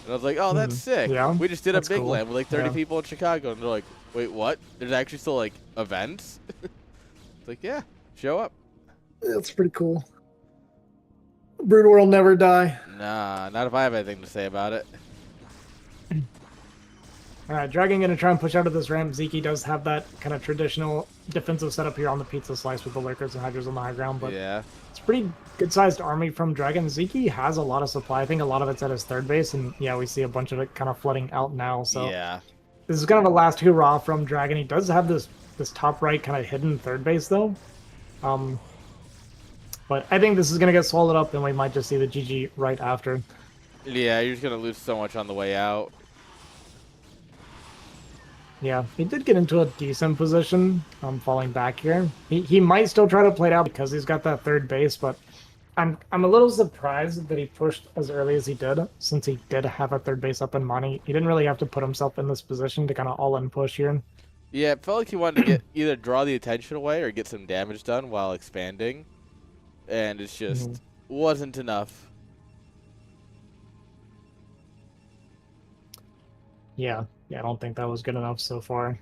And I was like, oh, that's sick. Yeah, We just did a big cool. LAN with like 30 people in Chicago, and they're like, wait, what? There's actually still like events? It's like, yeah, show up. That's pretty cool. Brood War will never die. Nah, not if I have anything to say about it. Alright, Dragon gonna try and push out of this ramp. Vyncke does have that kind of traditional defensive setup here on the pizza slice with the lurkers and hydras on the high ground, but yeah, it's a pretty good-sized army from Dragon. Vyncke has a lot of supply. I think a lot of it's at his third base, and yeah, we see a bunch of it kind of flooding out now. So yeah, this is kind of the last hurrah from Dragon. He does have this top right kind of hidden third base though. But I think this is gonna get swallowed up, and we might just see the GG right after. yeah. You're just gonna lose so much on the way out. Yeah, he did get into a decent position, falling back here. He might still try to play it out because he's got that third base, but I'm a little surprised that he pushed as early as he did, since he did have a third base up and money. He didn't really have to put himself in this position to kind of all-in push here. Yeah, it felt like he wanted to get either draw the attention away or get some damage done while expanding, and it's just wasn't enough. Yeah, I don't think that was good enough so far.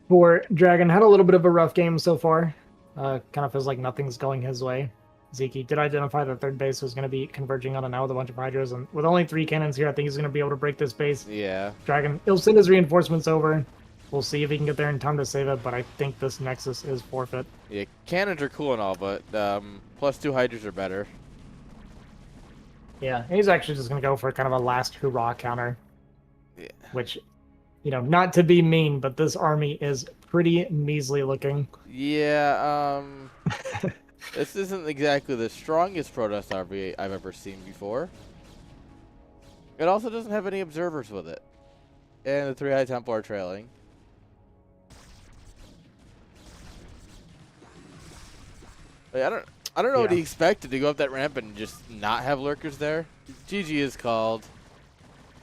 For Dragon, had a little bit of a rough game so far. Kind of feels like nothing's going his way. Vyncke did identify that third base was going to be converging on it now with a bunch of hydras, and with only 3 cannons here, I think he's going to be able to break this base. Yeah. Dragon, he'll send his reinforcements over. We'll see if he can get there in time to save it, but I think this Nexus is forfeit. Yeah, cannons are cool and all, but +2 hydras are better. Yeah, he's actually just going to go for kind of a last hurrah counter. Yeah. Which, you know, not to be mean, but this army is pretty measly looking. Yeah, this isn't exactly the strongest Protest army I've ever seen before. It also doesn't have any observers with it. And the 3 High Temple are trailing. Like, I don't know what he expected, to go up that ramp and just not have lurkers there. GG is called.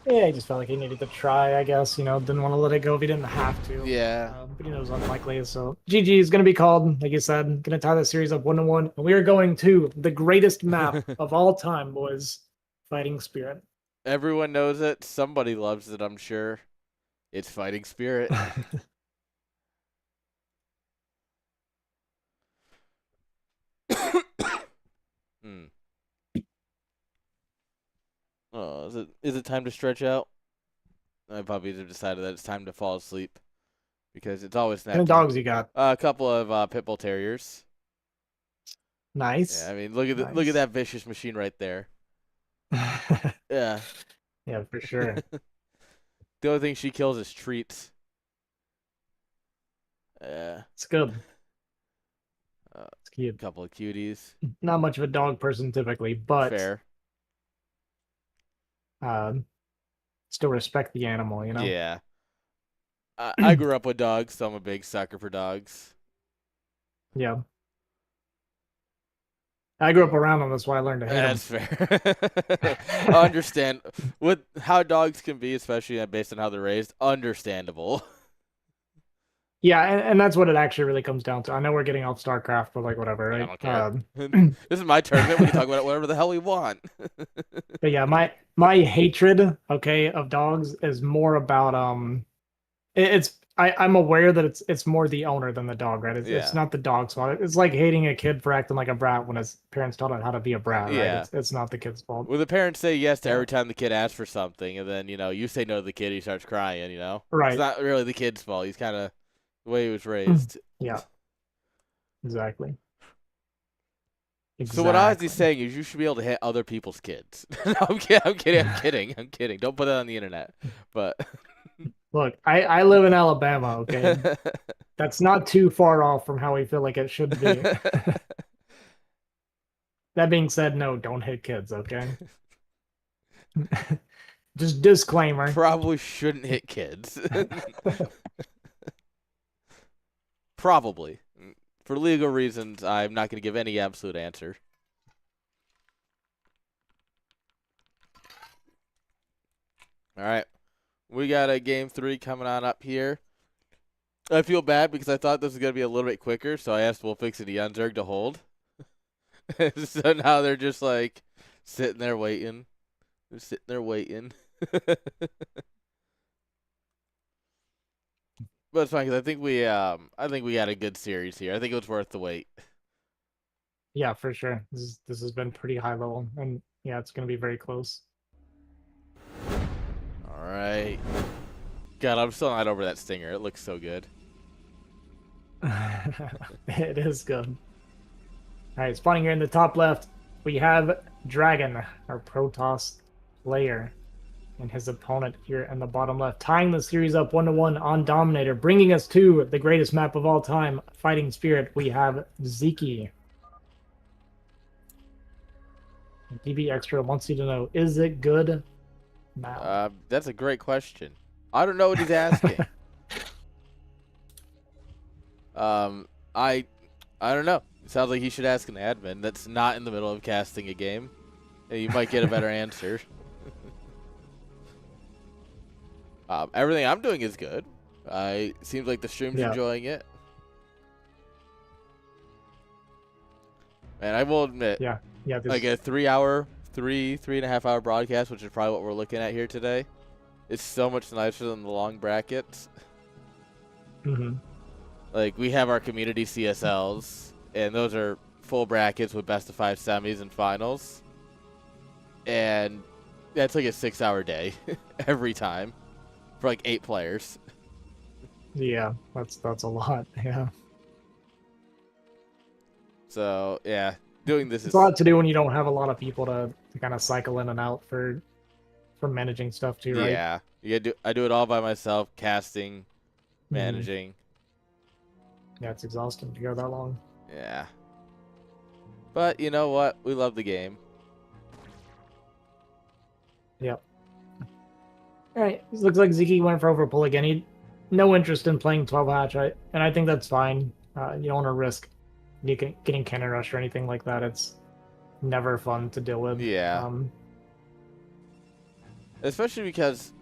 Yeah, he just felt like he needed to try, I guess. You know, didn't want to let it go if he didn't have to. Yeah. But he knows unlikely, so GG is going to be called, like you said. Going to tie the series up 1-1. And we are going to the greatest map of all time, boys. Fighting Spirit. Everyone knows it. Somebody loves it, I'm sure. It's Fighting Spirit. Oh, is it time to stretch out? My puppies have decided that it's time to fall asleep because it's always nap How many dogs you got? A couple of pit bull terriers. Nice. Yeah, I mean, look at that vicious machine right there. Yeah. Yeah, for sure. The only thing she kills is treats. Yeah. It's good. It's cute. A couple of cuties. Not much of a dog person typically, but fair. Still respect the animal, you know? Yeah. I grew up with dogs, so I'm a big sucker for dogs. Yeah. I grew up around them, that's why I learned to hate them. Fair. I understand with how dogs can be, especially based on how they're raised. Understandable. Yeah, and that's what it actually really comes down to. I know we're getting off StarCraft, but like whatever, right? I don't care. This is my tournament. We can talk about whatever the hell we want. But yeah, my hatred, okay, of dogs is more about I'm aware that it's more the owner than the dog, right? It's not the dog's fault. It's like hating a kid for acting like a brat when his parents taught him how to be a brat, right? Yeah. It's not the kid's fault. Well, the parents say yes to every time the kid asks for something, and then, you say no to the kid, he starts crying, Right. It's not really the kid's fault. He's kind of the way he was raised. Yeah. Exactly. So what I was saying is you should be able to hit other people's kids. No, I'm kidding. Don't put that on the internet. But look, I live in Alabama, okay? That's not too far off from how we feel like it should be. That being said, no, don't hit kids, okay? Just disclaimer. Probably shouldn't hit kids. Probably. For legal reasons, I'm not going to give any absolute answer. All right. We got a game 3 coming on up here. I feel bad because I thought this was going to be a little bit quicker, so I asked Wolfix and Janzerg to hold. So now they're just like sitting there waiting. They're sitting there waiting. But it's fine because I think we got a good series here. I think it was worth the wait. Yeah, for sure. This has been pretty high level, and yeah, it's going to be very close. All right. God, I'm still not over that stinger. It looks so good. It is good. All right, spawning here in the top left, we have Dragon, our Protoss player, and his opponent here in the bottom left, tying the series up 1-1 on Dominator, bringing us to the greatest map of all time, Fighting Spirit. We have Vyncke. DB Extra wants you to know, is it good now? That's a great question. I don't know what he's asking. I don't know. It sounds like he should ask an admin that's not in the middle of casting a game. And you might get a better answer. Everything I'm doing is good. Seems like the stream's enjoying it. And I will admit, like a 3.5 hour broadcast, which is probably what we're looking at here today, is so much nicer than the long brackets. Mm-hmm. Like, we have our community CSLs, and those are full brackets with best of 5 semis and finals. And that's like a 6-hour day every time for like 8 players. Yeah, that's a lot. Yeah. So yeah, doing this is a lot to do when you don't have a lot of people to kind of cycle in and out for managing stuff too, right? Yeah, I do it all by myself, casting, managing. Yeah, it's exhausting to go that long. Yeah. But you know what? We love the game. Yep. All right. It looks like Vyncke went for overpull again. He no interest in playing 12 hatch, and I think that's fine. You don't want to risk getting cannon rush or anything like that. It's never fun to deal with. Yeah. Especially because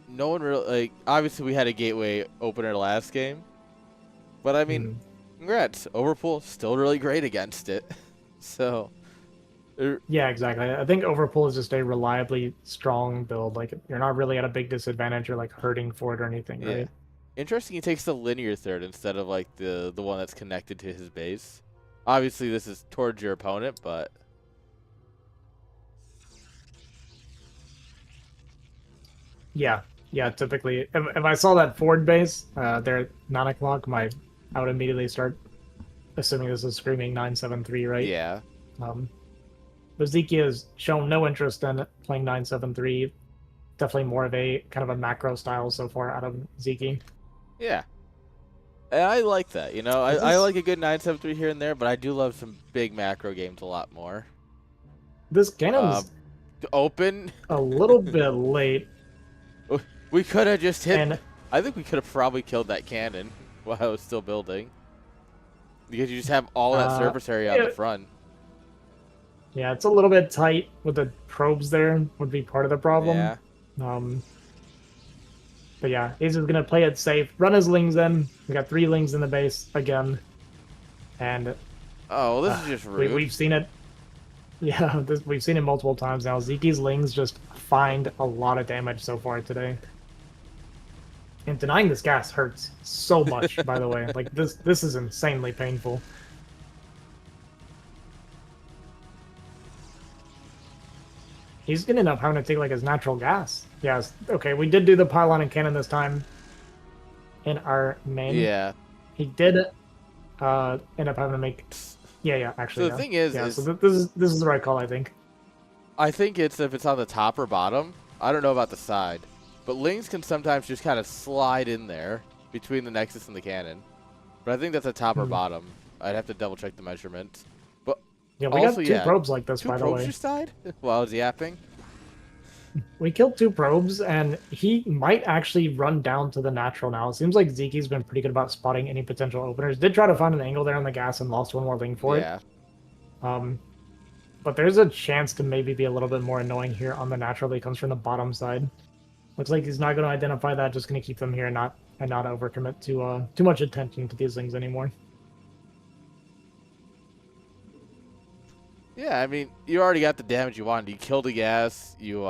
no one really, like, obviously we had a gateway opener last game. But I mean, congrats. Overpull still really great against it. So. Yeah, exactly. I think overpull is just a reliably strong build. Like, you're not really at a big disadvantage or like hurting for it or anything, right? Interesting. He takes the linear third instead of like the one that's connected to his base. Obviously, this is towards your opponent, but. Yeah. Typically, if I saw that forward base there at 9 o'clock, I would immediately start assuming this is screaming 973, right? Yeah. But Vyncke has shown no interest in playing 973. Definitely more of a kind of a macro style so far out of Vyncke. Yeah. And I like that. You know, I like a good 973 here and there, but I do love some big macro games a lot more. This cannon's open a little bit late. We could have just hit. I think we could have probably killed that cannon while I was still building. Because you just have all that surface area on the front. Yeah, it's a little bit tight with the probes there, would be part of the problem. Yeah. But yeah, he's just going to play it safe. Run his lings in. We got 3 lings in the base again. And... oh, well, this is just rude. We've seen it. Yeah, we've seen it multiple times now. Vyncke's lings just find a lot of damage so far today. And denying this gas hurts so much, by the way. Like, this is insanely painful. He's going to end up having to take, like, his natural gas. Yes. Okay, we did do the pylon and cannon this time in our main. Yeah. He did end up having to make Yeah, actually, So the thing is, so this is the right call, I think. I think it's if it's on the top or bottom. I don't know about the side, but Lings can sometimes just kind of slide in there between the Nexus and the cannon. But I think that's the top or bottom. I'd have to double check the measurement. But yeah, we also, got two probes like this, by the way. 2 probes just died while I was yapping. We killed 2 probes, and he might actually run down to the natural now. It seems like Zeke's been pretty good about spotting any potential openers. Did try to find an angle there on the gas and lost 1 more Ling for it. But there's a chance to maybe be a little bit more annoying here on the natural that comes from the bottom side. Looks like he's not going to identify that, just going to keep them here and not overcommit to too much attention to these things anymore. Yeah, I mean, you already got the damage you wanted. You killed the gas. You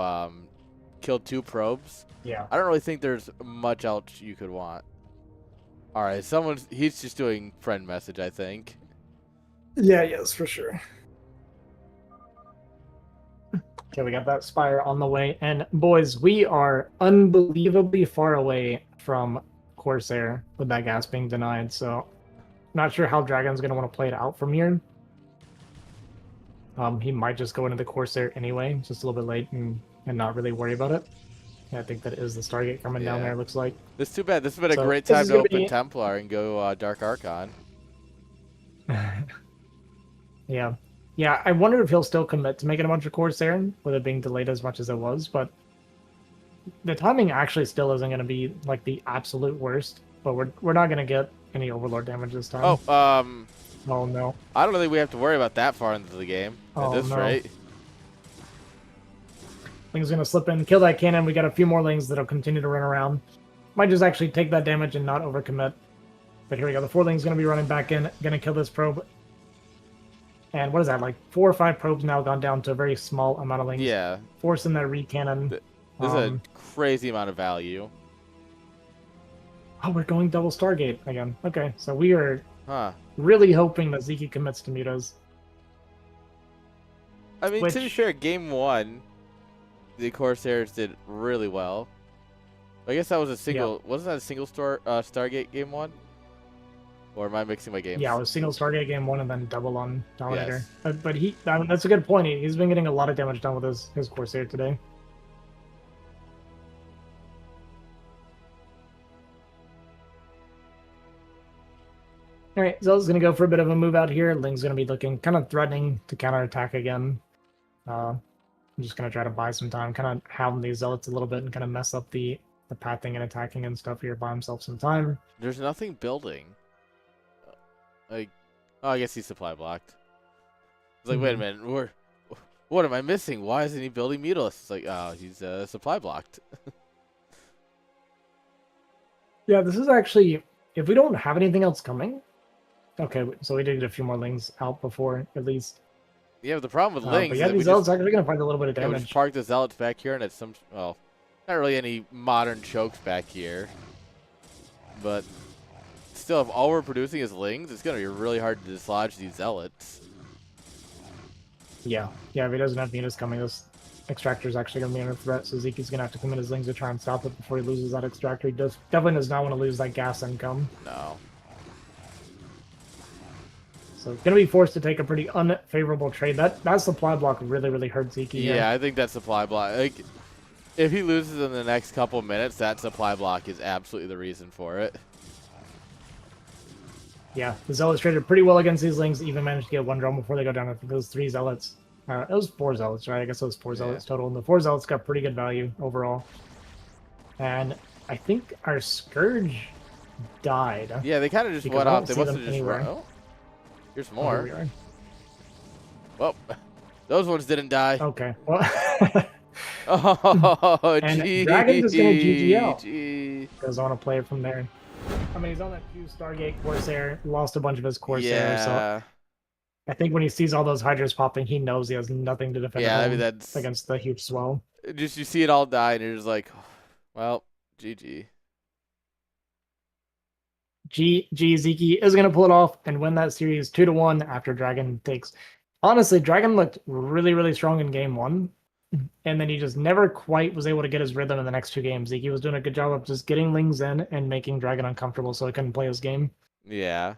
killed 2 probes. Yeah. I don't really think there's much else you could want. All right, he's just doing friend message, I think. Yeah, yes, for sure. Okay, we got that Spire on the way. And boys, we are unbelievably far away from Corsair with that gas being denied. So not sure how Dragon's going to want to play it out from here. He might just go into the Corsair anyway, just a little bit late and not really worry about it. Yeah, I think that is the Stargate coming down there, looks like. This is too bad. This has been a great time to open Templar and go Dark Archon. Yeah. Yeah, I wonder if he'll still commit to making a bunch of Corsair, with it being delayed as much as it was, but the timing actually still isn't going to be like the absolute worst, but we're not going to get any Overlord damage this time. Oh no. I don't think we have to worry about that far into the game at this rate. Ling's going to slip in, kill that cannon. We got a few more Lings that'll continue to run around. Might just actually take that damage and not overcommit. But here we go. The 4 Ling's going to be running back in, going to kill this probe. And what is that, like 4 or 5 probes now gone down to a very small amount of Lings. Yeah. Forcing that re-cannon. This is a crazy amount of value. Oh, we're going double Stargate again. Okay, so we are really hoping that Zeke commits to mutas. I mean, to be fair, game 1, the Corsairs did really well. I guess that was a single. Yeah. Wasn't that a single Stargate game 1? Or am I mixing my games? Yeah, it was single Stargate game 1 and then double on Dominator. Yes. But that's a good point. He's been getting a lot of damage done with his Corsair today. All right, Zealot's going to go for a bit of a move out here. Ling's going to be looking kind of threatening to counterattack again. I'm just going to try to buy some time, kind of hound these Zealots a little bit and kind of mess up the pathing and attacking and stuff here, buy himself some time. There's nothing building. Like, oh, I guess he's supply blocked. It's like, wait a minute, what am I missing? Why isn't he building Mutalisk? It's like, oh, he's supply blocked. Yeah, this is actually, if we don't have anything else coming. Okay, so we did get a few more Lings out before, at least. Yeah, but the problem with Lings is that these Zealots are actually going to find a little bit of damage. We just park the Zealots back here, and it's well, not really any modern chokes back here. But still, if all we're producing is Lings, it's going to be really hard to dislodge these Zealots. Yeah, if he doesn't have Mutas coming, this Extractor is actually going to be under threat, so Zeke's going to have to commit his Lings to try and stop it before he loses that Extractor. He definitely does not want to lose that gas income. No. So going to be forced to take a pretty unfavorable trade. That supply block really hurt Zeke. Yeah, I think that supply block, like, if he loses in the next couple minutes, that supply block is absolutely the reason for it. Yeah, the Zealots traded pretty well against these Lings, even managed to get 1 drone before they go down. I think those 3 Zealots. It was 4 Zealots, right? I guess it was 4 Zealots total. And the 4 Zealots got pretty good value overall. And I think our Scourge died. Yeah, they kind of just went off. They must have just run. Oh, here's more. Well, those ones didn't die. Okay. Well. Oh, and Dragon's just going to GGL. Because I want to play it from there. I mean, he's on that Q Stargate Corsair, lost a bunch of his Corsair, so I think when he sees all those Hydras popping, he knows he has nothing to defend that's against the huge swell. Just you see it all die, and you're just like, well, GG. Zeke is going to pull it off and win that series 2-1 after Dragon takes. Honestly, Dragon looked really strong in game 1. And then he just never quite was able to get his rhythm in the next 2 games. He was doing a good job of just getting Lings in and making Dragon uncomfortable so he couldn't play his game. Yeah.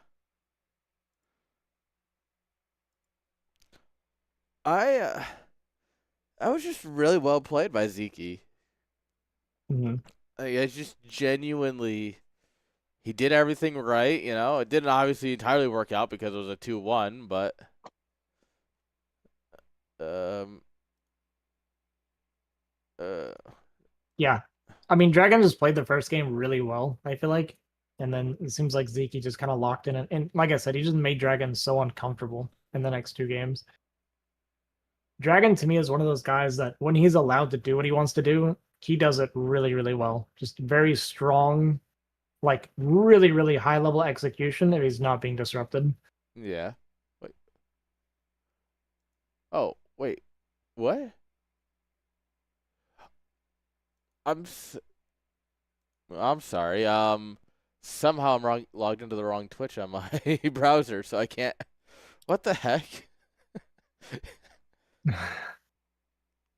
I was just really well played by Vyncke. Mm-hmm. I just genuinely, he did everything right. It didn't obviously entirely work out because it was a 2-1, but um, uh, Yeah. I mean, Dragon just played the first game really well, I feel like. And then it seems like Vyncke just kind of locked in. And like I said, he just made Dragon so uncomfortable in the next two games. Dragon to me is one of those guys that when he's allowed to do what he wants to do, he does it really, really well. Just very strong, like really, really high level execution if he's not being disrupted. yeah. Wait. Oh, wait. What? I'm s- I'm sorry. Somehow I'm logged into the wrong Twitch on my browser, so I can't. What the heck?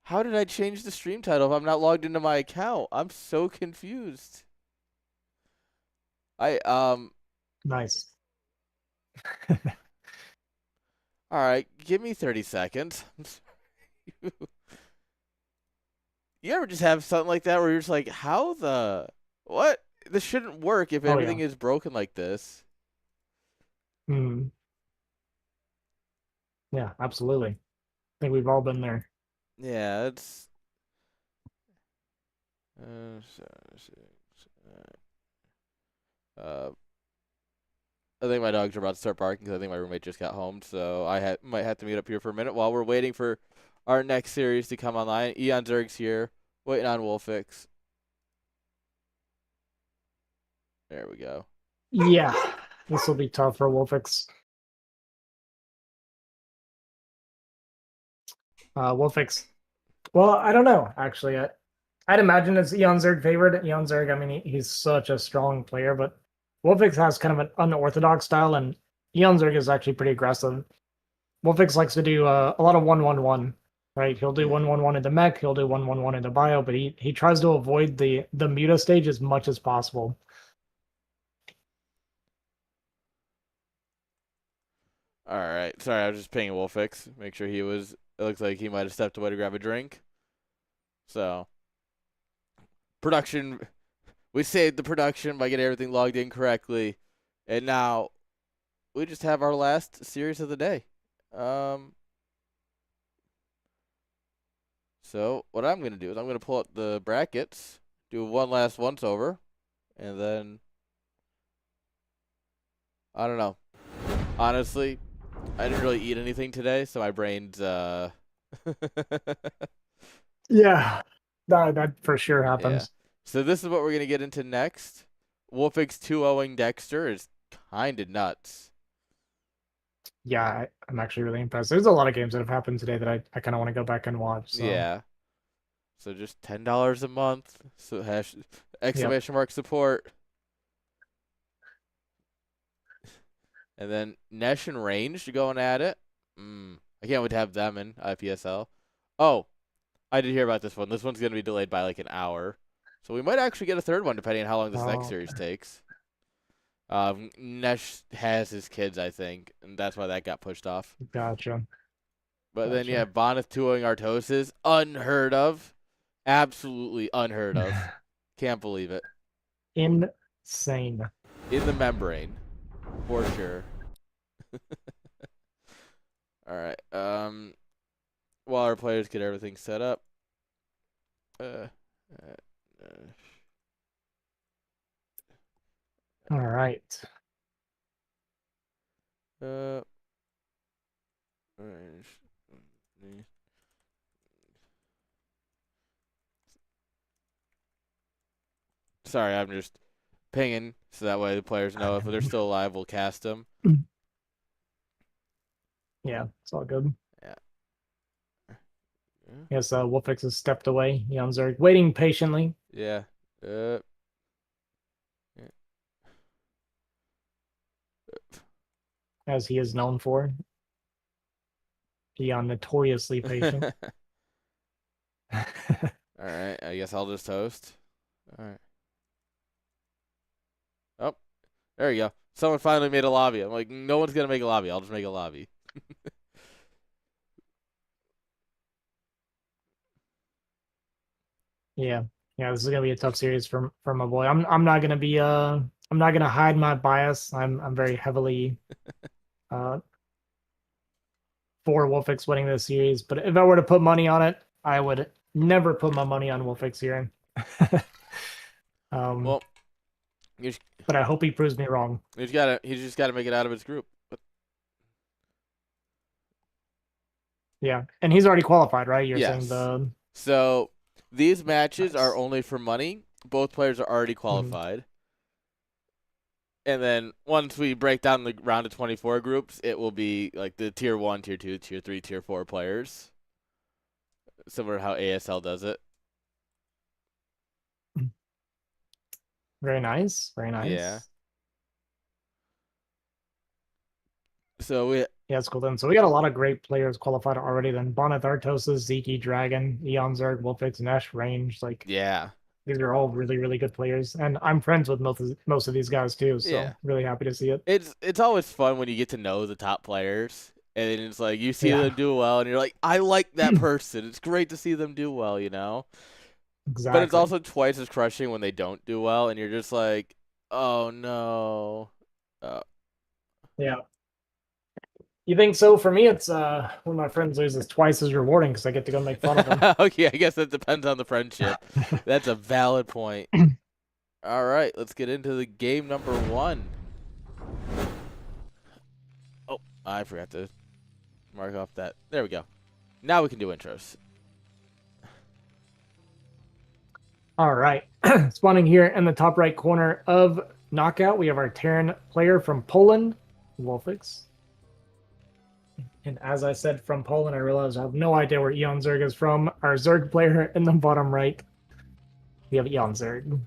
How did I change the stream title if I'm not logged into my account? I'm so confused. I Nice. All right, give me 30 seconds. You ever just have something like that where you're just like, how the what? This shouldn't work if Oh yeah. everything is broken like this. Hmm. Yeah, absolutely. I think we've all been there. Yeah, it's uh, uh, I think my dogs are about to start barking because I think my roommate just got home, so I might have to meet up here for a minute while we're waiting for our next series to come online. Eon Zerg's here, waiting on Wolfix. There we go. Yeah, this will be tough for Wolfix. Wolfix. Well, I don't know, actually. I'd imagine it's Eon Zerg favored. Eon Zerg, I mean, he's such a strong player, but Wolfix has kind of an unorthodox style, and Eon Zerg is actually pretty aggressive. Wolfix likes to do a lot of 1-1-1, right? He'll do Yeah. 1-1-1 into mech, he'll do 1-1-1 into bio, but he tries to avoid the muta stage as much as possible. All right. Sorry, I was just pinging Wolfix. Make sure he was. It looks like he might have stepped away to grab a drink. So, production. We saved the production by getting everything logged in correctly, and now we just have our last series of the day. Um. So what I'm gonna do is I'm gonna pull up the brackets, do one last once over, and then I don't know. Honestly, I didn't really eat anything today, so my brain's Yeah, that for sure yeah. happens. So this is what we're gonna get into next. Wolfix 2-0ing Dexter is kinda nuts. Yeah, I'm actually really impressed. There's a lot of games that have happened today that I kind of want to go back and watch. So, Yeah. So just $10 a month. So yep. exclamation mark support. And then Nesh and Range going at it. I can't wait to have them in IPSL. Oh, I did hear about this one. This one's going to be delayed by like an hour. So we might actually get a third one depending on how long this next Oh, series takes. Nesh has his kids, I think, and that's why that got pushed off. gotcha. But then, yeah, Gotcha. Boneth 2-0ing Artosis. Unheard of. Absolutely unheard of. Can't believe it. Insane. In the membrane, for sure. All right. While our players get everything set up. Uh, uh, All right. uh, sorry, I'm just pinging so that way the players know if they're still alive, we'll cast them. Yeah, it's all good. Yeah. Yes, Wolfix has stepped away. Janzerg waiting patiently, Yeah. Yeah. as he is known for. Beyond notoriously patient. All right. I guess I'll just host. All right. Oh, there you go. Someone finally made a lobby. I'm like, no one's gonna make a lobby. I'll just make a lobby. Yeah, yeah. This is gonna be a tough series for my boy. I'm not gonna be I'm not gonna hide my bias. I'm very heavily uh for Wolfix winning this series. But if I were to put money on it, I would never put my money on Wolfix here. Well, you just, but I hope he proves me wrong. he's just gotta make it out of his group. Yeah, and he's already qualified, right? You're saying Yes. So these matches Nice. are only for money. Both players are already qualified. And then once we break down the round of 24 groups, it will be like the tier 1, tier 2, tier 3, tier 4 players. Similar to how ASL does it. Very nice. Very nice. Yeah. So we Yeah, it's cool then. So we got a lot of great players qualified already then. Bonnet Artosis, Zeke, Dragon, Eon Zerg, Wolfix, Nesh, Range. Like, yeah. these are all really, really good players. And I'm friends with most of these guys too, so Yeah. really happy to see it. It's always fun when you get to know the top players. And then it's like you see Yeah. them do well and you're like, I like that person. It's great to see them do well, you know? Exactly. But it's also twice as crushing when they don't do well and you're just like, oh no. Yeah. You think so? For me, it's when my friends lose, it's twice as rewarding because I get to go make fun of them. Okay, I guess that depends on the friendship. That's a valid point. All right, let's get into the game number 1. Oh, I forgot to mark off that. There we go. Now we can do intros. All right. Spawning here in the top right corner of Knockout, we have our Terran player from Poland, Wolfix. And as I said, from Poland, I realized I have no idea where Eon Zerg is from. Our Zerg player in the bottom right, we have Eon Zerg.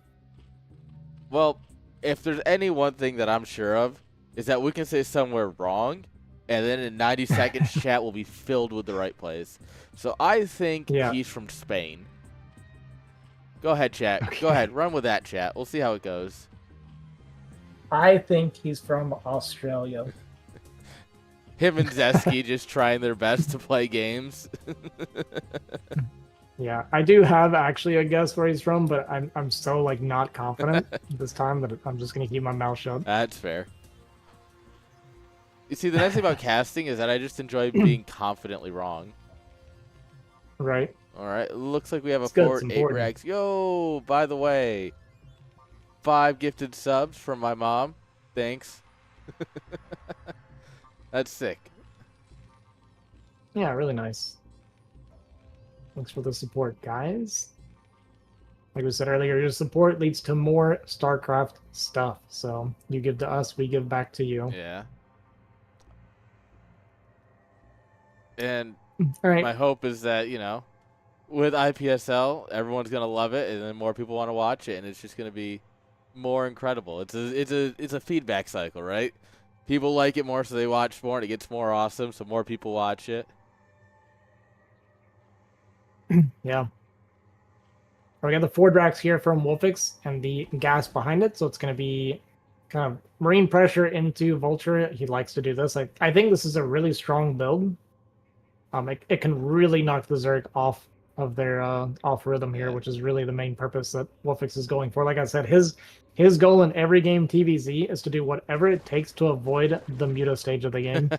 Well, if there's any one thing that I'm sure of, is that we can say somewhere wrong, and then in 90 seconds, chat will be filled with the right place. So I think he's from Spain. Go ahead, chat. Okay. Go ahead. Run with that, chat. We'll see how it goes. I think he's from Australia. Him and Zeski just trying their best to play games. Yeah, I do have actually a guess where he's from, but I'm so like not confident this time that I'm just gonna keep my mouth shut. That's fair. You see, the nice thing about casting is that I just enjoy being confidently wrong. Right. All right. Looks like we have a 4-8 rags. Yo, by the way, 5 gifted subs from my mom. Thanks. That's sick. Yeah, really nice. Thanks for the support, guys. Like we said earlier, your support leads to more StarCraft stuff. So you give to us, we give back to you. Yeah. And all right. My hope is that, you know, with IPSL, everyone's going to love it, and then more people want to watch it, and it's just going to be more incredible. It's a feedback cycle, right? People like it more, so they watch more, and it gets more awesome, so more people watch it. Yeah. We got the 4 Drax here from Wolfix and the gas behind it, so it's going to be kind of marine pressure into Vulture. He likes to do this. I think this is a really strong build. It can really knock the Zerg off of their off rhythm here, which is really the main purpose that Wolfix is going for. Like I said, his goal in every game TVZ is to do whatever it takes to avoid the Muta stage of the game.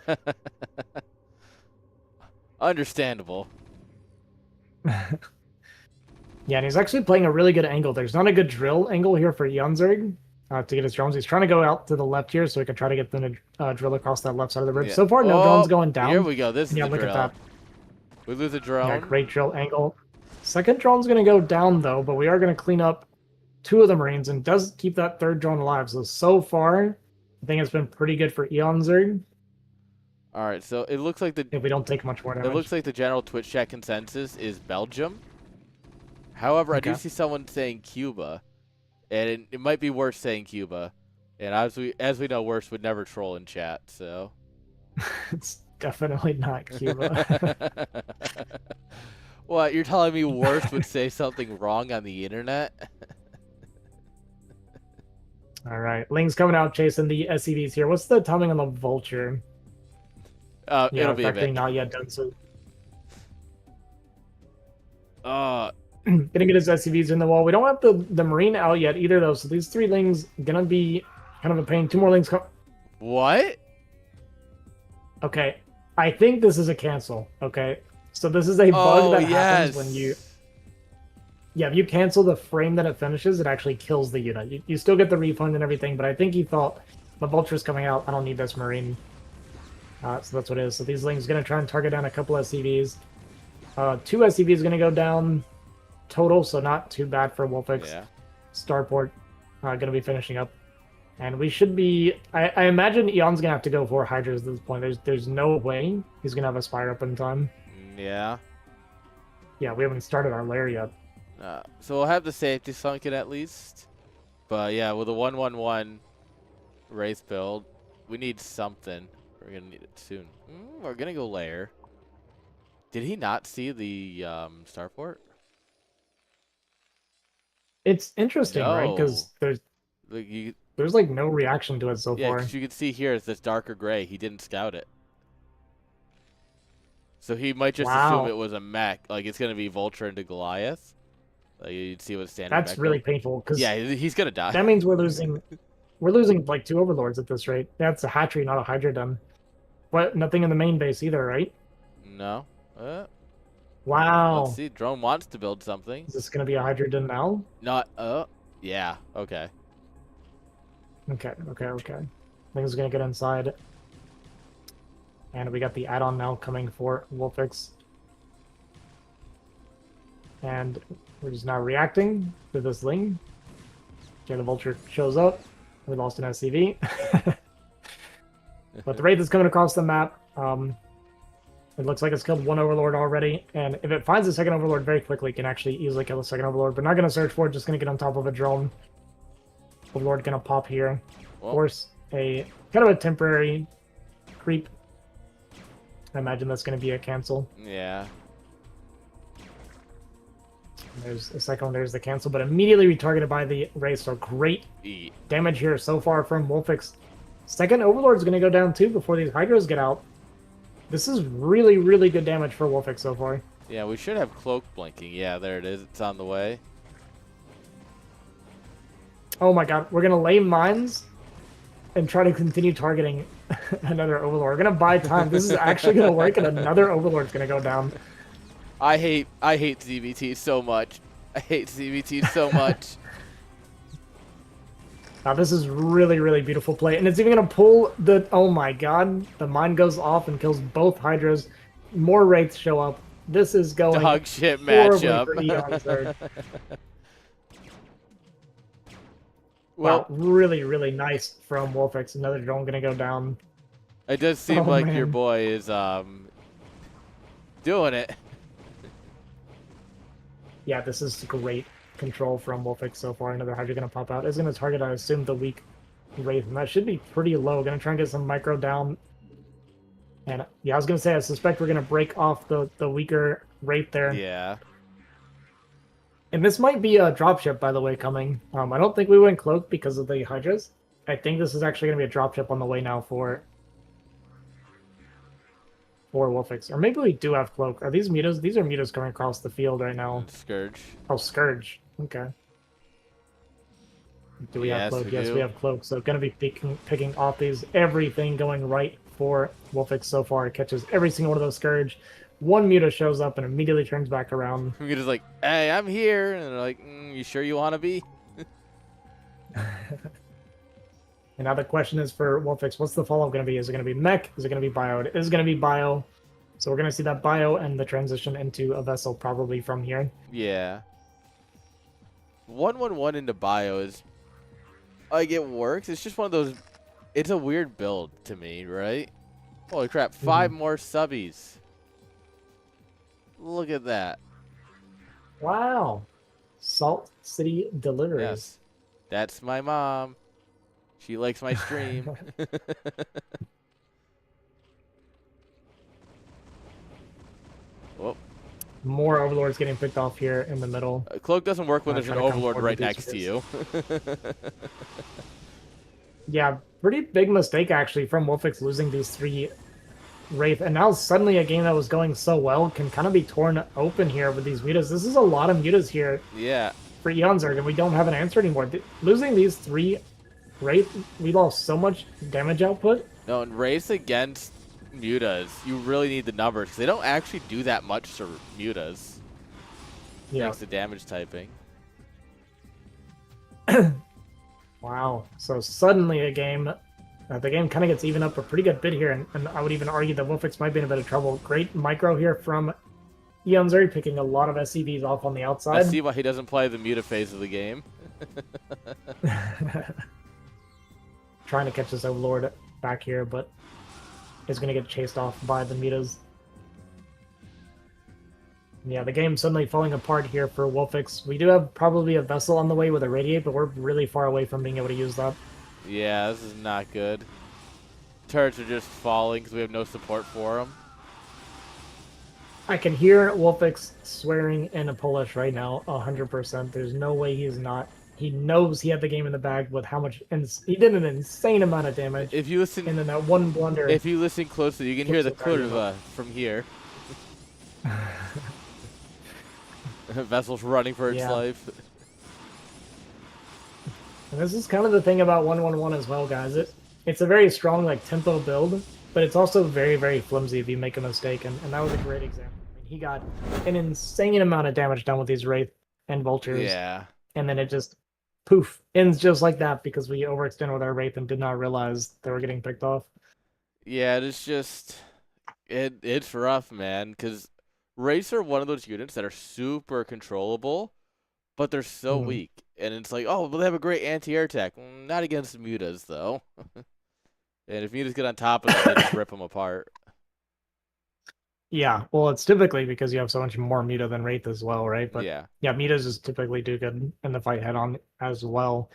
Understandable. Yeah, and he's actually playing a really good angle. There's not a good drill angle here for Yunzerg to get his drones. He's trying to go out to the left here so he can try to get them to drill across that left side of the bridge. Yeah. So far, no drones going down. Here we go. This is the look drill. at that. We lose a drone. Yeah, great drill angle. Second drone's going to go down, though, but we are going to clean up 2 of the Marines and does keep that 3rd drone alive. So far, I think it's been pretty good for Eonzerg. All right, so it looks like if we don't take much more damage. It looks like the general Twitch chat consensus is Belgium. However, I do see someone saying Cuba, and it might be worse saying Cuba. And as we know, worse would never troll in chat. So it's definitely not Cuba. What, you're telling me worse would say something wrong on the internet? All right, Ling's coming out chasing the SCVs here. What's the timing on the Vulture? It'll be a bit. Not yet done. So. Gonna get his SCVs in the wall. We don't have the Marine out yet either, though. So these 3 Lings gonna be kind of a pain. 2 more Lings come. What? Okay. I think this is a cancel. Okay. So this is a bug that happens when you... Yeah, if you cancel the frame that it finishes, it actually kills the unit. You still get the refund and everything, but I think he thought, the Vulture's coming out, I don't need this Marine. So that's what it is. So these Lings gonna try and target down a couple SCVs. 2 SCVs gonna go down total, so not too bad for Wolfix. Yeah. Starport gonna be finishing up. And we should be... I imagine Eon's gonna have to go for Hydras at this point. There's no way he's gonna have a Spire up in time. Yeah. Yeah, we haven't started our lair yet. So we'll have the safety sunken at least. But yeah, with a 1-1-1 Wraith build, we need something. We're going to need it soon. We're going to go lair. Did he not see the starport? It's interesting, right? Because there's like no reaction to it so far. Yeah, because you can see here it's this darker gray. He didn't scout it. So he might just assume it was a mech. Like it's going to be Vulture into Goliath. Like you'd see what's standing. That's really painful because yeah, he's gonna die. That means we're losing like 2 Overlords at this rate. That's a hatchery, not a Hydra den. But nothing in the main base either, right? No. Wow. Let's see. Drone wants to build something. Is this gonna be a Hydra den now? Not. Yeah. Okay. Okay. Things gonna get inside. And we got the add-on now coming for Wolfix. And we're just now reacting to this Ling. Okay, the Vulture shows up. We lost an SCV. But the Wraith is coming across the map. It looks like it's killed 1 Overlord already. And if it finds a second Overlord very quickly, it can actually easily kill the second Overlord. But not going to search for it, just going to get on top of a drone. Overlord going to pop here. Force a kind of a temporary creep. I imagine that's going to be a cancel. Yeah. There's a second one, there's the cancel, but immediately retargeted by the Wraith, so great damage here so far from Wolfix. Second Overlord's going to go down too before these Hydras get out. This is really, really good damage for Wolfix so far. Yeah, we should have Cloak blinking. Yeah, there it is. It's on the way. Oh my god, we're going to lay mines and try to continue targeting another Overlord. We're going to buy time. This is actually going to work, and another Overlord's going to go down. I hate CVT so much. I hate CVT so much. Now this is really, really beautiful play. And it's even going to pull the... Oh my god. The mine goes off and kills both Hydras. More Wraiths show up. This is going... Dog shit matchup. Wow, really, really nice from Wolfix. Another drone going to go down. It does seem like your boy is doing it. Yeah, this is great control from Wolfix so far. Another Hydra going to pop out. It's going to target, I assume, the weak Wraith, and that should be pretty low. Going to try and get some micro down. And yeah, I was going to say, I suspect we're going to break off the weaker Wraith there. Yeah. And this might be a dropship, by the way, coming. I don't think we went Cloak because of the Hydras. I think this is actually going to be a dropship on the way now for Wolfix. Or maybe we do have Cloak. Are these mutas? These are mutas coming across the field right now. Scourge. Oh, Scourge. Okay. Do we have Cloak? Yes, we have Cloak. So going to be picking off these. Everything going right for Wolfix so far. It catches every single one of those Scourge. One muta shows up and immediately turns back around. Muta's like, hey, I'm here. And they're like, you sure you want to be? And now the question is for Wolfix, what's the follow-up going to be? Is it going to be mech? Is it going to be bio? It is going to be bio. So we're going to see that bio and the transition into a vessel probably from here. Yeah. 1-1-1 into bio is... Like, it works. It's just one of those... It's a weird build to me, right? Holy crap. 5 more subbies. Look at that. Wow. Salt City Deliveries. Yes. That's my mom. She likes my stream. Whoa. More Overlords getting picked off here in the middle. Cloak doesn't work when there's an Overlord right next to you. Yeah, pretty big mistake actually from Wolfix losing these 3 Wraith, and now suddenly a game that was going so well can kind of be torn open here with these mutas. This is a lot of mutas here. Yeah. For Eonzerg, and we don't have an answer anymore. Losing these 3 Wraith, we lost so much damage output. No, and Wraiths against mutas, you really need the numbers because they don't actually do that much to mutas. Yeah. Thanks to damage typing. Wow. So suddenly a game, the game kind of gets even up a pretty good bit here, and I would even argue that Wolfix might be in a bit of trouble. Great micro here from Eonzerg, picking a lot of SCVs off on the outside. I see why he doesn't play the muta phase of the game. Trying to catch this Overlord back here, but is going to get chased off by the mutas. Yeah, the game's suddenly falling apart here for Wolfix. We do have probably a Vessel on the way with a Radiate, but we're really far away from being able to use that. Yeah, this is not good. Turrets are just falling because we have no support for them. I can hear Wolfix swearing in a Polish right now, 100%. There's no way he's not. He knows he had the game in the bag with how much... he did an insane amount of damage. If you listen... And then that one blunder... If you listen closely, you can hear the kurva from here. Vessel's running for its life. And this is kind of the thing about 1-1-1 as well, guys. It's a very strong like tempo build, but it's also very, very flimsy if you make a mistake, and that was a great example. I mean, he got an insane amount of damage done with these Wraith and Vultures. Yeah. And then it just, poof, ends just like that because we overextended with our Wraith and did not realize they were getting picked off. Yeah, it's just... It's rough, man, because Wraiths are one of those units that are super controllable, but they're so weak. And it's like, oh, well, they have a great anti-air attack. Not against mutas, though. And if mutas get on top of them, they just rip them apart. Yeah, well, it's typically because you have so much more muta than Wraith as well, right? But yeah, mutas just typically do good in the fight head-on as well.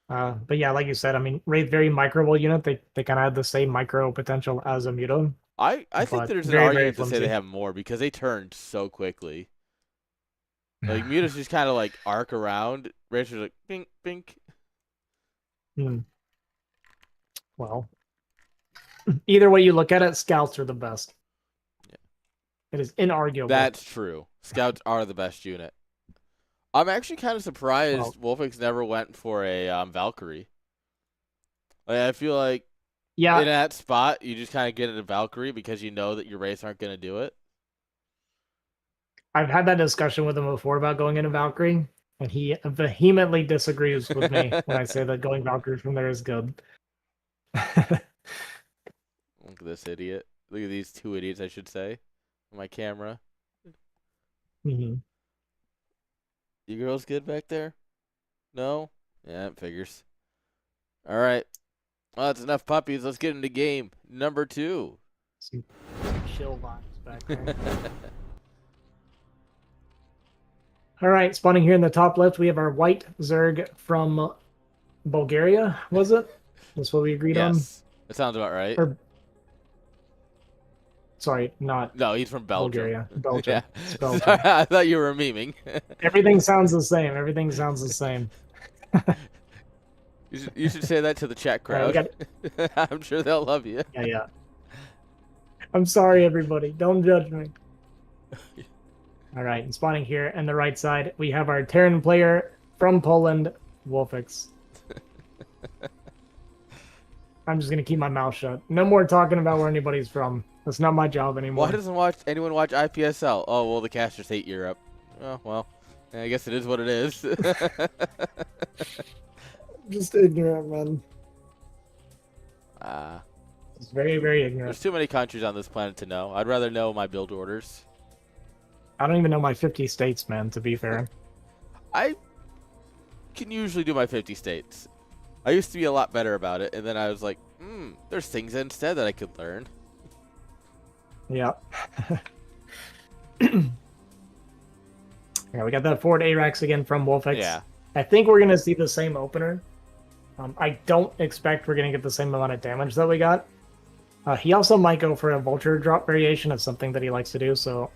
But yeah, like you said, I mean, Wraith, very microable unit. They kind of have the same micro potential as a muta. I think there's an argument to say they have more because they turn so quickly. Like, mutas just kind of, like, arc around. Wraiths are like, bink, bink. Well, either way you look at it, Scouts are the best. Yeah. It is inarguable. That's true. Scouts are the best unit. I'm actually kind of surprised Wolfix never went for a Valkyrie. Like, I feel like in that spot, you just kind of get a Valkyrie because you know that your Wraiths aren't going to do it. I've had that discussion with him before about going into Valkyrie, and he vehemently disagrees with me when I say that going Valkyrie from there is good. Look at this idiot. Look at these two idiots, I should say, on my camera. You girls good back there? No? Yeah, it figures. All right. Well, that's enough puppies. Let's get into game number 2. Some chill vibes back there. All right, spawning here in the top left, we have our white Zerg from Bulgaria, was it? That's what we agreed on? Yes, that sounds about right. Sorry, not... No, he's from Belgium. Bulgaria. Belgium. Yeah. It's Belgium. Sorry, I thought you were memeing. Everything sounds the same. Everything sounds the same. You should say that to the chat crowd. I'm sure they'll love you. Yeah. I'm sorry, everybody. Don't judge me. All right, and spawning here on the right side, we have our Terran player from Poland, Wolfix. I'm just going to keep my mouth shut. No more talking about where anybody's from. That's not my job anymore. Why doesn't anyone watch IPSL? Oh, well, the casters hate Europe. Oh, well, I guess it is what it is. Just ignorant, man. It's very, very ignorant. There's too many countries on this planet to know. I'd rather know my build orders. I don't even know my 50 states, man, to be fair. I can usually do my 50 states. I used to be a lot better about it, and then I was like, there's things instead that I could learn. Yeah. Yeah, we got that forward ARAX again from Wolfix. Yeah. I think we're going to see the same opener. I don't expect we're going to get the same amount of damage that we got. He also might go for a Vulture drop variation of something that he likes to do, so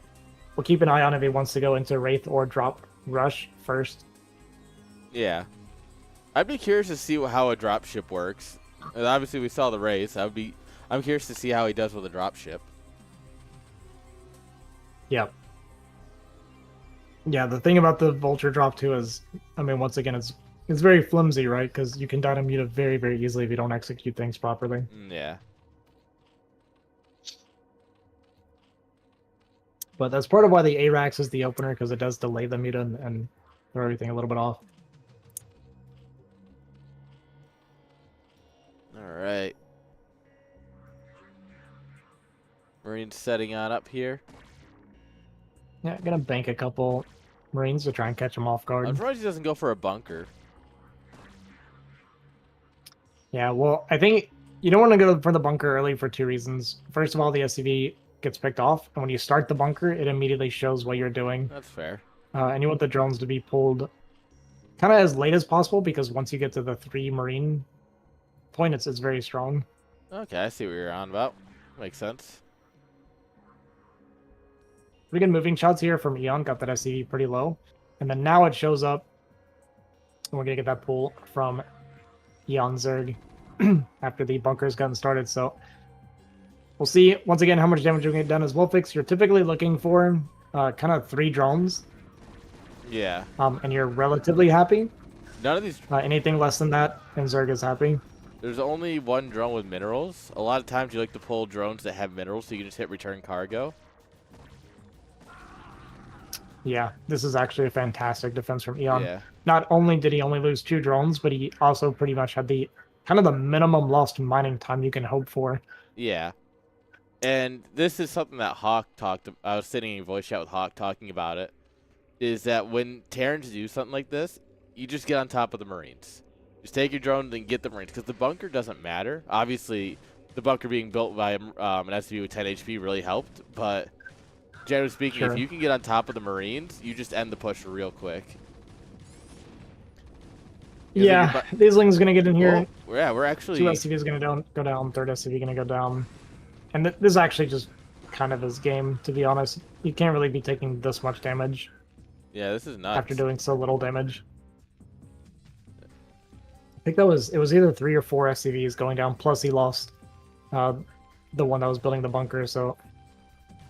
we'll keep an eye on if he wants to go into Wraith or drop Rush first. Yeah. I'd be curious to see how a dropship works. And obviously, we saw the race. I'm curious to see how he does with a drop ship. Yeah. Yeah, the thing about the Vulture drop too is, I mean, once again, it's very flimsy, right? Because you can die to Muta very, very easily if you don't execute things properly. Yeah. But that's part of why the ARAX is the opener, because it does delay the Muta and throw everything a little bit off. All right. Marines setting on up here. Yeah, I'm gonna bank a couple Marines to try and catch him off guard. I'm surprised he doesn't go for a bunker. Yeah, well, I think you don't want to go for the bunker early for 2 reasons. First of all, the SCV gets picked off, and when you start the bunker, it immediately shows what you're doing. That's fair. And you want the drones to be pulled kind of as late as possible, because once you get to the 3 Marine point, it's very strong. Okay, I see what you're on about. Makes sense. Pretty good moving shots here from Eon, got that SCV pretty low. And then now it shows up, and we're going to get that pull from Eon Zerg after the bunker's gotten started. So we'll see, once again, how much damage we can get done as Wolfix. You're typically looking for kind of 3 drones. Yeah. And you're relatively happy. None of these... anything less than that, and Zerg is happy. There's only 1 drone with minerals. A lot of times you like to pull drones that have minerals so you can just hit return cargo. Yeah, this is actually a fantastic defense from Eon. Yeah. Not only did he only lose 2 drones, but he also pretty much had the kind of the minimum lost mining time you can hope for. Yeah. And this is something that Hawk talked about. I was sitting in voice chat with Hawk talking about it. Is that when Terrans do something like this, you just get on top of the Marines. Just take your drone and get the Marines. Because the bunker doesn't matter. Obviously, the bunker being built by an SCV with 10 HP really helped. But generally speaking, Sure. if you can get on top of the Marines, you just end the push real quick. Yeah, Dieseling's going to get in here. Well, yeah, we're actually... 2 SCVs going to go down, 3rd SCV going to go down. And this is actually just kind of his game, to be honest. You can't really be taking this much damage. Yeah, this is nuts. After doing so little damage. I think it was either 3 or 4 SCVs going down, plus he lost the one that was building the bunker, so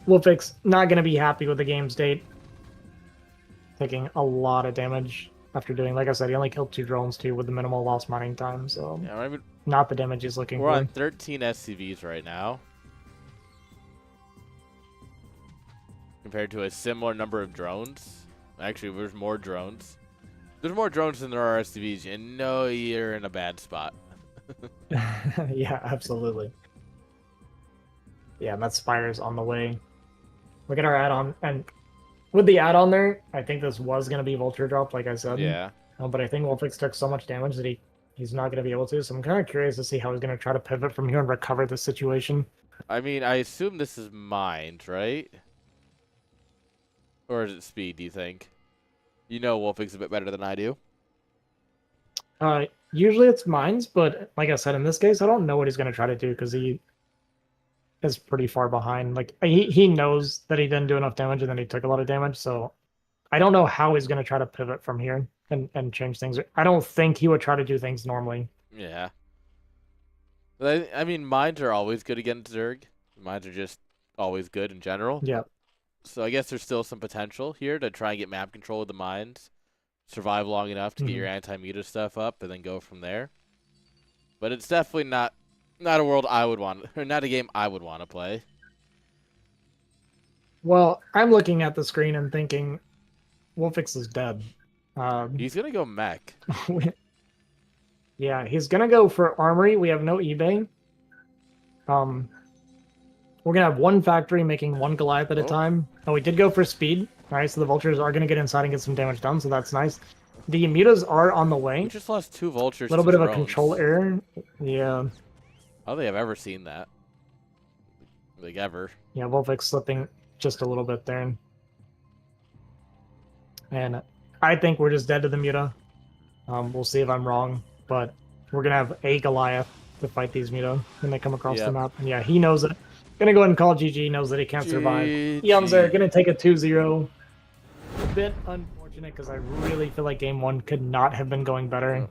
Wolfix not going to be happy with the game state. Taking a lot of damage after doing, like I said, he only killed 2 drones too with the minimal lost mining time, so yeah, I mean, not the damage he's looking we're for. on 13 SCVs right now. Compared to a similar number of drones. Actually, there's more drones. There's more drones than there are SCVs. You know you're in a bad spot. Yeah, absolutely. Yeah, and that Spire's on the way. Look at our add-on, and with the add-on there, I think this was going to be Vulture drop, like I said. Yeah. But I think Wolfix took so much damage that he's not going to be able to, so I'm kind of curious to see how he's going to try to pivot from here and recover the situation. I mean, I assume this is mined, right? Or is it speed, do you think? You know Wolfix a bit better than I do. Usually it's mines, but like I said, in this case, I don't know what he's going to try to do because he is pretty far behind. Like he knows that he didn't do enough damage and then he took a lot of damage, so I don't know how he's going to try to pivot from here and change things. I don't think he would try to do things normally. Yeah. I mean, mines are always good against Zerg. Mines are just always good in general. Yeah. So I guess there's still some potential here to try and get map control of the mines. Survive long enough to get your anti-muta stuff up and then go from there. But it's definitely not a world I would want, or not a game I would want to play. Well, I'm looking at the screen and thinking, Wolfix is dead. He's going to go mech. Yeah, he's going to go for Armory. We have no eBay. We're going to have 1 factory making 1 Goliath at a time. Oh, we did go for speed. All right, so the Vultures are going to get inside and get some damage done, so that's nice. The Mutas are on the way. We just lost 2 Vultures. A little bit of a control error. Yeah. I don't think I've ever seen that. Like, ever. Yeah, Wolfix slipping just a little bit there. And I think we're just dead to the Muta. We'll see if I'm wrong, but we're going to have a Goliath to fight these Muta when they come across the map. And yeah, he knows it. Gonna go ahead and call GG, knows that he can't survive. Eons are gonna take a 2-0. A bit unfortunate because I really feel like game 1 could not have been going better.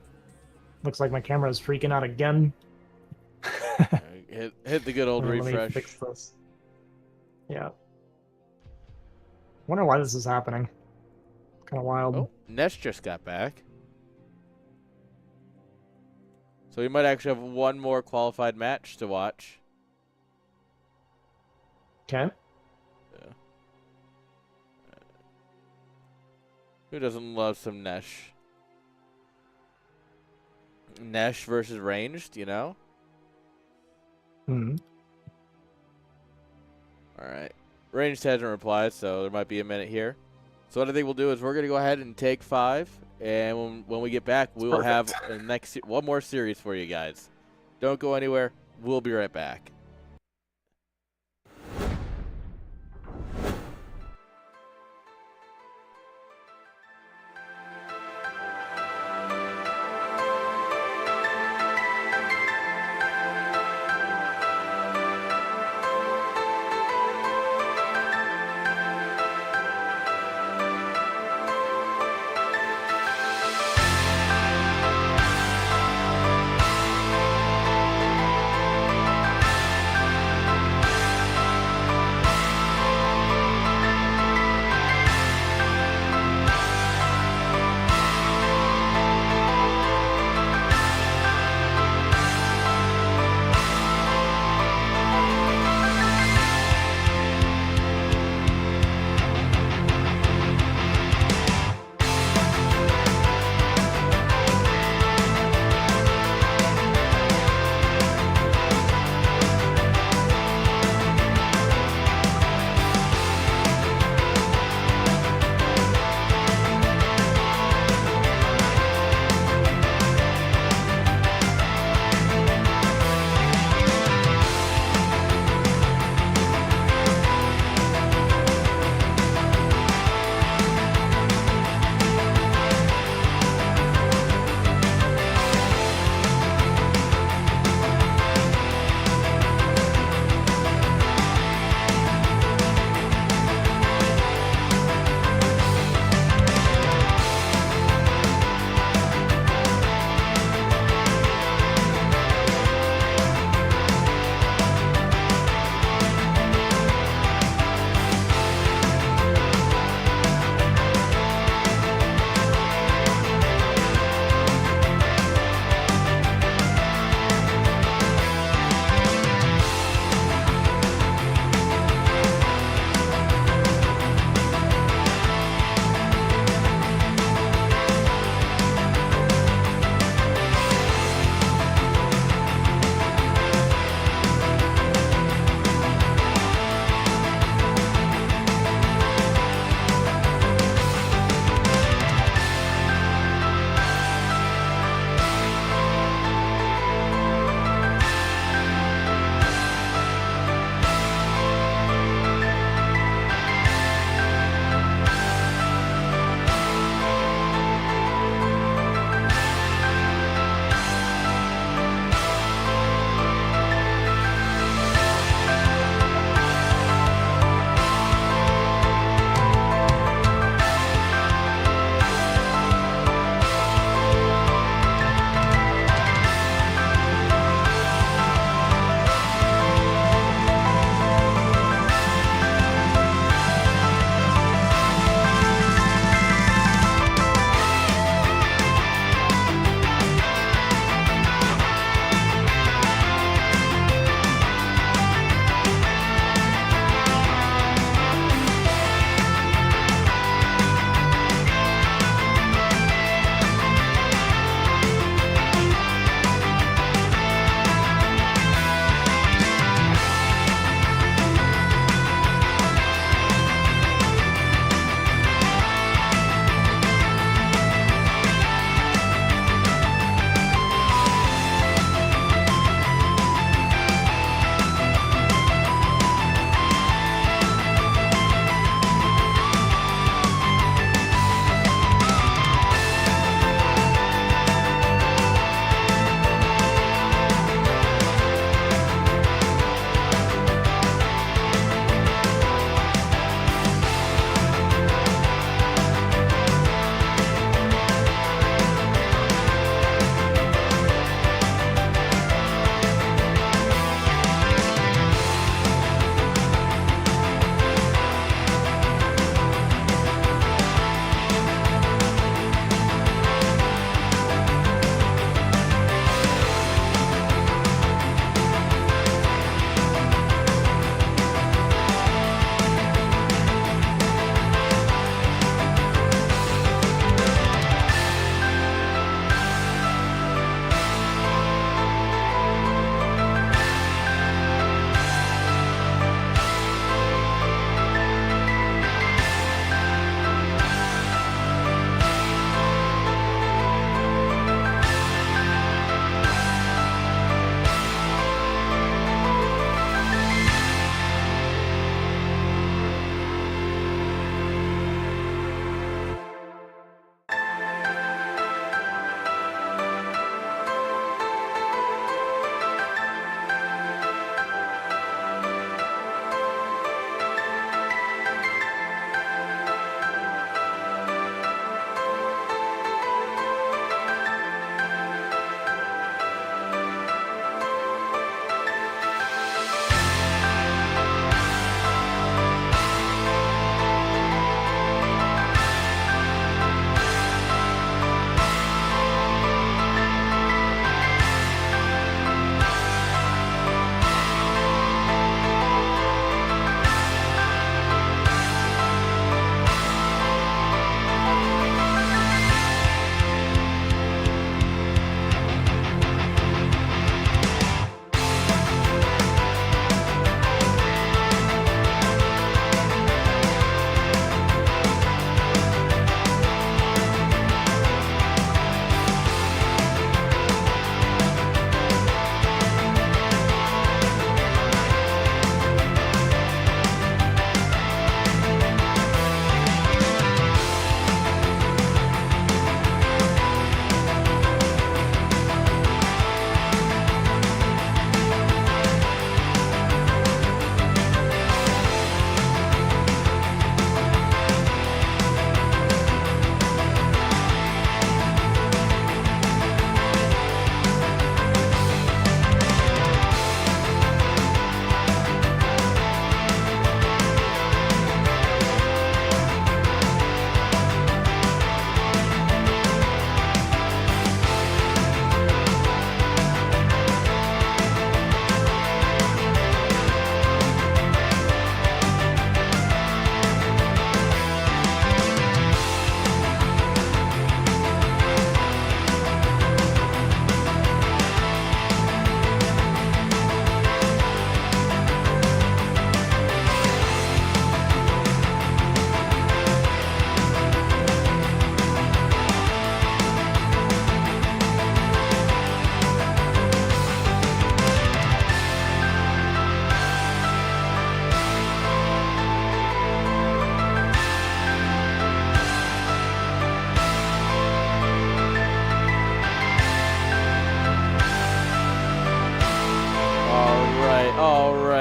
Looks like my camera is freaking out again. Hit the good old refresh. Let me fix this. Yeah. Wonder why this is happening. Kind of wild. Oh, Nesh just got back. So we might actually have one more qualified match to watch. Okay. Yeah. Who doesn't love some Nesh? Nesh versus ranged, you know? Hmm. All right. Ranged hasn't replied, so there might be a minute here. So what I think we'll do is we're going to go ahead and take 5, and when we get back, we will have the next one more series for you guys. Don't go anywhere. We'll be right back.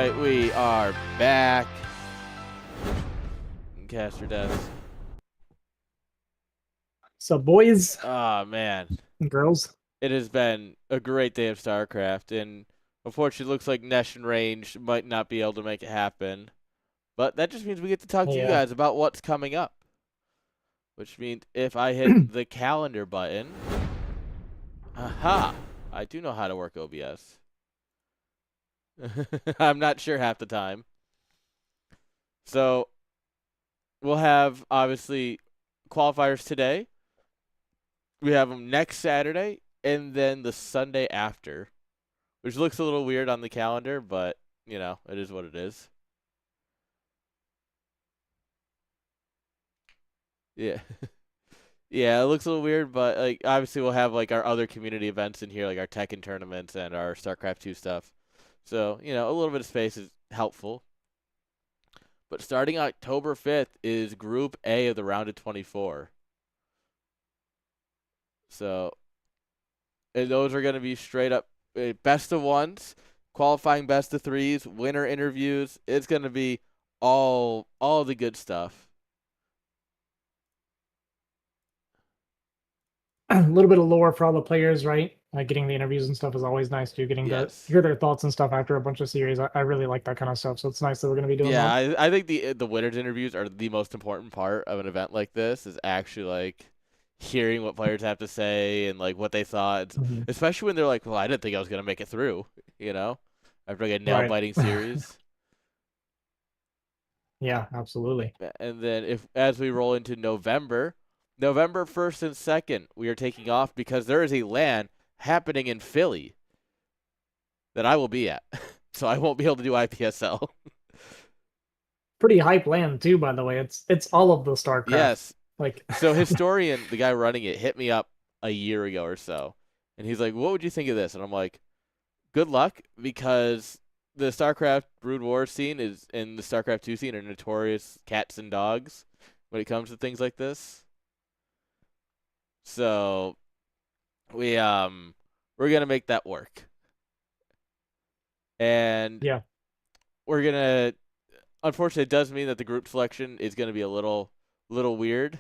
right, we are back. Cast your deaths. So, boys Oh, man. and girls. It has been a great day of StarCraft, and unfortunately, it looks like Nesh and Range might not be able to make it happen. But that just means we get to talk to you guys about what's coming up. Which means if I hit the calendar button... Aha! I do know how to work OBS. I'm not sure half the time. So, we'll have, obviously, qualifiers today. We have them next Saturday, and then the Sunday after. Which looks a little weird on the calendar, but, you know, it is what it is. Yeah. Yeah, it looks a little weird, but, like, obviously we'll have, like, our other community events in here, like our Tekken tournaments and our StarCraft 2 stuff. So, you know, a little bit of space is helpful. But starting October 5th is Group A of the round of 24. So, and those are going to be straight up best of ones, qualifying best of threes, winner interviews. It's going to be all the good stuff. A little bit of lore for all the players, right? Getting the interviews and stuff is always nice too. Getting to hear their thoughts and stuff after a bunch of series. I really like that kind of stuff. So it's nice that we're going to be doing that. Yeah, I think the winners interviews are the most important part of an event like this. Is actually like hearing what players have to say and like what they thought, especially when they're like, "Well, I didn't think I was going to make it through," you know, after like a nail biting series. Yeah, absolutely. And then as we roll into November 1st and 2nd, we are taking off because there is a LAN happening in Philly that I will be at. So I won't be able to do IPSL. Pretty hype LAN too, by the way. It's all of the StarCraft. Yes. Like so Historian, the guy running it, hit me up a year ago or so. And he's like, "What would you think of this?" And I'm like, "Good luck," because the StarCraft Brood War scene is and the StarCraft 2 scene are notorious cats and dogs when it comes to things like this. So we're gonna make that work. And we're gonna unfortunately it does mean that the group selection is gonna be a little weird.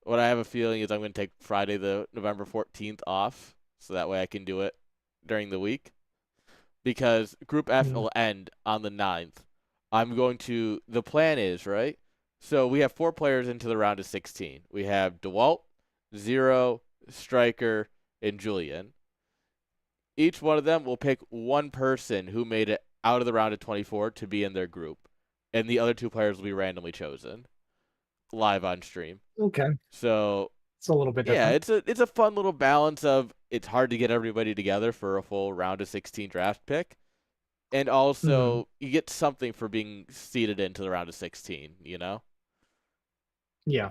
What I have a feeling is I'm gonna take Friday the November 14th off, so that way I can do it during the week. Because Group F will end on the 9th. The plan is, right? So we have 4 players into the round of 16. We have DeWalt, Zero, Striker, and Julian. Each one of them will pick one person who made it out of the round of 24 to be in their group. And the other 2 players will be randomly chosen live on stream. Okay. So it's a little bit different. Yeah, it's a fun little balance of it's hard to get everybody together for a full round of 16 draft pick. And also you get something for being seeded into the round of 16, you know? Yeah.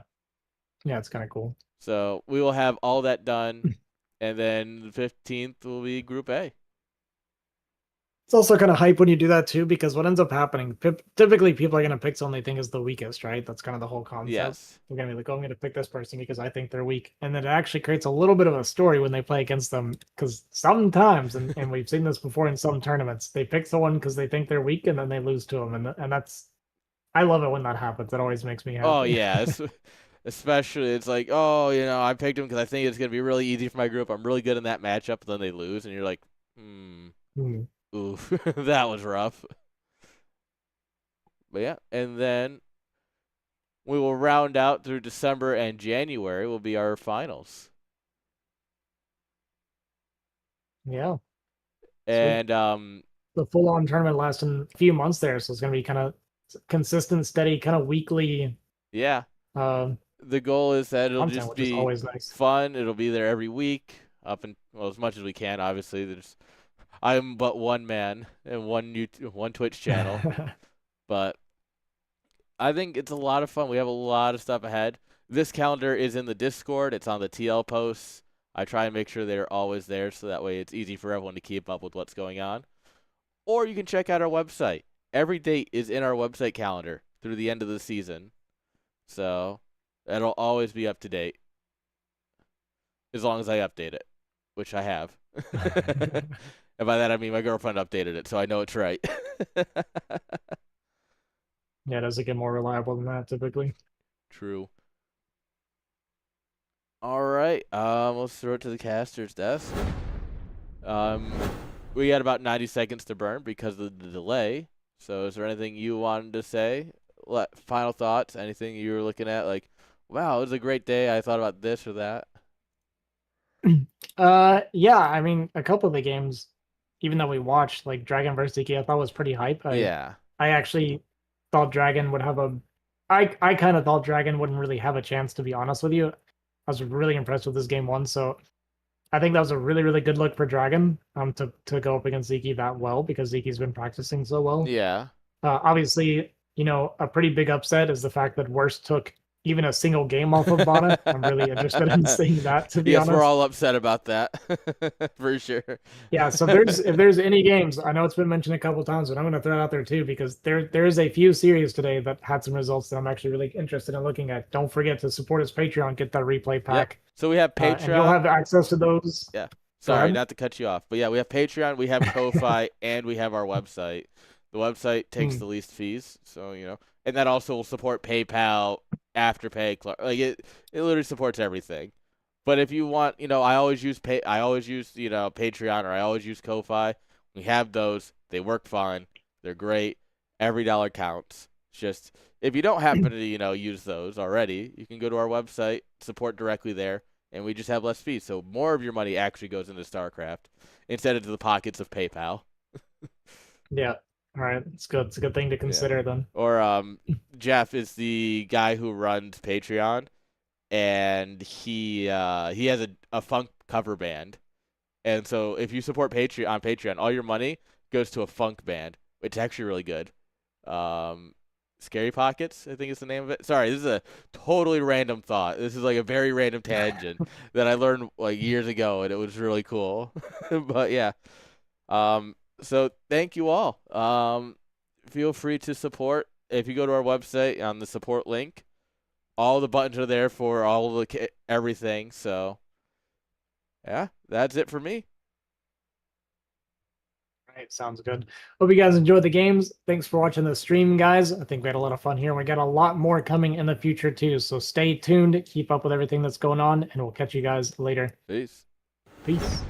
Yeah, it's kind of cool. So we will have all that done, and then the 15th will be Group A. It's also kind of hype when you do that too, because what ends up happening, typically people are going to pick someone they think is the weakest, right? That's kind of the whole concept. Yes. They're going to be like, "Oh, I'm going to pick this person because I think they're weak." And then it actually creates a little bit of a story when they play against them, because sometimes, and we've seen this before in some tournaments, they pick someone because they think they're weak, and then they lose to them. And that's, I love it when that happens. It always makes me happy. Oh, yeah. Especially, it's like, oh, you know, I picked him because I think it's going to be really easy for my group. I'm really good in that matchup, and then they lose, and you're like, oof, that was rough. But yeah, and then we will round out through December and January will be our finals. Yeah. And the full-on tournament lasting a few months there, so it's going to be kind of consistent, steady, kind of weekly. Yeah. The goal is that it'll just be always nice. Fun. It'll be there every week, as much as we can. Obviously, I'm but one man and one Twitch channel, but I think it's a lot of fun. We have a lot of stuff ahead. This calendar is in the Discord. It's on the TL posts. I try and make sure they're always there, so that way it's easy for everyone to keep up with what's going on. Or you can check out our website. Every date is in our website calendar through the end of the season, so that'll always be up to date. As long as I update it, which I have. And by that I mean my girlfriend updated it, so I know it's right. Yeah, it does get more reliable than that typically. True. All right. Let's throw it to the caster's desk. Um, we got about 90 seconds to burn because of the delay. So, is there anything you wanted to say? Final thoughts? Anything you were looking at? Like, wow, it was a great day. I thought about this or that. Yeah, I mean, a couple of the games, even though we watched like Dragon vs. Tiki, I thought was pretty hype. Yeah. I actually thought Dragon would have I kind of thought Dragon wouldn't really have a chance, to be honest with you. I was really impressed with this game one, so I think that was a really, really good look for Dragon to go up against Ziki that well because Ziki's been practicing so well. Yeah. Obviously, a pretty big upset is the fact that Worst took even a single game off of Bana. I'm really interested in seeing that, to be Yes, honest. we're all upset about that. For sure. Yeah, so if there's any games, I know it's been mentioned a couple times, but I'm going to throw it out there too because there is a few series today that had some results that I'm actually really interested in looking at. Don't forget to support his Patreon, get that replay pack. Yep. So we have Patreon. And you'll have access to those. Yeah. Sorry, not to cut you off, but yeah, we have Patreon, we have Ko-Fi, and we have our website. The website takes the least fees, so and that also will support PayPal, Afterpay, like it literally supports everything. But if you want, I always use Patreon, or I always use Ko-Fi. We have those; they work fine, they're great. Every dollar counts. It's just if you don't happen to use those already, you can go to our website, support directly there. And we just have less fees, so more of your money actually goes into StarCraft instead of to the pockets of PayPal. Yeah. All right. It's good. It's a good thing to consider then. Or Jeff is the guy who runs Patreon, and he has a funk cover band. And so if you support Patreon, all your money goes to a funk band. It's actually really good. Scary Pockets, I think is the name of it. Sorry, this is a totally random thought. This is like a very random tangent that I learned like years ago, and it was really cool. But yeah. So thank you all. Feel free to support. If you go to our website on the support link, all the buttons are there for all of everything. So yeah, that's it for me. Right, sounds good. Hope you guys enjoyed the games. Thanks for watching the stream, guys. I think we had a lot of fun here. We got a lot more coming in the future too. So stay tuned, keep up with everything that's going on, and we'll catch you guys later. Peace. Peace.